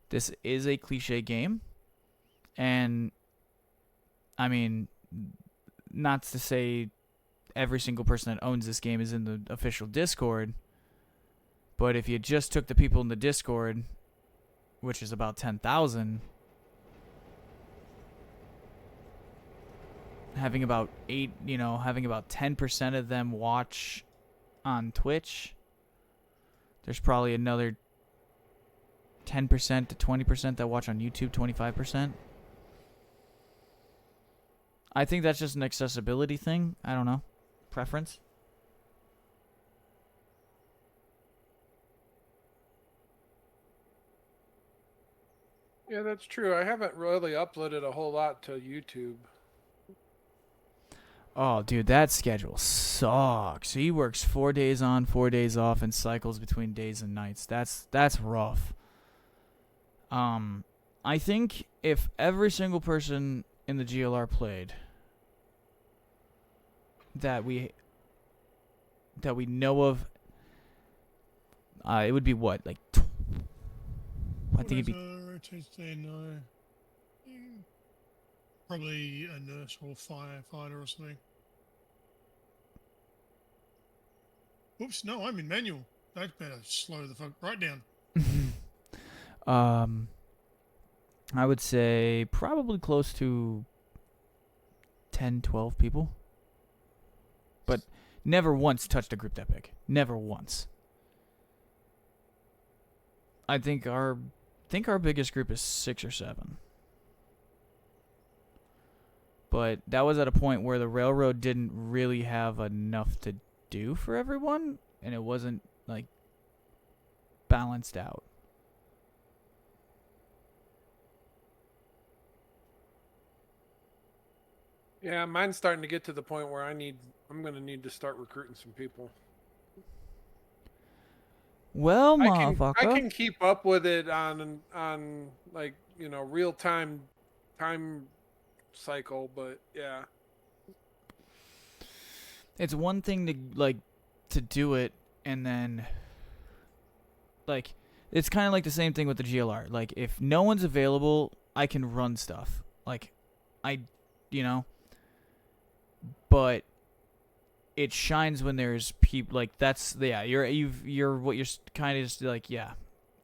this is a cliche game. And I mean not to say every single person that owns this game is in the official Discord, but if you just took the people in the Discord, which is about 10,000, having about 10% of them watch on Twitch, there's probably another 10% to 20% that watch on YouTube, 25%. I think that's just an accessibility thing. I don't know. Preference. Yeah, that's true. I haven't really uploaded a whole lot to YouTube. Oh, dude, that schedule sucks. He works 4 days on, 4 days off, and cycles between days and nights. That's rough. I think if every single person in the GLR played that we know of, it would be what, like I think it'd be probably a nurse or firefighter or something. Oops, no, I'm in manual. That better slow the fuck right down. I would say probably close to 10, 12 people. But never once touched a group that big. Never once. I think our biggest group is 6 or 7. But that was at a point where the railroad didn't really have enough to do for everyone, and it wasn't like balanced out. Yeah, mine's starting to get to the point where I'm gonna need to start recruiting some people. Well, I motherfucker. can keep up with it on like, real time cycle, but yeah. It's one thing to like to do it and then like it's kind of like the same thing with the GLR. Like if no one's available, I can run stuff. Like I you know, but it shines when there's people like that's yeah, you're what you're kind of just like yeah.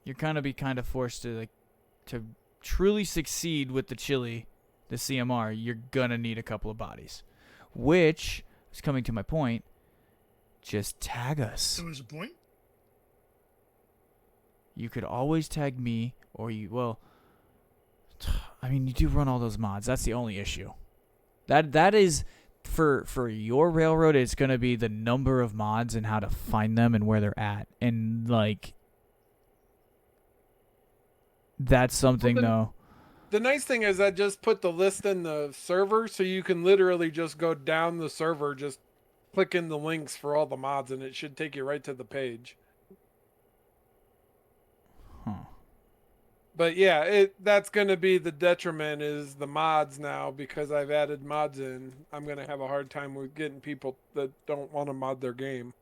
You're kind of be kind of forced to like to truly succeed with the chili, the CMR, you're gonna need a couple of bodies. Which is coming to my point, just tag us. There was a point. You could always tag me, or I mean, you do run all those mods. That's the only issue. That is for your railroad. It's gonna be the number of mods and how to find them and where they're at, and like that's something though. The nice thing is I just put the list in the server, so you can literally just go down the server, just click in the links for all the mods, and it should take you right to the page. Huh. But yeah, that's going to be the detriment is the mods now, because I've added mods in. I'm going to have a hard time with getting people that don't want to mod their game.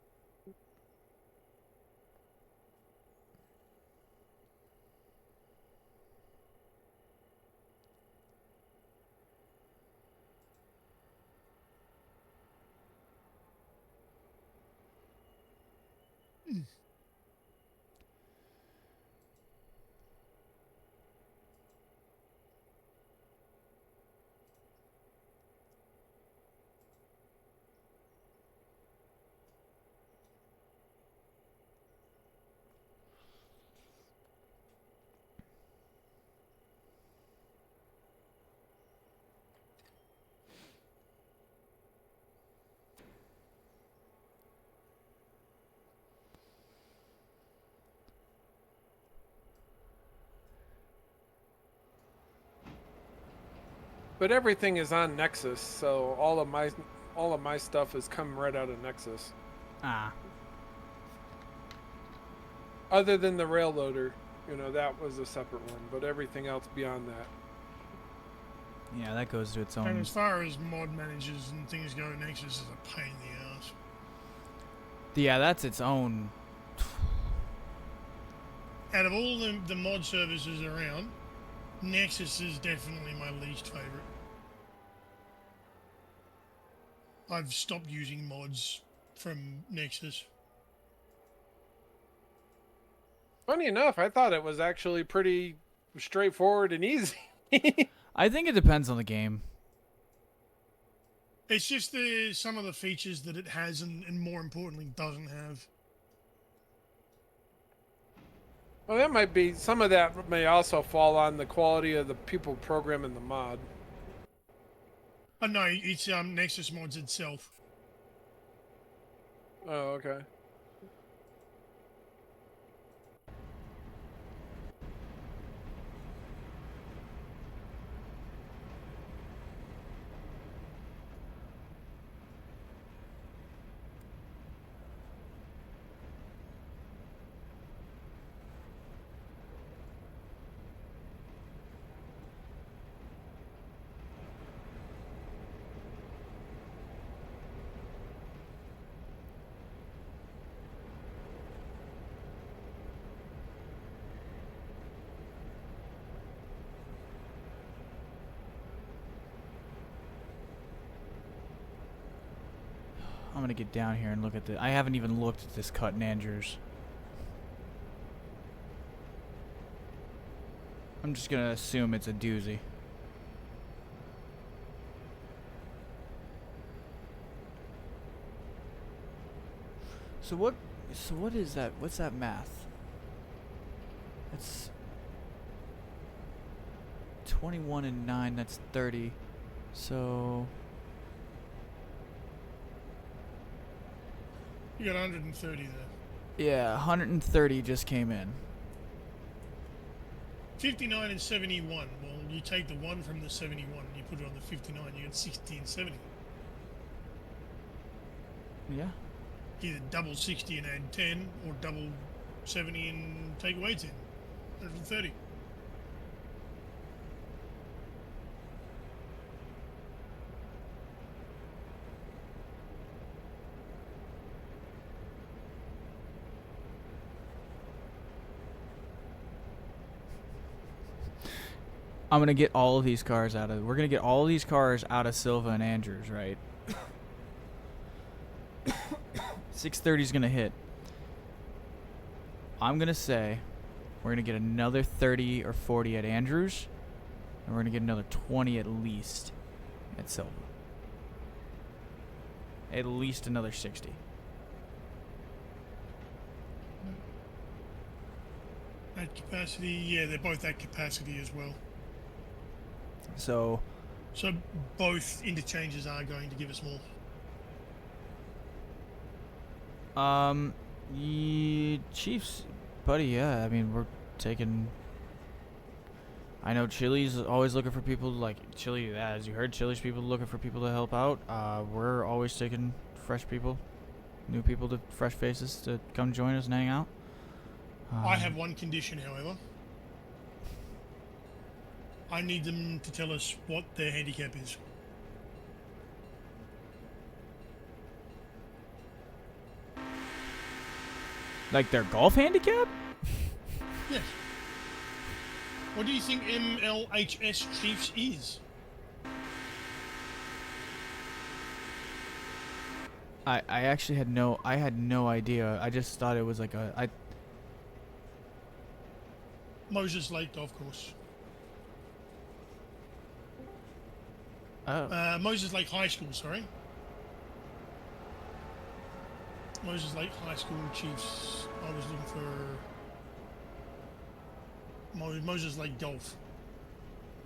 But everything is on Nexus, so all of my stuff is coming right out of Nexus. Ah. Other than the rail loader, that was a separate one, but everything else beyond that. Yeah, that goes to its And own. as far as mod managers and things go, Nexus is a pain in the ass. Yeah, that's its own. Out of all the mod services around, Nexus is definitely my least favorite. I've stopped using mods from Nexus. Funny enough, I thought it was actually pretty straightforward and easy. I think it depends on the game. It's just some of the features that it has and more importantly doesn't have. Well, that might be, some of that may also fall on the quality of the people programming the mod. No, it's Nexus mods itself. Oh, okay. I'm gonna get down here and look at the. I haven't even looked at this cut in Andrews. I'm just gonna assume it's a doozy. So what? So what is that? What's that math? That's 21 and 9. That's 30. So You got 130 there. yeah, 130 just came in. 59 and 71. Well, you take the 1 from the 71 and you put it on the 59, you get 60 and 70. Yeah. Either double 60 and add 10, or double 70 and take away 10. 130. I'm gonna get all of these cars out of. We're gonna get all of these cars out of Silva and Andrews, right? 630 is gonna hit. I'm gonna say we're gonna get another 30 or 40 at Andrews, and we're gonna get another 20 at least at Silva. At least another 60. At capacity, yeah, they're both at capacity as well. So So both interchanges are going to give us more. Chiefs, buddy, yeah. I mean, we're taking. I know Chili's always looking for people like Chili. As you heard, Chili's people looking for people to help out. We're always taking fresh people, new people, to fresh faces to come join us and hang out. I have one condition, however. I need them to tell us what their handicap is. Like their golf handicap? Yes. What do you think MLHS Chiefs is? I actually had no idea. I just thought it was like Moses Lake Golf Course. Moses Lake High School, sorry. Moses Lake High School Chiefs. I was looking for Moses Lake Golf.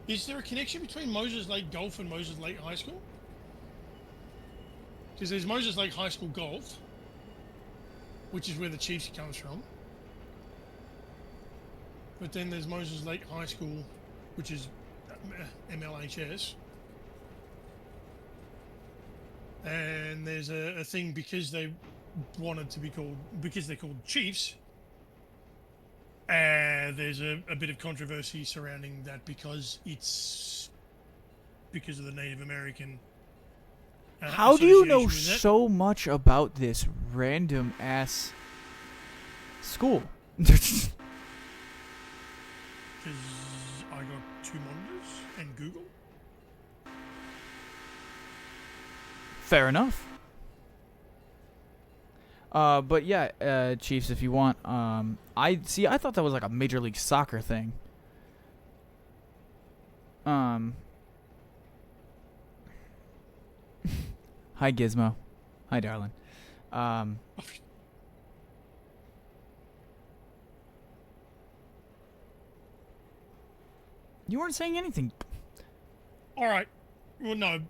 Is there a connection between Moses Lake Golf and Moses Lake High School? Because there's Moses Lake High School Golf, which is where the Chiefs comes from. But then there's Moses Lake High School, which is MLHS. And there's a thing because they wanted to be called, because they're called Chiefs. There's a bit of controversy surrounding that because it's because of the Native American. How do you know association with that. so much about this random ass school? Because I got 2 monitors and Google. Fair enough. But yeah, Chiefs, if you want, I thought that was like a Major League Soccer thing. Hi Gizmo. Hi darling. You weren't saying anything. All right. Well, no.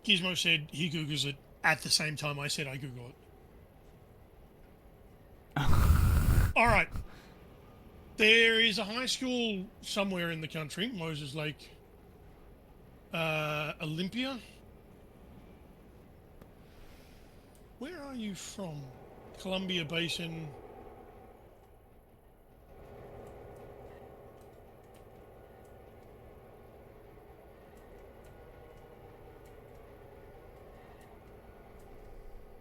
Gizmo said he Googles it at the same time I said I Google it. All right. There is a high school somewhere in the country, Moses Lake, Olympia. Where are you from? Columbia Basin.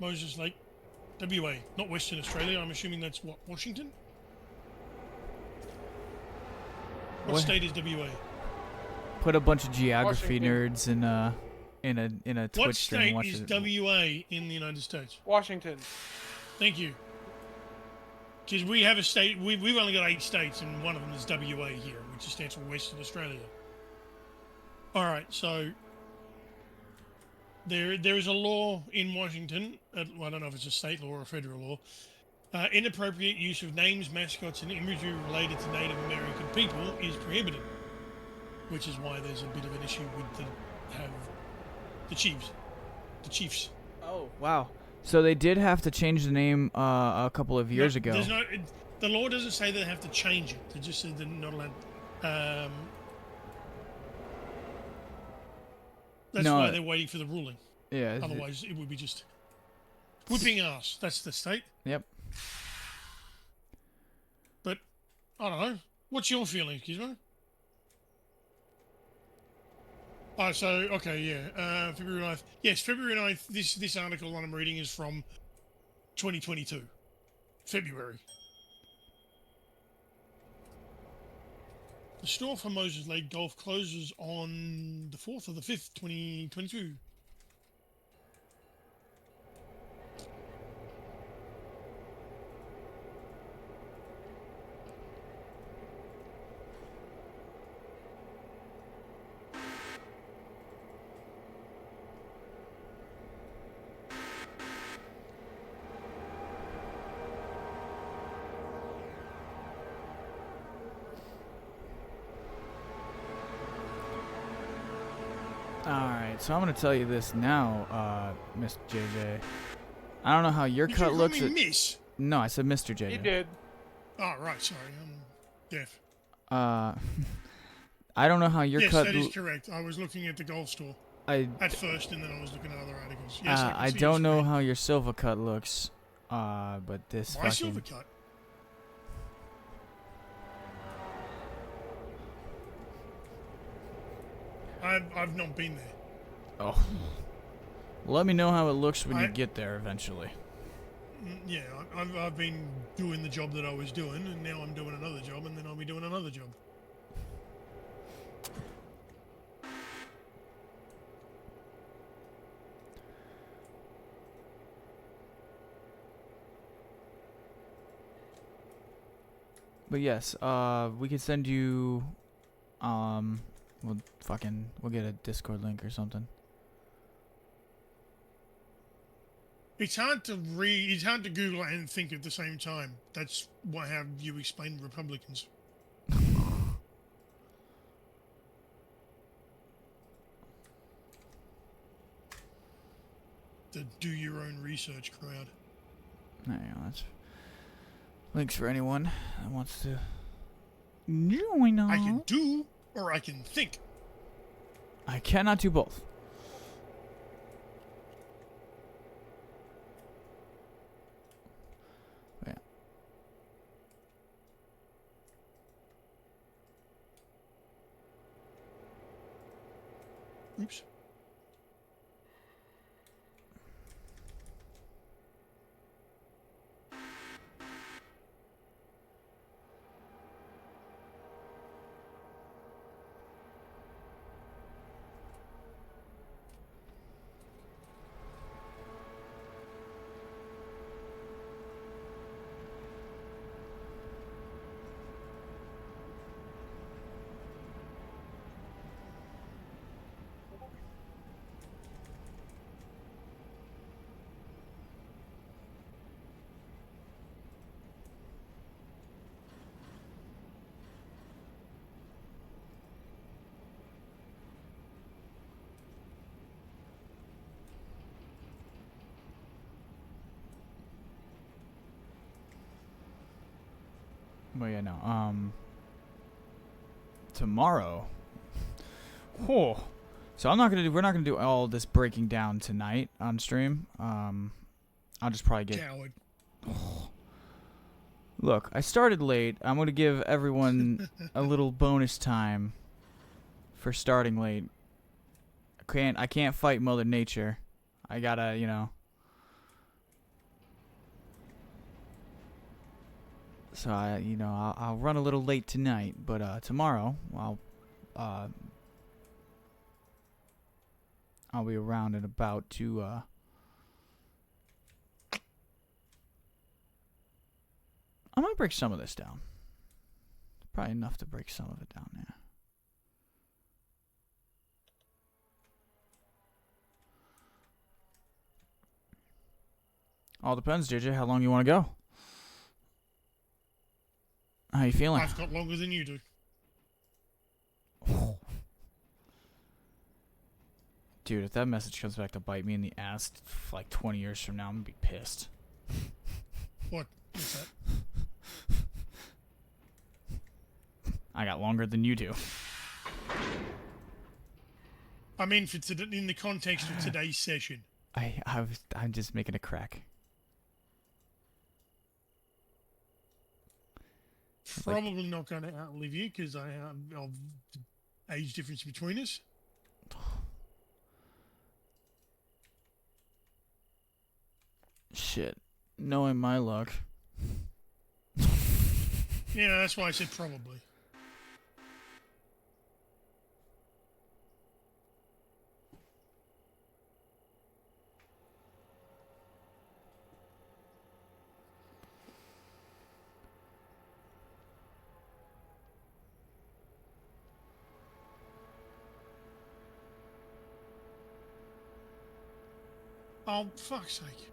Moses Lake, WA, not Western Australia. I'm assuming that's what, Washington? What state is WA? Put a bunch of geography Washington. nerds in a Twitch What stream. state Watch is it. WA in the United States? Washington. Thank you. Because we have a state, we've only got 8 states, and one of them is WA here, which stands for Western Australia. All right, so there is a law in Washington. Well, I don't know if it's a state law or a federal law. Inappropriate use of names, mascots, and imagery related to Native American people is prohibited, which is why there's a bit of an issue with the Chiefs. The Chiefs. Oh wow! So they did have to change the name a couple of years ago. There's no. The law doesn't say they have to change it. They just said they're not allowed. That's No, why they're waiting for the ruling. Yeah. Otherwise, it would be just whipping ass. That's the state. Yep. But I don't know. What's your feeling, Gizmo? Oh, so okay, yeah. February 9th. Yes, February 9th. This article that I'm reading is from 2022, February. The store for Moses Lake Golf closes on the 4th or the 5th, 2022. Alright, so I'm going to tell you this now, Miss JJ. I don't know how your Did cut you looks. call me Miss? No, I said Mr. JJ. He did. Oh, right. Sorry, I'm deaf. I don't know how your Yes, cut. that is correct. I was looking at the golf store I at first, and then I was looking at other articles. Yes, I can see don't your know screen. how your silver cut looks. But this My fucking. silver cut. I've not been there. Oh. Let me know how it looks when you I- get there eventually. Yeah, I've been doing the job that I was doing, and now I'm doing another job, and then I'll be doing another job. But yes, we could send you, we'll get a Discord link or something. It's hard to read. It's hard to Google and think at the same time. That's why how you explain Republicans. The do your own research crowd. There you go, that's links for anyone that wants to join us. I can do or I can think. I cannot do both. Yeah. Oops. But yeah, no. Tomorrow. Oh. So we're not gonna do all this breaking down tonight on stream. I'll just probably get. Coward. Look, I started late. I'm gonna give everyone a little bonus time for starting late. I can't fight Mother Nature. I gotta, So I'll run a little late tonight, but tomorrow I'll be around and about to I might break some of this down. Probably enough to break some of it down, yeah. All depends, JJ, how long you want to go. How you feeling? I've got longer than you do. Dude, if that message comes back to bite me in the ass like 20 years from now, I'm gonna be pissed. What is that? I got longer than you do. I mean, in the context of today's session. I'm just making a crack. Probably not going to outlive you because I have of the age difference between us. Shit. Knowing my luck. Yeah, that's why I said probably. Oh, fuck's sake.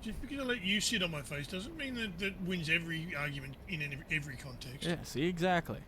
Just because I let you sit on my face doesn't mean that wins every argument in every context. Yeah, see, exactly.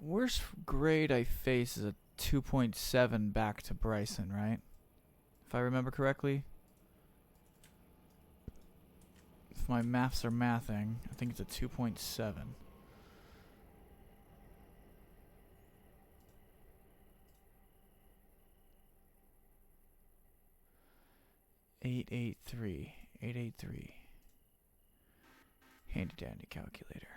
Worst grade I face is a 2.7 back to Bryson, right? If I remember correctly. If my maths are mathing, I think it's a 2.7. $883. Handy dandy calculator.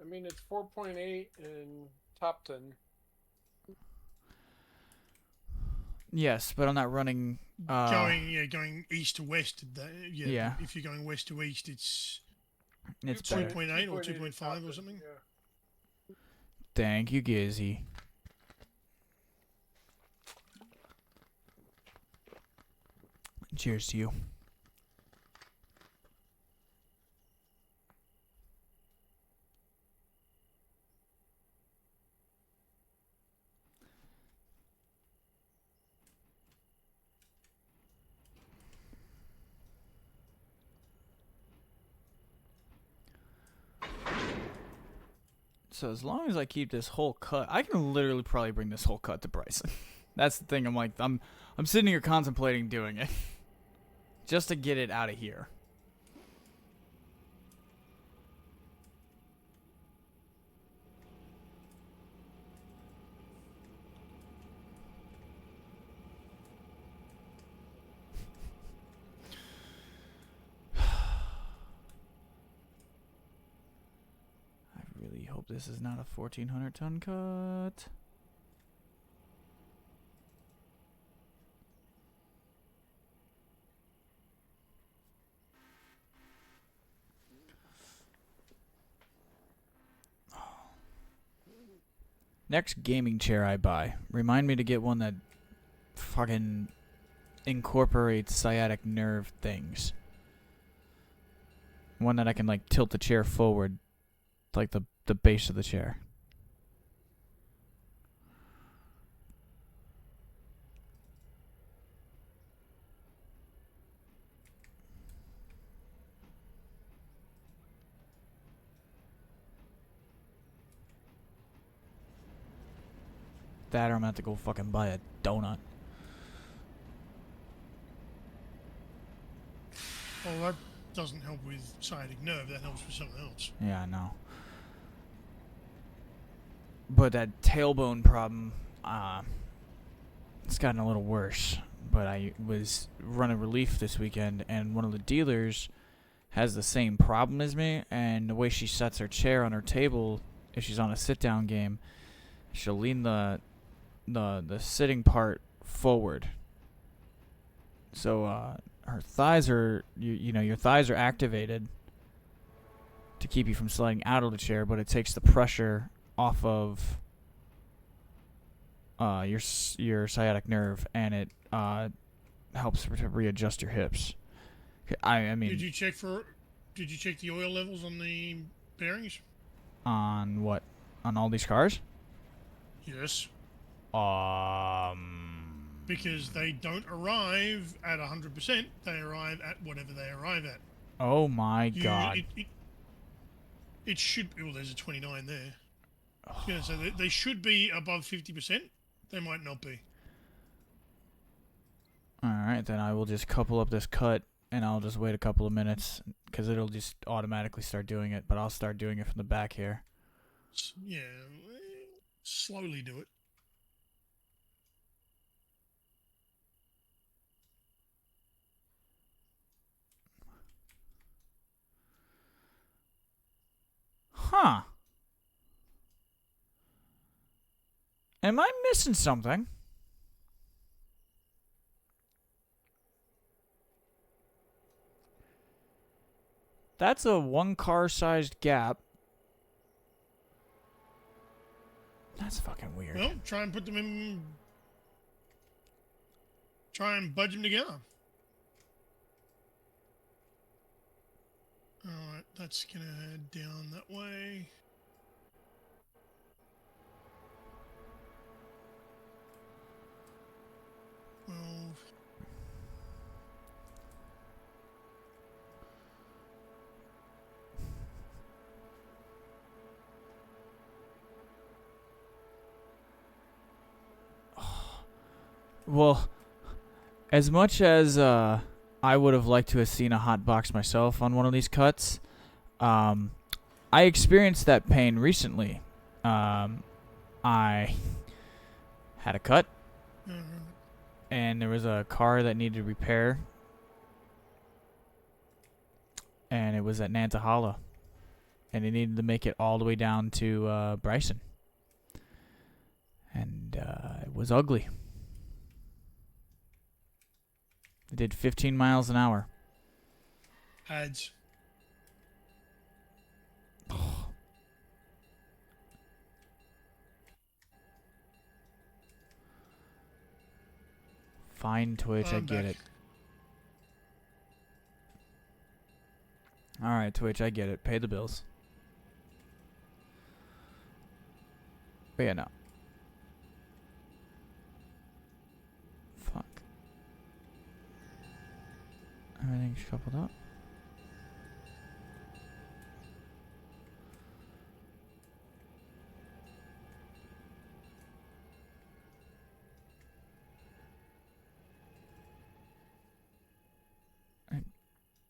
I mean, it's 4.8 in top 10. Yes, but I'm not running. Going east to west. Yeah. If you're going west to east, it's It's better. 2.8 or 2.8 2.5 top or 10, something. Yeah. Thank you, Gizzy. Cheers to you. So as long as I keep this whole cut, I can literally probably bring this whole cut to Bryson. That's the thing. I'm sitting here contemplating doing it just to get it out of here. I really hope this is not a 1,400 ton cut. Next gaming chair I buy, remind me to get one that fucking incorporates sciatic nerve things. One that I can like tilt the chair forward, like the base of the chair. That or I'm gonna have to go fucking buy a donut. Well, that doesn't help with sciatic nerve. That helps with something else. Yeah, I know. But that tailbone problem, it's gotten a little worse. But I was running relief this weekend, and one of the dealers has the same problem as me. And the way she sets her chair on her table, if she's on a sit-down game, she'll lean the sitting part forward. So her thighs are you know your thighs are activated to keep you from sliding out of the chair, but it takes the pressure off of your sciatic nerve, and it helps to readjust your hips. I mean, Did you check the oil levels on the bearings? on what? On all these cars? Yes. Um. Because they don't arrive at 100%. They arrive at whatever they arrive at. Oh my God. It should. Well, there's a 29 there. Yeah, so they should be above 50%. They might not be. All right, then I will just couple up this cut, and I'll just wait a couple of minutes because it'll just automatically start doing it. But I'll start doing it from the back here. Yeah, slowly do it. Huh. Am I missing something? That's a one-car-sized gap. That's fucking weird. Well, try and put them in. Try and budge them together. Alright, that's gonna head down that way. Well. Well, as much as I would have liked to have seen a hot box myself on one of these cuts, I experienced that pain recently. I had a cut, and there was a car that needed repair, and it was at Nantahala, and it needed to make it all the way down to Bryson, and it was ugly. It did 15 miles an hour. Ads. Fine, Twitch, I get it. Alright, Twitch, I get it. Pay the bills. But yeah, no. Fuck. Everything's coupled up.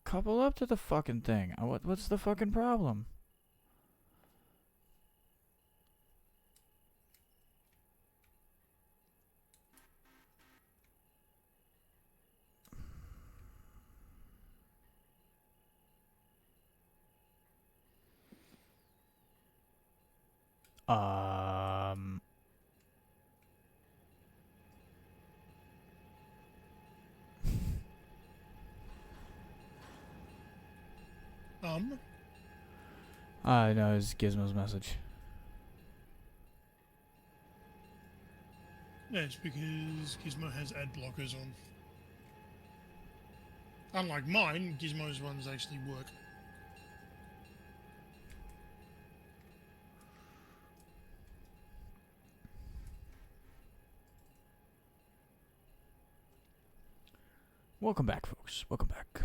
Couple up to the fucking thing. What's the fucking problem? Um. No, it's Gizmo's message. Yeah, it's because Gizmo has ad blockers on. Unlike mine, Gizmo's ones actually work. Welcome back, folks. Welcome back.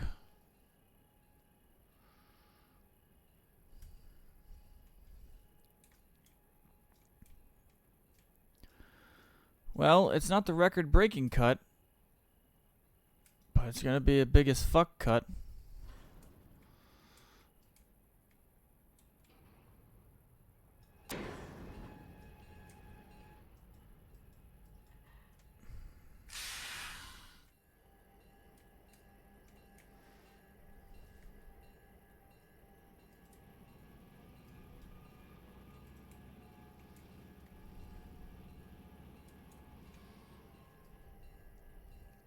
Well, it's not the record-breaking cut, but it's gonna be a big as fuck cut.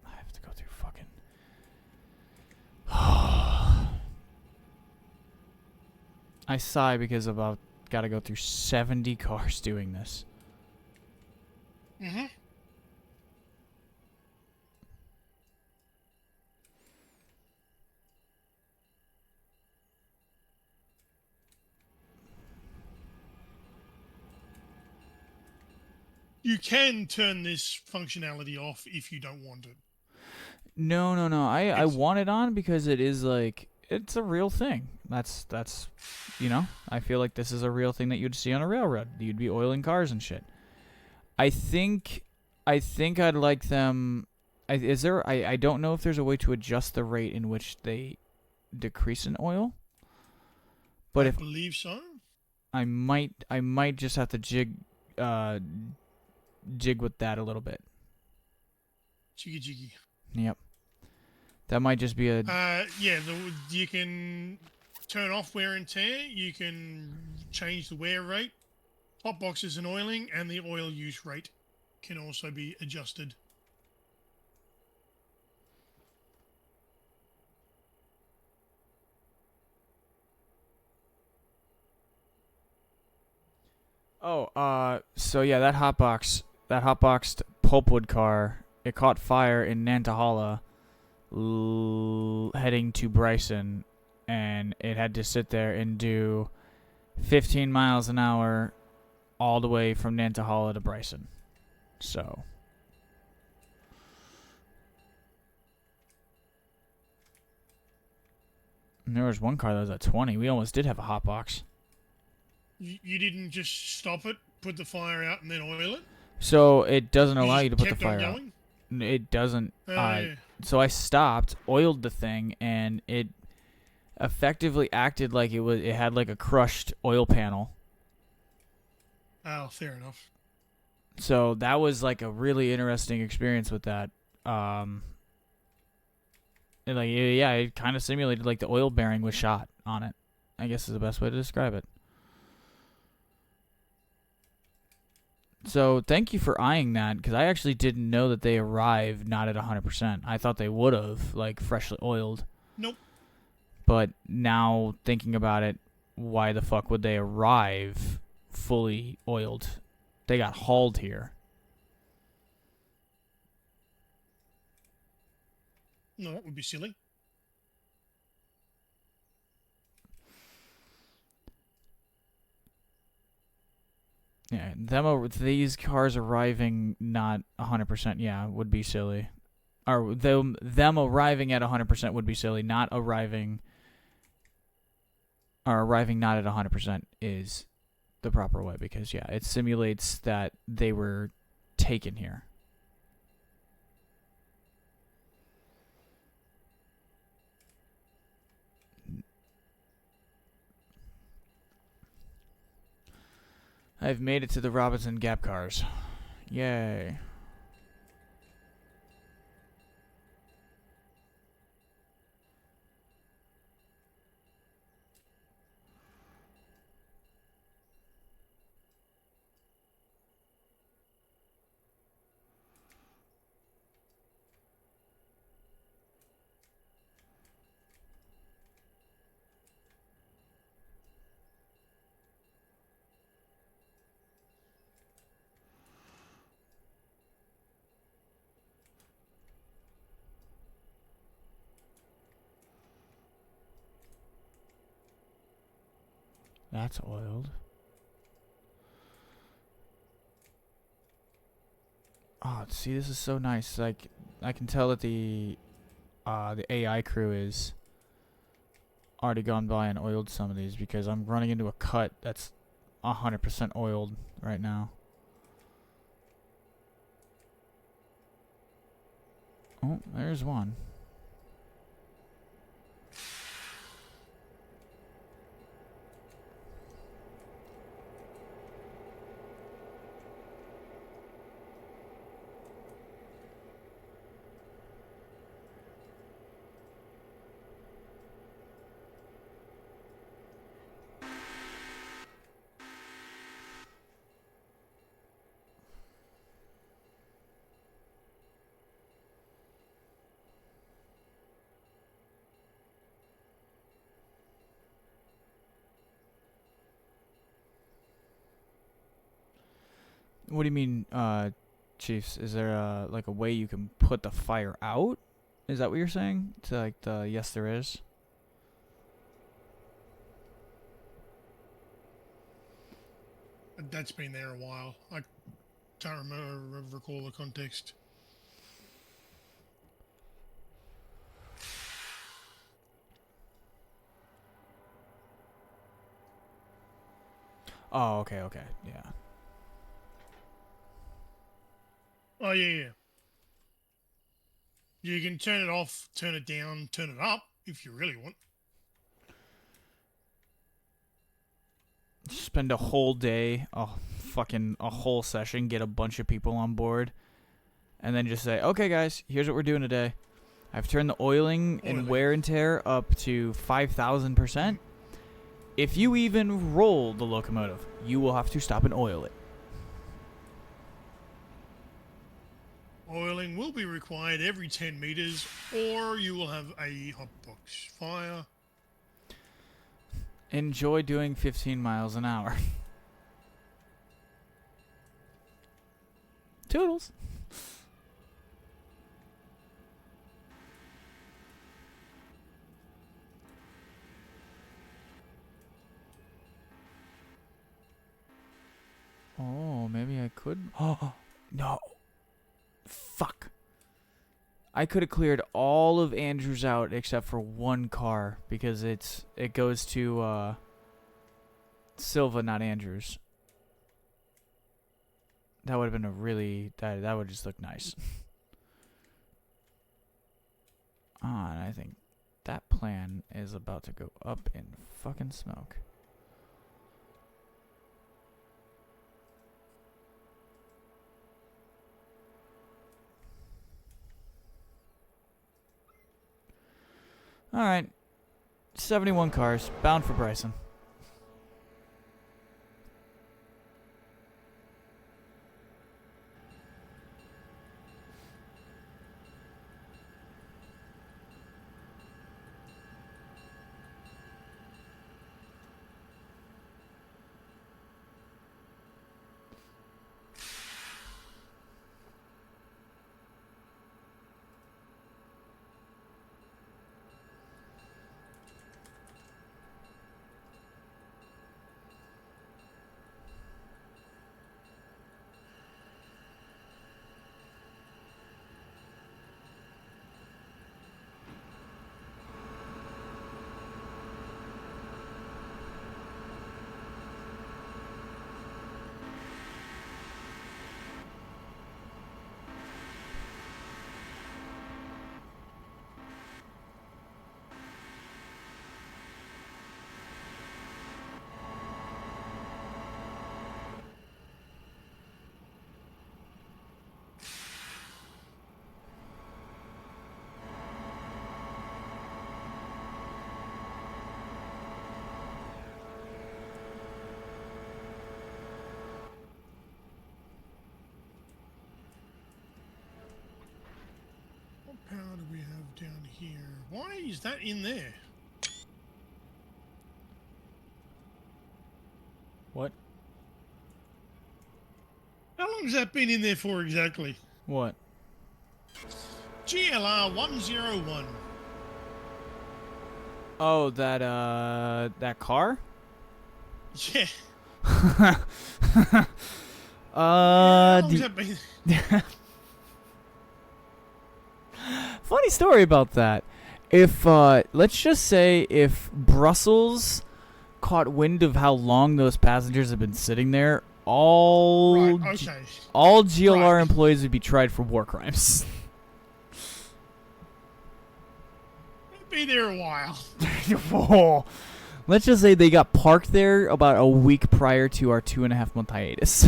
I have to go through fucking... I sigh because I've got to go through 70 cars doing this. Mm-hmm. You can turn this functionality off if you don't want it. No. I It's- want it on because it is like it's a real thing. That's I feel like this is a real thing that you'd see on a railroad. You'd be oiling cars and shit. I think I'd like them. I don't know if there's a way to adjust the rate in which they decrease in oil. But I if believe so. I might just have to jig with that a little bit. Jiggy. Yep. That might just be a Yeah, you can turn off wear and tear. You can change the wear rate, hot boxes and oiling, and the oil use rate can also be adjusted. so yeah, that hotboxed pulpwood car, it caught fire in Nantahala, heading to Bryson, and it had to sit there and do 15 miles an hour all the way from Nantahala to Bryson. So. And there was one car that was at 20. We almost did have a hotbox. You didn't just stop it, put the fire out, and then oil it? So it doesn't You allow just you to put the kept on fire out. going? It doesn't. Yeah. So I stopped, oiled the thing, and it effectively acted like it had like a crushed oil panel. Oh, fair enough. So that was like a really interesting experience with that. And like yeah, it kind of simulated like the oil bearing was shot on it. I guess is the best way to describe it. So thank you for eyeing that, because I actually didn't know that they arrived not at 100%. I thought they would have, like, freshly oiled. Nope. But now thinking about it, why the fuck would they arrive fully oiled? They got hauled here. No, that would be silly. Yeah, these cars arriving not 100%, yeah, would be silly. Or them arriving at 100% would be silly. Not arriving, or arriving not at 100% is the proper way, because yeah, it simulates that they were taken here. I've made it to the Robinson Gap cars. Yay. That's oiled. Oh, see, this is so nice. Like, I can tell that the AI crew is already gone by and oiled some of these, because I'm running into a cut that's 100% oiled right now. Oh, there's one. What do you mean, Chiefs? Is there like a way you can put the fire out? Is that what you're saying? To like the yes, there is. That's been there a while. I can't recall the context. Oh, okay, yeah. Oh yeah. You can turn it off, turn it down, turn it up if you really want. Spend a whole day, a whole session, get a bunch of people on board, and then just say, okay, guys, here's what we're doing today. I've turned the oiling and wear and tear up to 5,000%. If you even roll the locomotive, you will have to stop and oil it. Oiling will be required every 10 meters, or you will have a hotbox fire. Enjoy doing 15 miles an hour. Toodles. Oh, maybe I could. Oh, no. Fuck. I could have cleared all of Andrews out except for one car because it goes to Silva, not Andrews. That would have been a really that would just look nice. And I think that plan is about to go up in fucking smoke. All right. 71 cars, bound for Bryson. What power do we have down here? Why is that in there? What? How long has that been in there for exactly? What? GLR 101. Oh, that car? Yeah. How long has that been? Funny story about that. If let's just say if Brussels caught wind of how long those passengers have been sitting there, all Right, okay. all GLR Right. employees would be tried for war crimes. Be there a while. Whoa. Let's just say they got parked there about a week prior to our 2.5-month hiatus.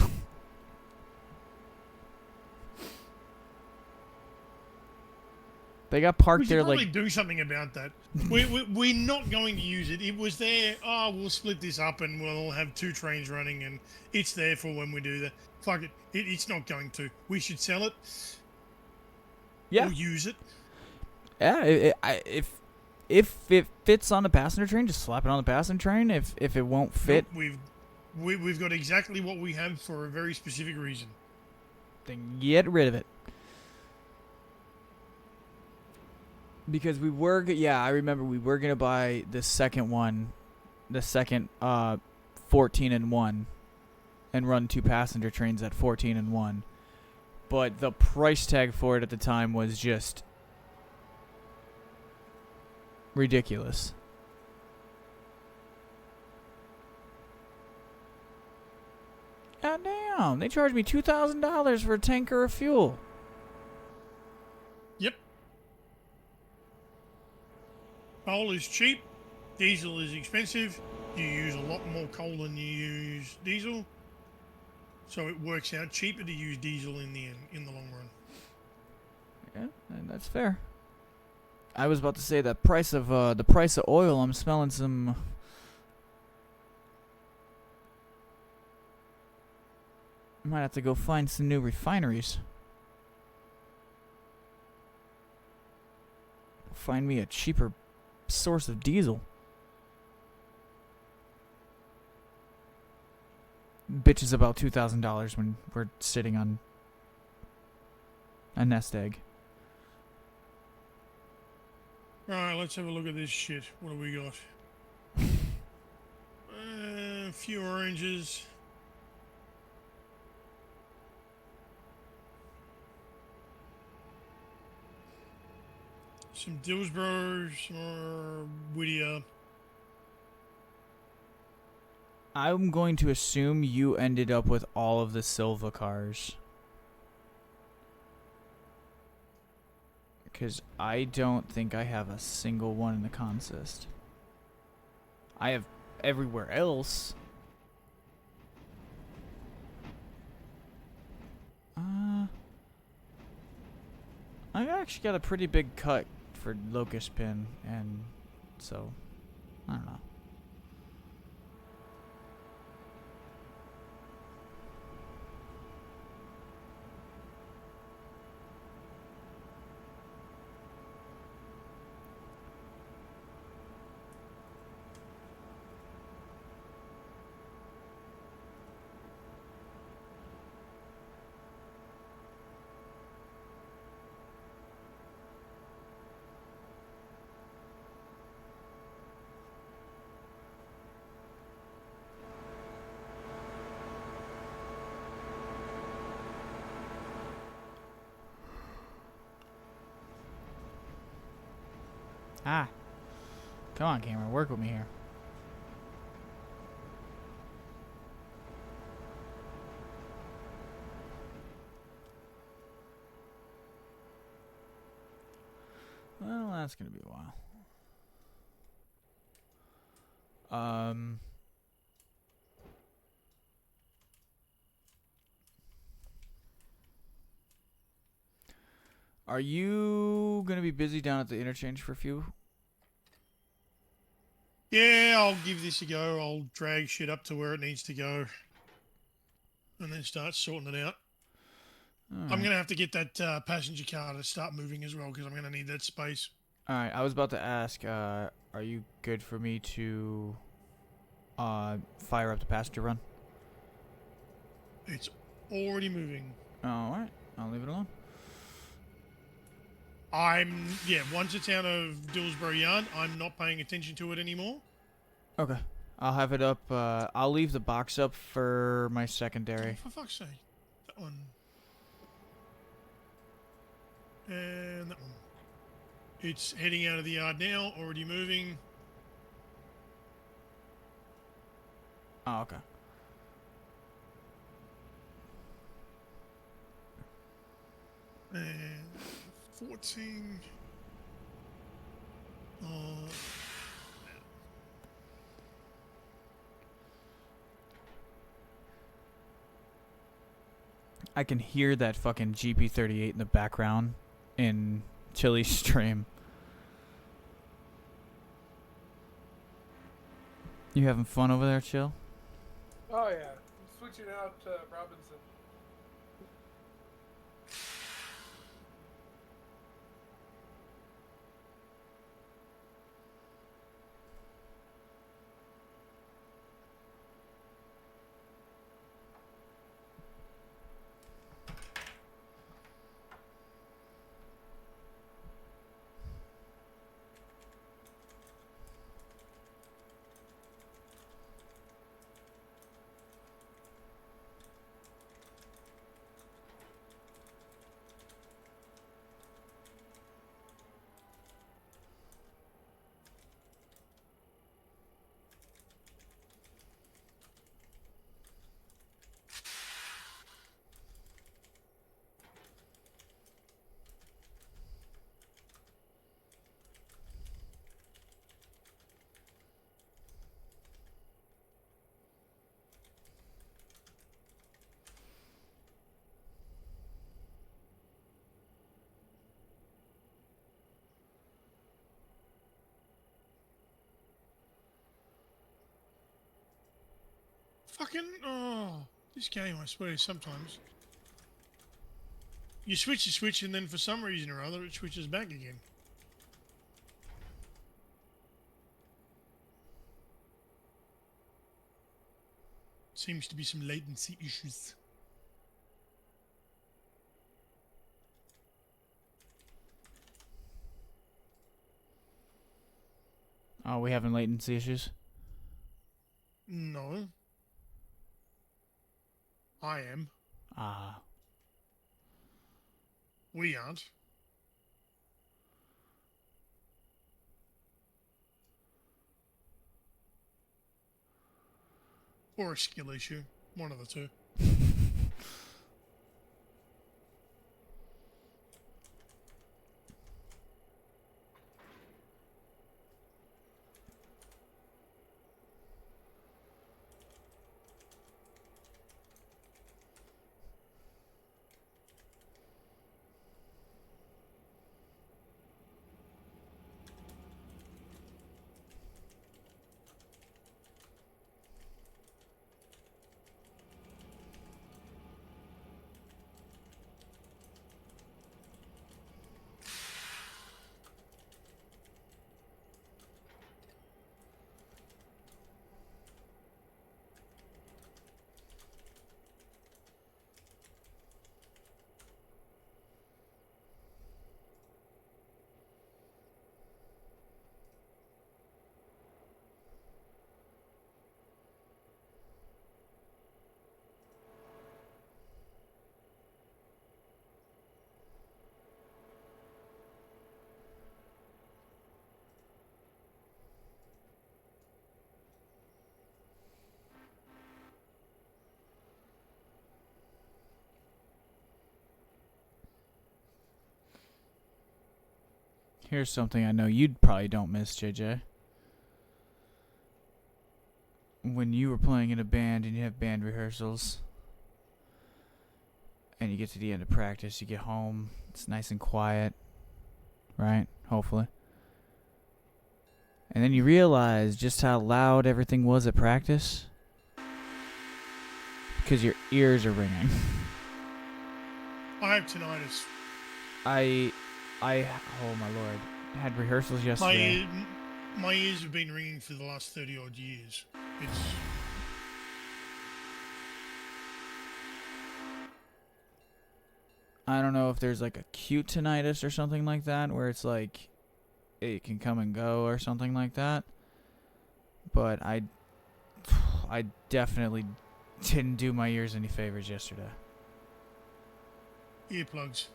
They got parked We should there probably like do something about that. We're not going to use it. It was there. Oh, we'll split this up and we'll have 2 trains running, and it's there for when we do that. Fuck it. It's not going to. We should sell it. yeah. Or use it. Yeah, if it fits on the passenger train, just slap it on the passenger train. If it won't fit, Nope, We've got exactly what we have for a very specific reason. Then get rid of it. Because we were, I remember we were gonna buy the second one, the second 14 and 1, and run 2 passenger trains at 14 and 1. But the price tag for it at the time was just ridiculous. God damn, they charged me $2,000 for a tanker of fuel. Yep. Coal is cheap. Diesel is expensive. You use a lot more coal than you use diesel. So it works out cheaper to use diesel in the end, in the long run. Yeah, and that's fair. I was about to say the price of oil. I'm smelling some. Might have to go find some new refineries. Find me a cheaper source of diesel. Bitch is about $2,000 when we're sitting on a nest egg. Alright, let's have a look at this shit. What do we got? A few oranges. Some Dillsborough, some Whittier. I'm going to assume you ended up with all of the Silva cars. Because I don't think I have a single one in the consist. I have everywhere else. I actually got a pretty big cut for Locust Pin, and so, I don't know. Ah. Come on, camera. Work with me here. Well, that's going to be a while. Are you going to be busy down at the interchange for a few? Yeah, I'll give this a go. I'll drag shit up to where it needs to go. And then start sorting it out. I'm going to have to get that passenger car to start moving as well because I'm going to need that space. Alright, I was about to ask, are you good for me to fire up the passenger run? It's already moving. Alright, I'll leave it alone. Once it's out of Dillsborough Yard, I'm not paying attention to it anymore. Okay. I'll have it up, I'll leave the box up for my secondary. Oh, for fuck's sake. That one. And that one. It's heading out of the yard now, already moving. Oh, okay. And 14. I can hear that fucking GP38 in the background in Chili's stream. You having fun over there, Chill? Oh yeah, I'm switching out to Robinson. Fucking, oh, this game, I swear, sometimes. You switch the switch and then for some reason or other it switches back again. Seems to be some latency issues. Oh, we having latency issues? No. I am. Ah. We aren't. Or a skill issue. One of the two. Here's something I know you probably don't miss, JJ. When you were playing in a band and you have band rehearsals, and you get to the end of practice, you get home, it's nice and quiet, right? Hopefully. And then you realize just how loud everything was at practice. Because your ears are ringing. I have tinnitus. Oh my lord. Had rehearsals yesterday. My ears have been ringing for the last 30 odd years. It's... I don't know if there's like acute tinnitus or something like that, where it's like it can come and go or something like that. But I definitely didn't do my ears any favors yesterday. Earplugs.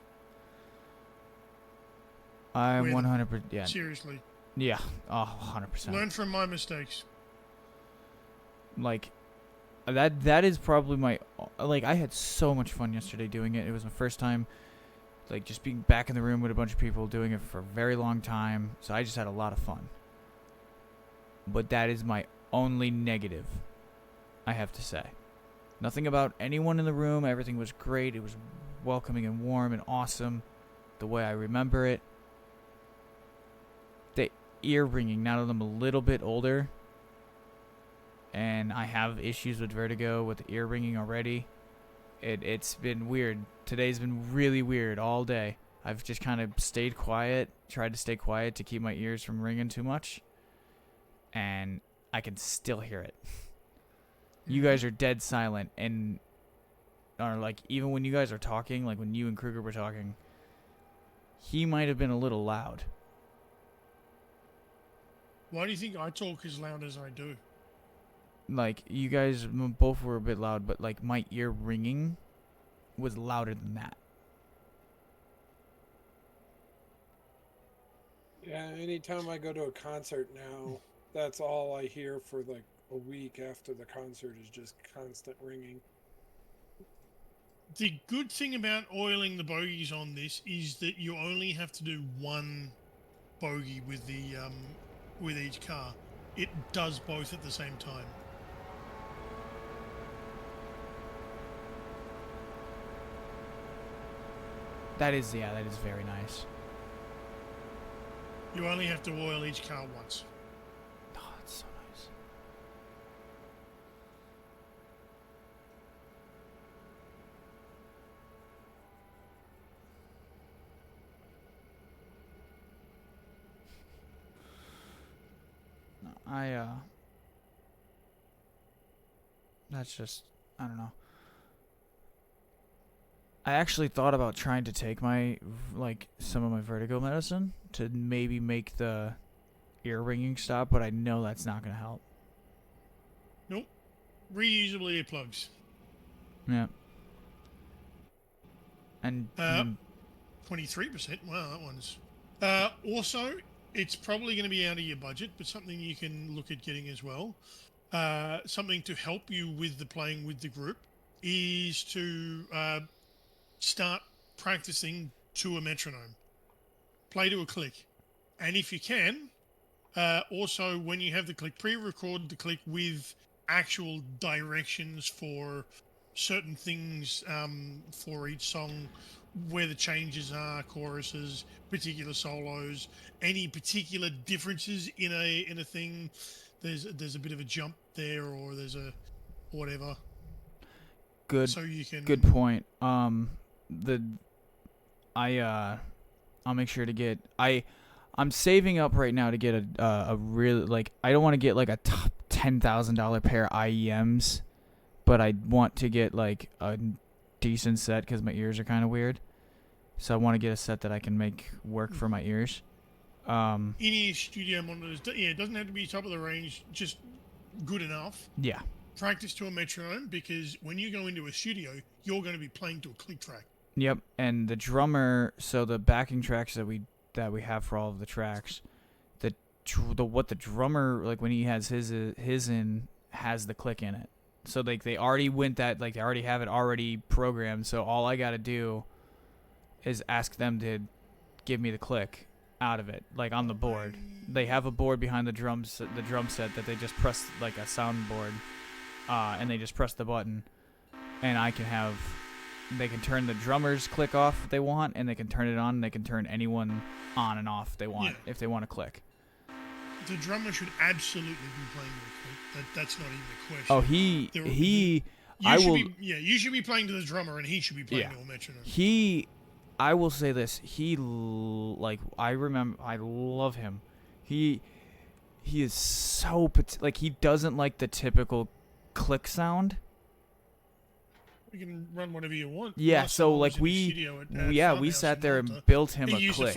I'm Wear them. 100%. Yeah. Seriously. Yeah. Oh, 100%. Learn from my mistakes. Like that is probably my, like, I had so much fun yesterday doing it. It was my first time like just being back in the room with a bunch of people doing it for a very long time. So I just had a lot of fun. But that is my only negative, I have to say. Nothing about anyone in the room. Everything was great. It was welcoming and warm and awesome the way I remember it. The ear ringing, now that I'm a little bit older and I have issues with vertigo with the ear ringing already, it's been weird. Today's been really weird all day. I've just kind of stayed quiet, tried to stay quiet to keep my ears from ringing too much, and I can still hear it. You guys are dead silent, and are like, even when you guys are talking, like when you and Kruger were talking, he might have been a little loud. Why do you think I talk as loud as I do? Like, you guys both were a bit loud, but like my ear ringing was louder than that. Yeah, anytime I go to a concert now, that's all I hear for like a week after the concert is just constant ringing. The good thing about oiling the bogies on this is that you only have to do one bogey with the with each car. It does both at the same time. That is very nice. You only have to oil each car once. Oh, that's so nice. That's just, I don't know. I actually thought about trying to take some of my vertigo medicine to maybe make the ear ringing stop, but I know that's not going to help. Nope. Reusable earplugs. Yeah. And 23%. Wow, that one's. Also, it's probably going to be out of your budget, but something you can look at getting as well. Something to help you with the playing with the group is to start practicing to a metronome. Play to a click. And if you can, also when you have the click, pre-record the click with actual directions for certain things for each song, where the changes are, choruses, particular solos, any particular differences in a thing. There's a bit of a jump there, or there's a whatever. good So you can. good point. I'll make sure to get I'm saving up right now to get a really, like, I don't want to get like a $10,000 pair of IEMs, but I want to get like a decent set because my ears are kind of weird. So I want to get a set that I can make work for my ears. Any studio monitors, it doesn't have to be top of the range, just good enough. Yeah. Practice to a metronome, because when you go into a studio, you're going to be playing to a click track. Yep, and the drummer, so the backing tracks that we have for all of the tracks, what the drummer, like when he has his in, has the click in it. So like they already they already have it already programmed, so all I got to do is ask them to give me the click out of it, like on the board. They have a board behind the drum set that they just press, like a soundboard, and they just press the button, and they can turn the drummer's click off if they want, and they can turn it on, and they can turn anyone on and off they want, if they want to click. The drummer should absolutely be playing to a click. That's not even a question. Oh, you should be playing to the drummer, and he should be playing to a metronome. I will say this, I love him. He is so, like, he doesn't like the typical click sound. You can run whatever you want. Yeah, so like we sat there and built him a click.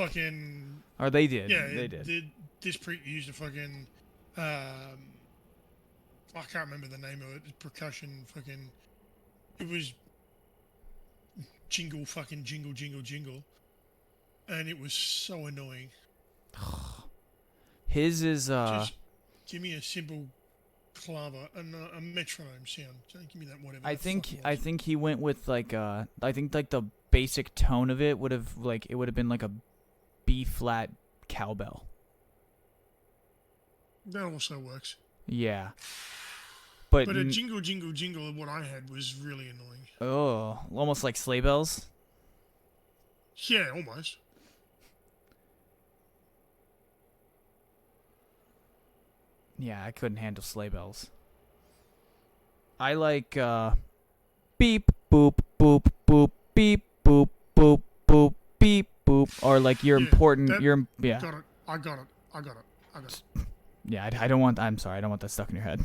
Or they did. Yeah, they did. This used a fucking, I can't remember the name of it. Percussion fucking. It was jingle, jingle, and it was so annoying. His is Just give me a simple clava and a metronome sound. Give me that whatever. I think he went with like the basic tone of it would have been like a B flat cowbell. That also works. Yeah. But a jingle of what I had was really annoying. Oh, almost like sleigh bells. Yeah, almost. Yeah, I couldn't handle sleigh bells. I like beep boop boop boop beep boop boop boop beep boop, or like Got it. I got it. Yeah, I don't want. I'm sorry, I don't want that stuck in your head.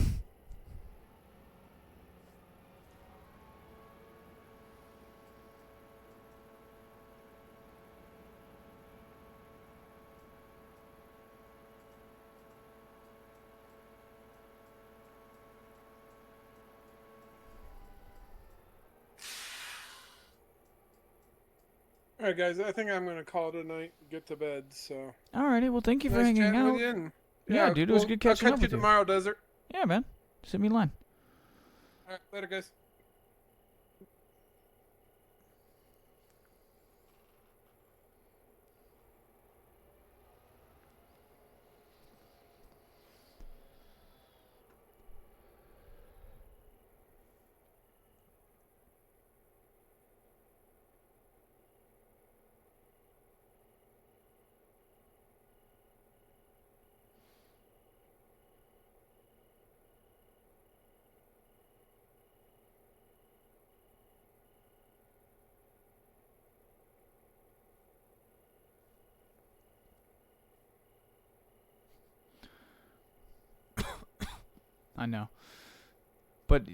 All right, guys. I think I'm gonna call it a night. Get to bed. So. Alrighty. Well, thank you for hanging out. Yeah, dude, it was good catching up with you. I'll catch you tomorrow, Desert. Yeah, man. Send me a line. All right, later, guys. I know. But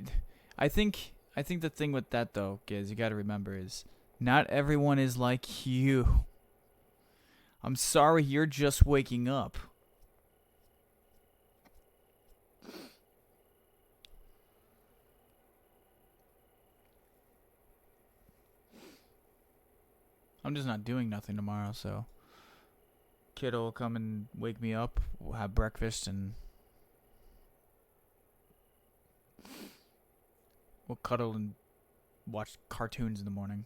I think the thing with that though, Giz, you got to remember is not everyone is like you. I'm sorry, you're just waking up. I'm just not doing nothing tomorrow, so kiddo will come and wake me up. We'll have breakfast and we'll cuddle and watch cartoons in the morning.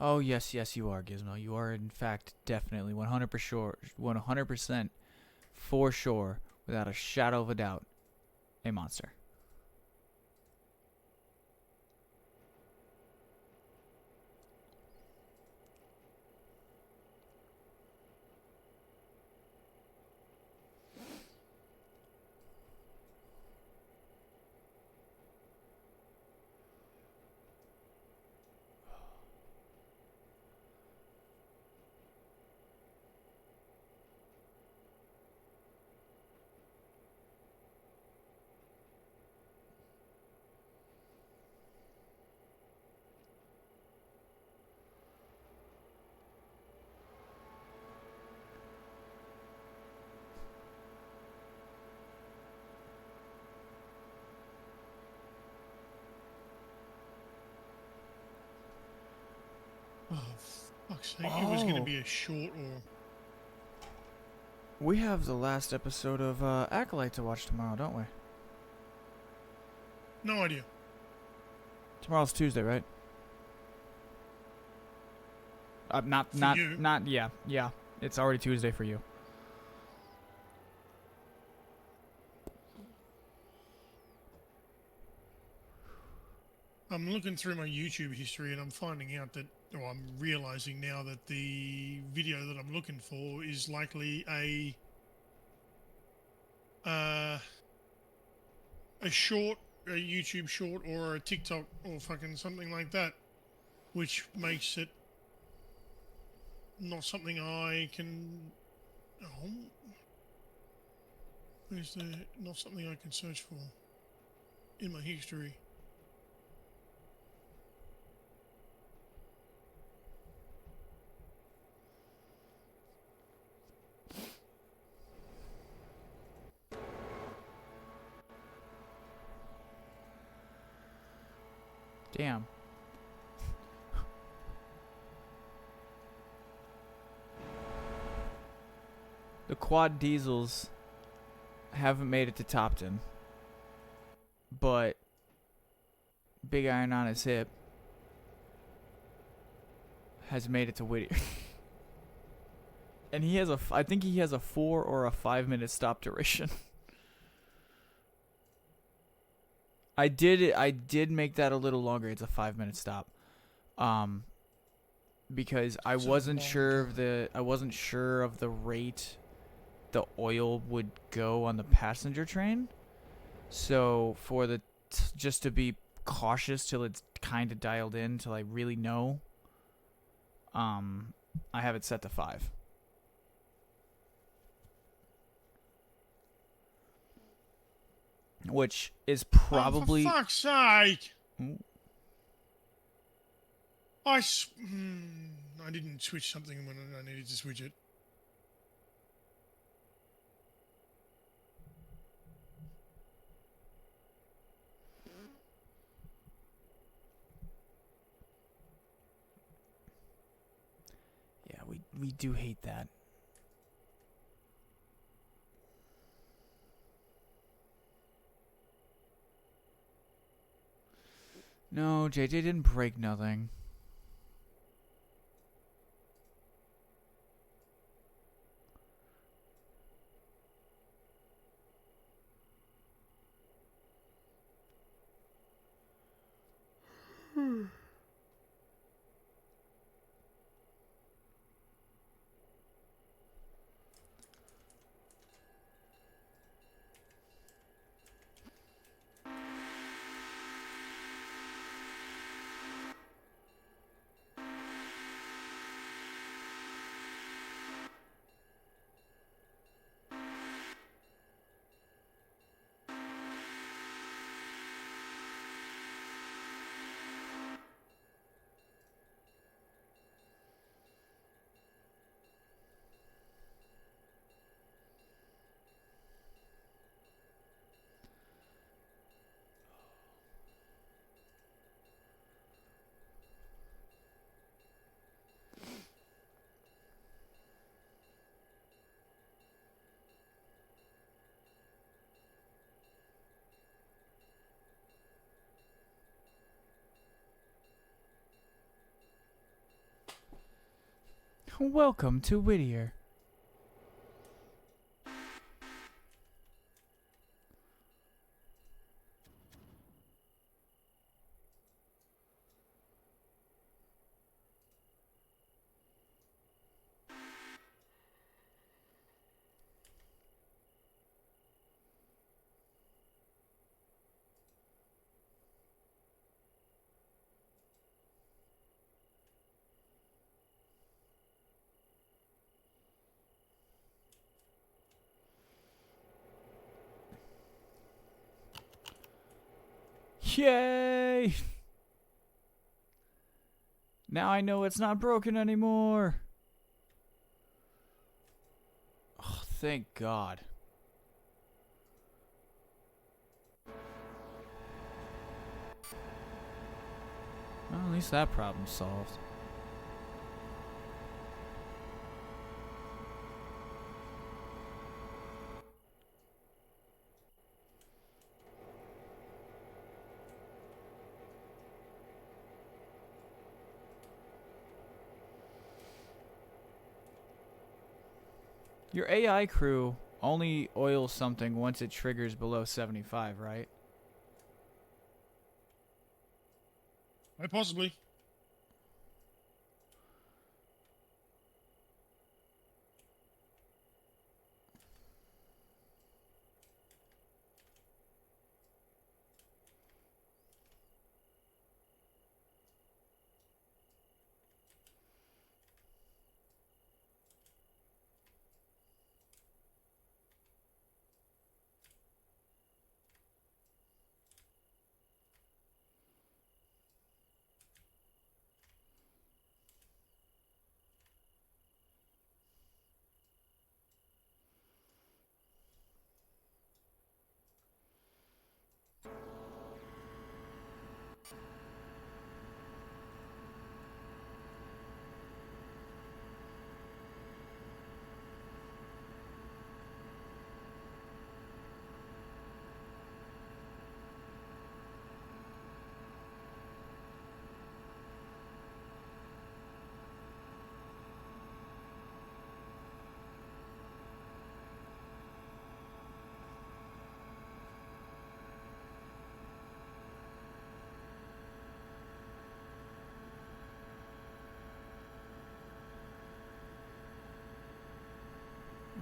Oh, yes, you are, Gizmo. You are, in fact, definitely 100% for sure, without a shadow of a doubt, a monster. Oh, fuck's sake. It was going to Oh. be a short or... We have the last episode of Acolyte to watch tomorrow, don't we? No idea. Tomorrow's Tuesday, right? For you. Yeah. It's already Tuesday for you. I'm looking through my YouTube history and I'm finding out that, or I'm realizing now that the video that I'm looking for is likely a short, a YouTube short or a TikTok or fucking something like that, which makes it not something I can... Oh, where's the... Not something I can search for in my history. Damn. The quad diesels haven't made it to Topton, but Big Iron on his hip has made it to Whittier. And he has I think he has a 4 or a 5 minute stop duration. I did make that a little longer. It's a 5 minute stop. Because I It's a wasn't long sure of the rate the oil would go on the passenger train. So for just to be cautious till it's kind of dialed in till I really know, I have it set to 5. Which is probably... Oh, for fuck's sake! Ooh. I didn't switch something when I needed to switch it. Yeah, we do hate that. No, JJ didn't break nothing. Welcome to Whittier. Yay! Now I know it's not broken anymore. Oh, thank God. Well, at least that problem's solved. Your AI crew only oils something once it triggers below 75, right? Possibly.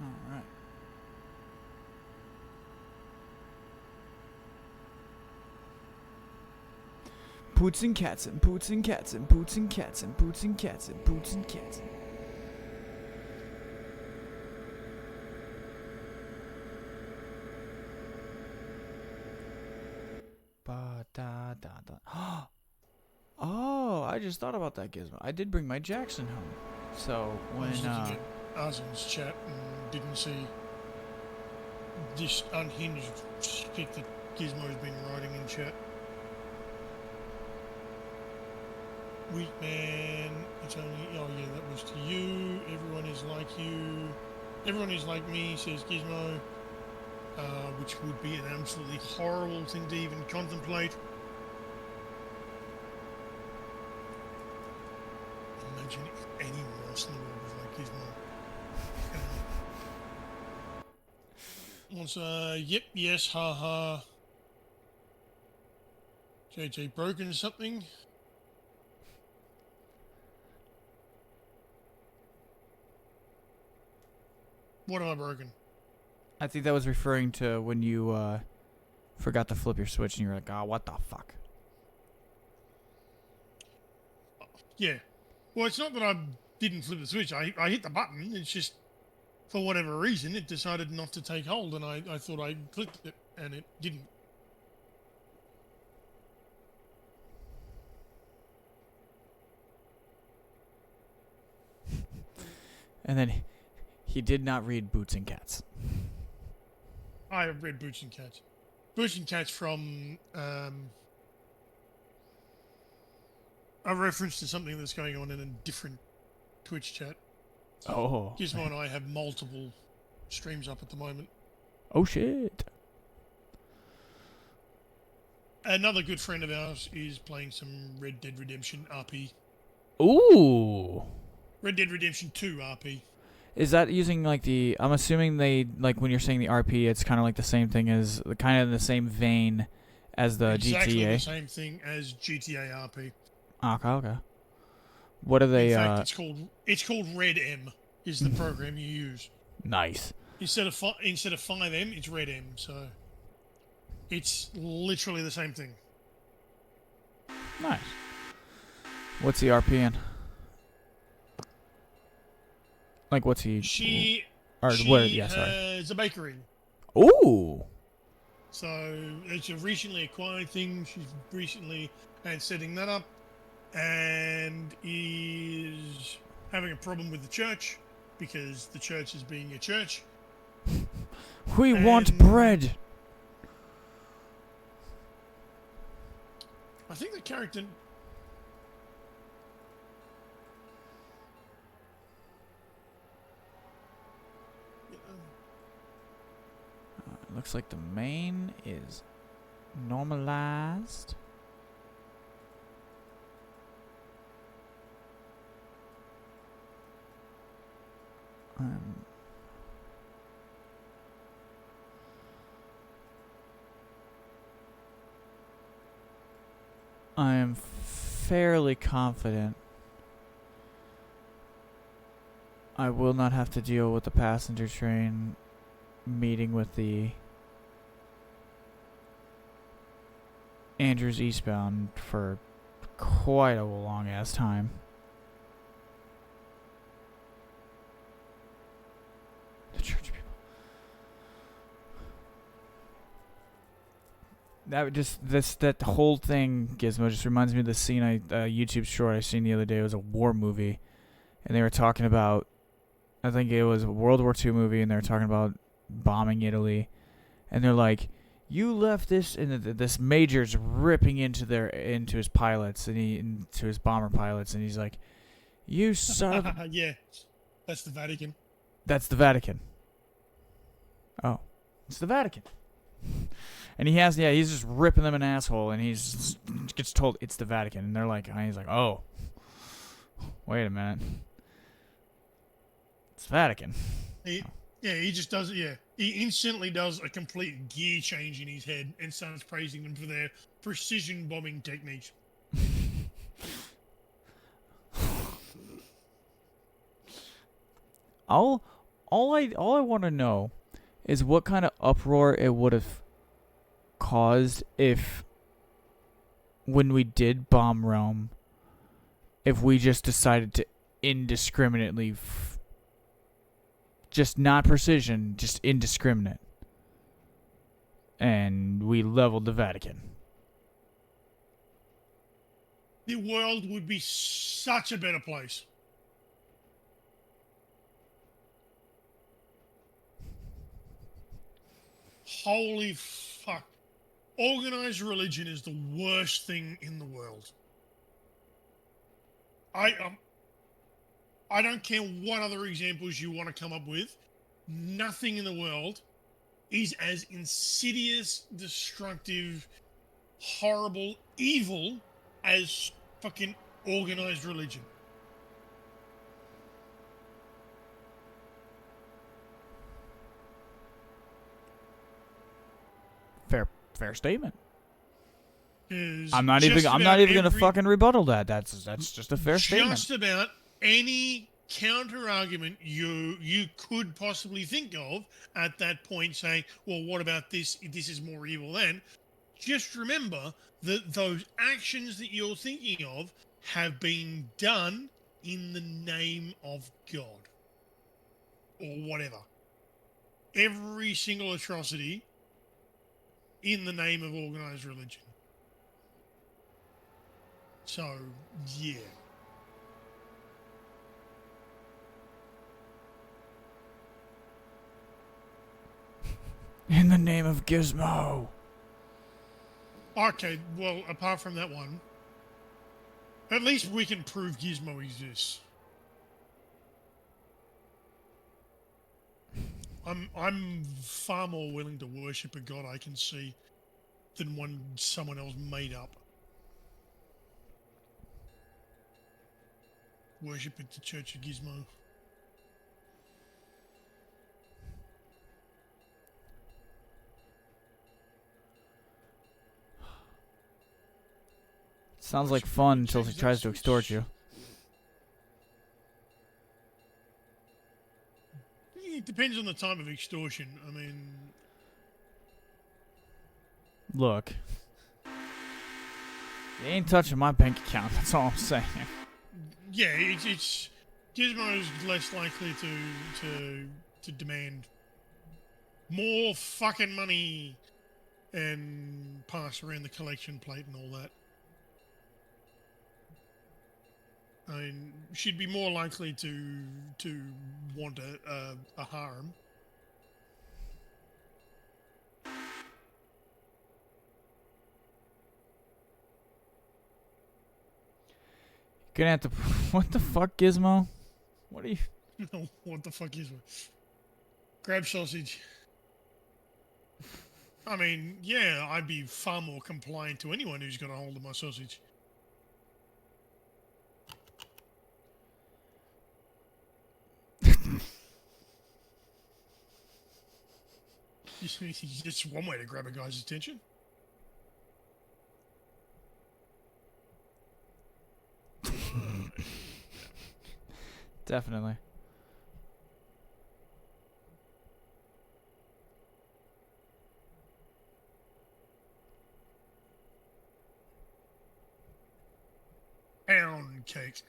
Alright. Boots and cats and boots and cats and boots and cats and boots and cats and boots and cats. Ba da da da. Oh, I just thought about that gizmo. I did bring my Jackson home. So I when was looking at Arzen's chat and didn't see this unhinged shit that Gizmo's been writing in chat. Weak man, it's only, oh yeah, that was to you. Everyone is like you. Everyone is like me, says Gizmo. Which would be an absolutely horrible thing to even contemplate. Imagine if anyone else in the world was like Gizmo. What's yep, yes, haha. JJ broken something. What am I broken? I think that was referring to when you forgot to flip your switch and you were like, oh, what the fuck? Yeah. Well, it's not that I didn't flip the switch. I hit the button. It's just, for whatever reason, it decided not to take hold, and I thought I clicked it, and it didn't. And then he did not read Boots and Cats. I have read Boots and Cats. Boots and Cats from a reference to something that's going on in a different Twitch chat. Oh. Gizmo and I have multiple streams up at the moment. Oh, shit. Another good friend of ours is playing some Red Dead Redemption RP. Ooh. Red Dead Redemption 2 RP. Is that using like the? I'm assuming they like when you're saying the RP, it's kind of like the same thing as kind of in the same vein as the Exactly GTA. the same thing as GTA RP. Okay, okay. What are they? In fact, it's called Red M. Is the program you use Nice. instead of 5M? It's Red M. So it's literally the same thing. Nice. What's the RP in? Like, what's he? She Or where? Yeah, sorry. has a bakery. Ooh. So it's a recently acquired thing. She's recently and setting that up, and is having a problem with the church because the church is being a church. We want And- bread. I think the character. Looks like the main is normalized. I am fairly confident I will not have to deal with the passenger train meeting with the Andrews eastbound for quite a long ass time. The church people. That whole thing, Gizmo, just reminds me of the scene YouTube short I seen the other day. It was a war movie, and they were talking about, I think it was a World War II movie, and they were talking about bombing Italy, and they're like, you left this, and this major's ripping into his pilots and into his bomber pilots, and he's like, you son of Yeah, that's the Vatican. That's the Vatican. Oh, it's the Vatican. And he's just ripping them an asshole, and gets told it's the Vatican, and they're like, he's like, oh, wait a minute, it's Vatican. He just does it. Yeah, he instantly does a complete gear change in his head and starts praising them for their precision bombing techniques. All I want to know is what kind of uproar it would have caused if, when we did bomb Rome, if we just decided to indiscriminately, just not precision, just indiscriminate, and we leveled the Vatican. The world would be such a better place. Holy fuck. Organized religion is the worst thing in the world. I don't care what other examples you want to come up with. Nothing in the world is as insidious, destructive, horrible, evil as fucking organized religion. Fair statement. Is I'm not even gonna fucking rebuttal that. That's just a fair statement. Just about any counter argument you could possibly think of at that point, saying, well, what about this? This is more evil than. Just remember that those actions that you're thinking of have been done in the name of God. Or whatever. Every single atrocity in the name of organized religion. So, yeah. In the name of Gizmo. Okay, well, apart from that one, at least we can prove Gizmo exists. I'm far more willing to worship a god I can see than one someone else made up. worship at the Church of Gizmo. Sounds like fun until he tries to extort you. It depends on the type of extortion. I mean, Look. They ain't touching my bank account, that's all I'm saying. yeah, it's Gizmo's less likely to demand more fucking money and pass around the collection plate and all that. I mean, she'd be more likely to want a harem. Gonna have to. What the fuck, Gizmo? What are you. What the fuck is it? Grab sausage. I mean, yeah, I'd be far more compliant to anyone who's got a hold of my sausage. It's one way to grab a guy's attention. Definitely. Pound cake.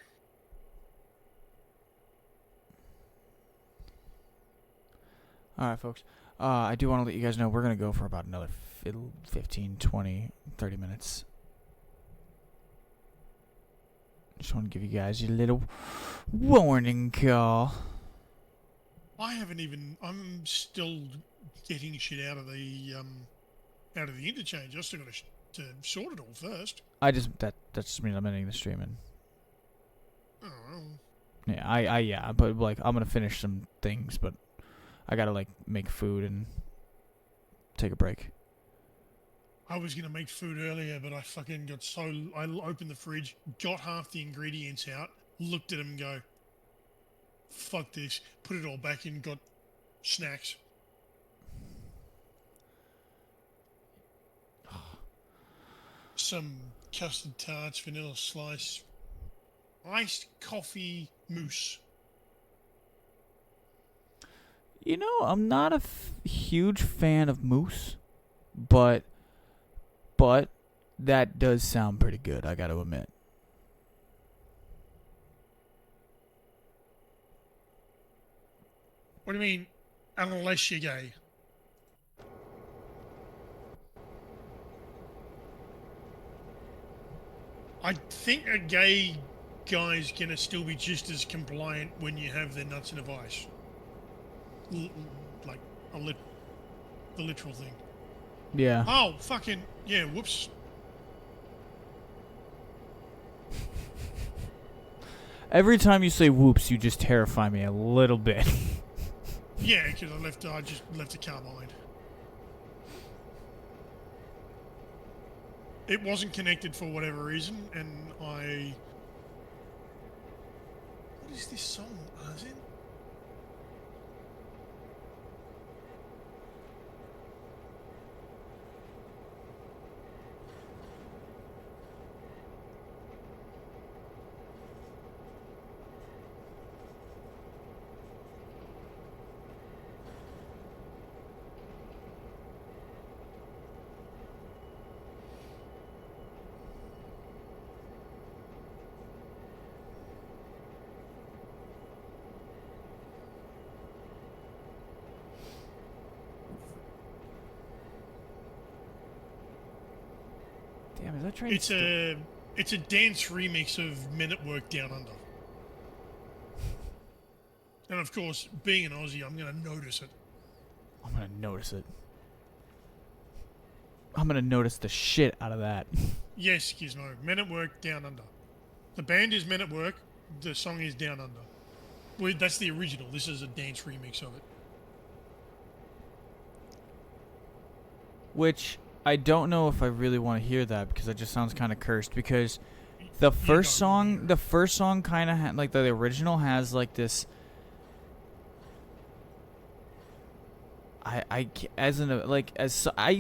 Alright, folks. I do want to let you guys know we're going to go for about another 15, 20, 30 minutes. Just want to give you guys a little warning call. I haven't even. I'm still getting shit out of the interchange. I still got to sort it all first. That just means I'm ending the stream and Oh, well. yeah, but like I'm gonna finish some things, but I gotta like make food and take a break. I was gonna make food earlier, but I fucking got so. I opened the fridge, got half the ingredients out, looked at them, and go, "Fuck this!" Put it all back in, got snacks. Some custard tarts, vanilla slice, iced coffee mousse. You know, I'm not a huge fan of mousse, but that does sound pretty good, I gotta admit. What do you mean, unless you're gay? I think a gay guy's gonna still be just as compliant when you have their nuts in a vice. Like the literal thing. Yeah. Oh, fucking, yeah, whoops. Every time you say whoops, you just terrify me a little bit. Yeah, because I just left a car behind. It wasn't connected for whatever reason, and I... What is this song, Arzin? Damn, is that train It's a dance remix of Men at Work Down Under. And of course, being an Aussie, I'm going to notice it. I'm gonna notice it. I'm gonna notice the shit out of that. Yes, Gizmo. Men at Work Down Under. The band is Men at Work. The song is Down Under. Well, that's the original. This is a dance remix of it. Which I don't know if I really want to hear that because it just sounds kind of cursed. Because The you first go, song, yeah. the first song kind of like the original has like this. I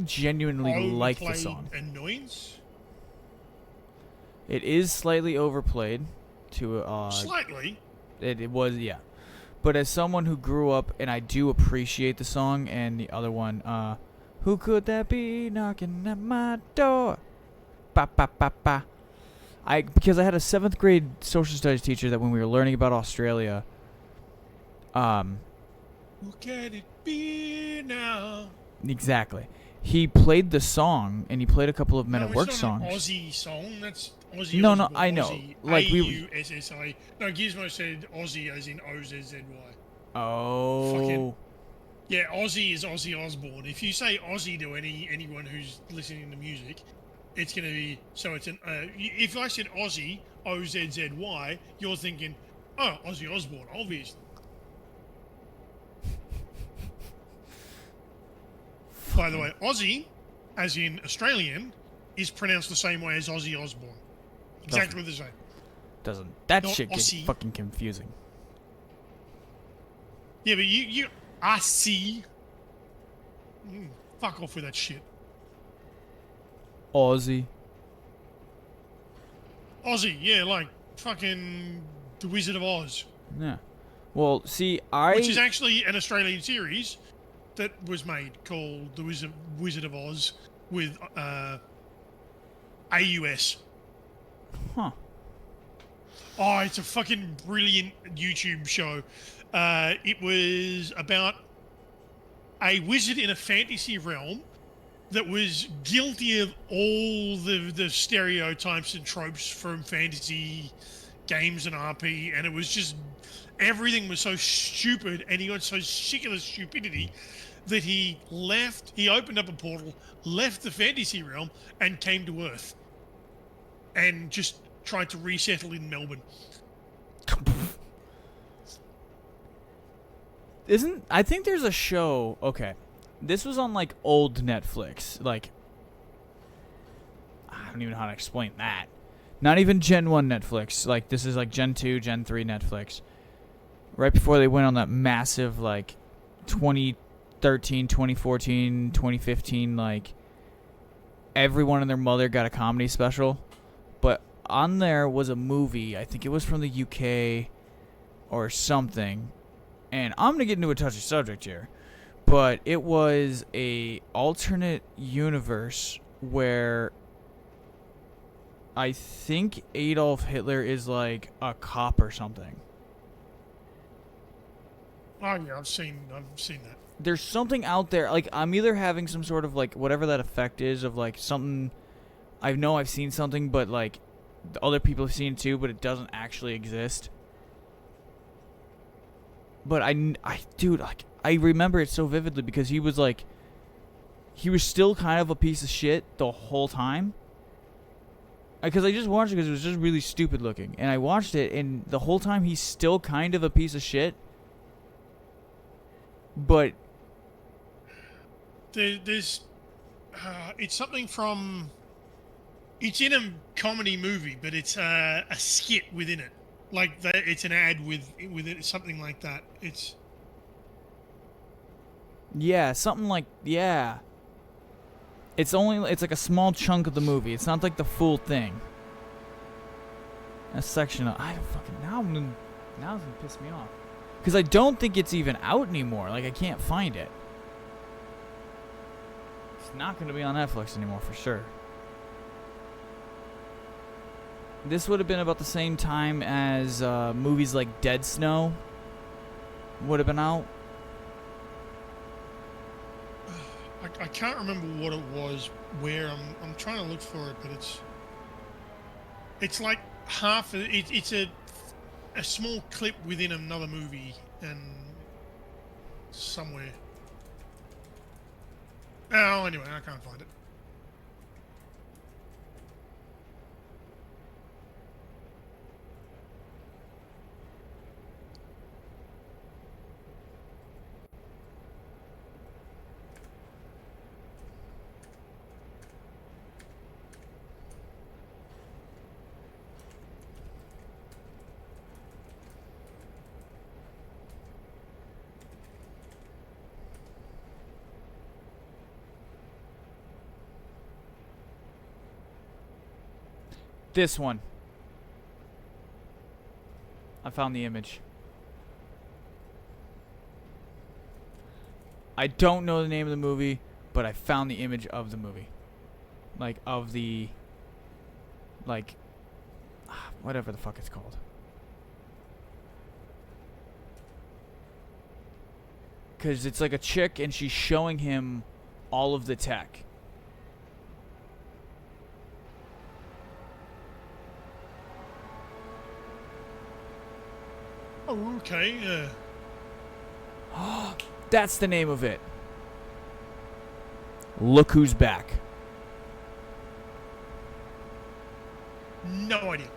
genuinely like the Overplayed song. annoyance. It is slightly overplayed to Slightly. it was, yeah. But as someone who grew up, and I do appreciate the song, and the other one, who could that be knocking at my door? Ba ba ba ba. Because I had a 7th grade social studies teacher that when we were learning about Australia, um, Who can it be now? exactly. He played the song, and he played a couple of Men No, at it's Work not songs. an Aussie song. That's Aussie. No, Osbourne. I know. Aussie. Like, we- AUSSI. No, Gizmo said Aussie as in OZZY. Oh. Fucking- Yeah, Aussie is Ozzy Osbourne. If you say Aussie to anyone who's listening to music, it's gonna be so. It's an. If I said Aussie OZZY, you're thinking, oh, Ozzy Osbourne, obviously. By the way, Aussie, as in Australian, is pronounced the same way as Ozzy Osbourne. Exactly the same. That Not shit gets Aussie. fucking confusing. Yeah, but you Aussie. Fuck off with that shit. Aussie. Aussie, yeah, like fucking The Wizard of Oz. Yeah. Well, see, Which is actually an Australian series that was made called The Wizard of Oz with AUS. Huh. Oh, it's a fucking brilliant YouTube show. It was about a wizard in a fantasy realm that was guilty of all the stereotypes and tropes from fantasy games and RP, and it was just everything was so stupid, and he got so sick of the stupidity that he opened up a portal, left the fantasy realm, and came to Earth, and just tried to resettle in Melbourne. I think there's a show, okay. This was on like old Netflix. Like, I don't even know how to explain that. Not even Gen 1 Netflix. Like, this is like Gen 2, Gen 3 Netflix. Right before they went on that massive, like, 2013, 2014, 2015, like, everyone and their mother got a comedy special. But on there was a movie, I think it was from the UK or something. And I'm going to get into a touchy subject here. But it was a alternate universe where I think Adolf Hitler is like a cop or something. Oh yeah, I've seen that. There's something out there, like I'm either having some sort of like whatever that effect is of like something. I know I've seen something, but like other people have seen it too, but it doesn't actually exist. But dude, like I remember it so vividly because he was still kind of a piece of shit the whole time. Because I just watched it because it was just really stupid looking, and I watched it, and the whole time he's still kind of a piece of shit. But There's it's something from. It's in a comedy movie, but it's a skit within it. Like it's an ad with it, something like that. It's yeah, something like yeah. It's like a small chunk of the movie. It's not like the full thing. A section of I don't fucking now it's gonna piss me off because I don't think it's even out anymore. Like I can't find it. It's not gonna be on Netflix anymore for sure. This would have been about the same time as movies like Dead Snow would have been out. I can't remember what it was. Where I'm trying to look for it, but it's like half. It's a small clip within another movie and somewhere. Oh, anyway, I can't find it. This one. I found the image. I don't know the name of the movie, but I found the image of the movie. Like, of the... Like... Whatever the fuck it's called. Because it's like a chick and she's showing him all of the tech. Oh, okay. That's the name of it. Look Who's Back. No idea.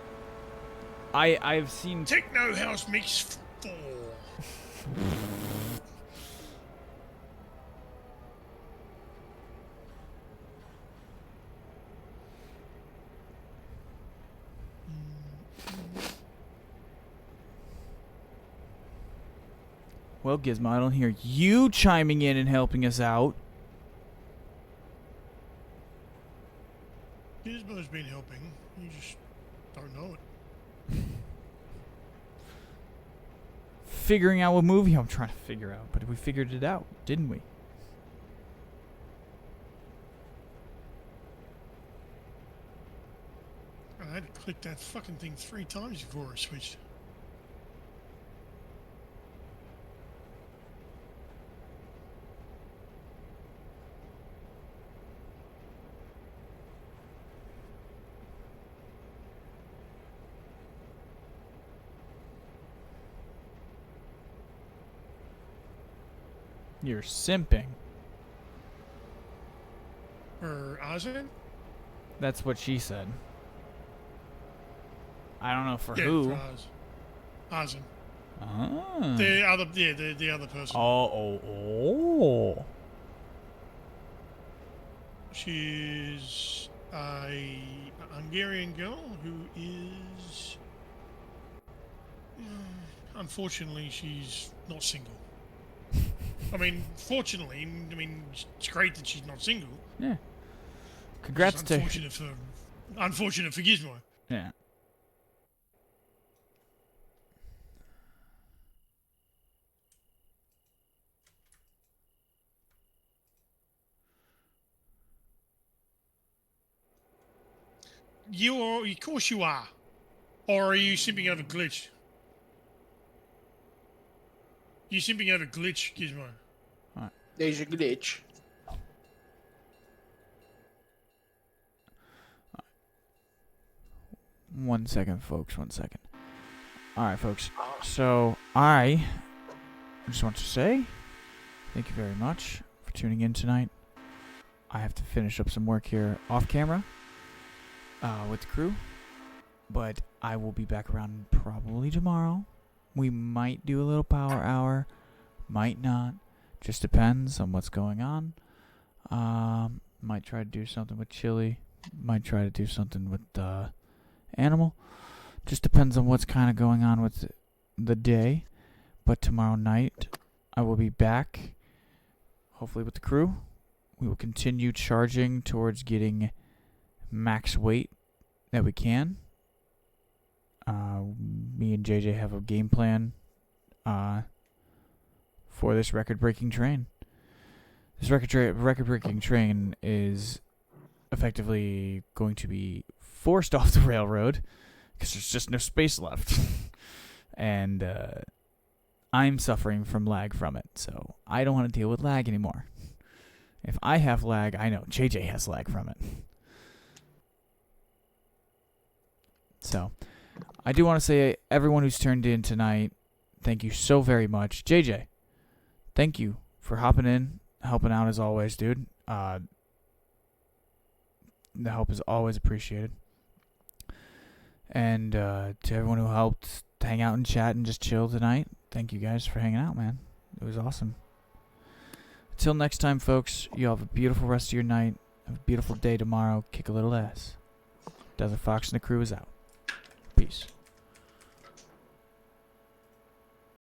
I've seen... Techno House Mix 4. Well, Gizmo, I don't hear you chiming in and helping us out. Gizmo's been helping. You just don't know it. Figuring out what movie I'm trying to figure out, but we figured it out, didn't we? I had to click that fucking thing 3 times before I switched. You're simping. Or Ozan? That's what she said. I don't know for Yeah, who. for Ozan. Ah. The other, the other person. Oh. She's a Hungarian girl who is... Unfortunately, she's not single. I mean, fortunately, it's great that she's not single. Yeah. Congrats It's to... unfortunate for Gizmo. Yeah. Of course you are. Or are you simping over glitch? You simping over glitch, Gizmo? There's a glitch. One second, folks. 1 second. Alright, folks. So, I just want to say thank you very much for tuning in tonight. I have to finish up some work here off camera with the crew. But I will be back around probably tomorrow. We might do a little power hour. Might not. Just depends on what's going on. Might try to do something with Chili. Might try to do something with Animal. Just depends on what's kind of going on with the day. But tomorrow night, I will be back. Hopefully with the crew. We will continue charging towards getting max weight that we can. Me and JJ have a game plan for this record-breaking train. This record-breaking train is effectively going to be forced off the railroad because there's just no space left. And I'm suffering from lag from it, so I don't want to deal with lag anymore. If I have lag, I know JJ has lag from it. So, I do want to say, everyone who's turned in tonight, thank you so very much. JJ, thank you for hopping in, helping out as always, dude. The help is always appreciated. And to everyone who helped hang out and chat and just chill tonight, thank you guys for hanging out, man. It was awesome. Until next time, folks, you have a beautiful rest of your night. Have a beautiful day tomorrow. Kick a little ass. Desert Fox and the crew is out. Peace.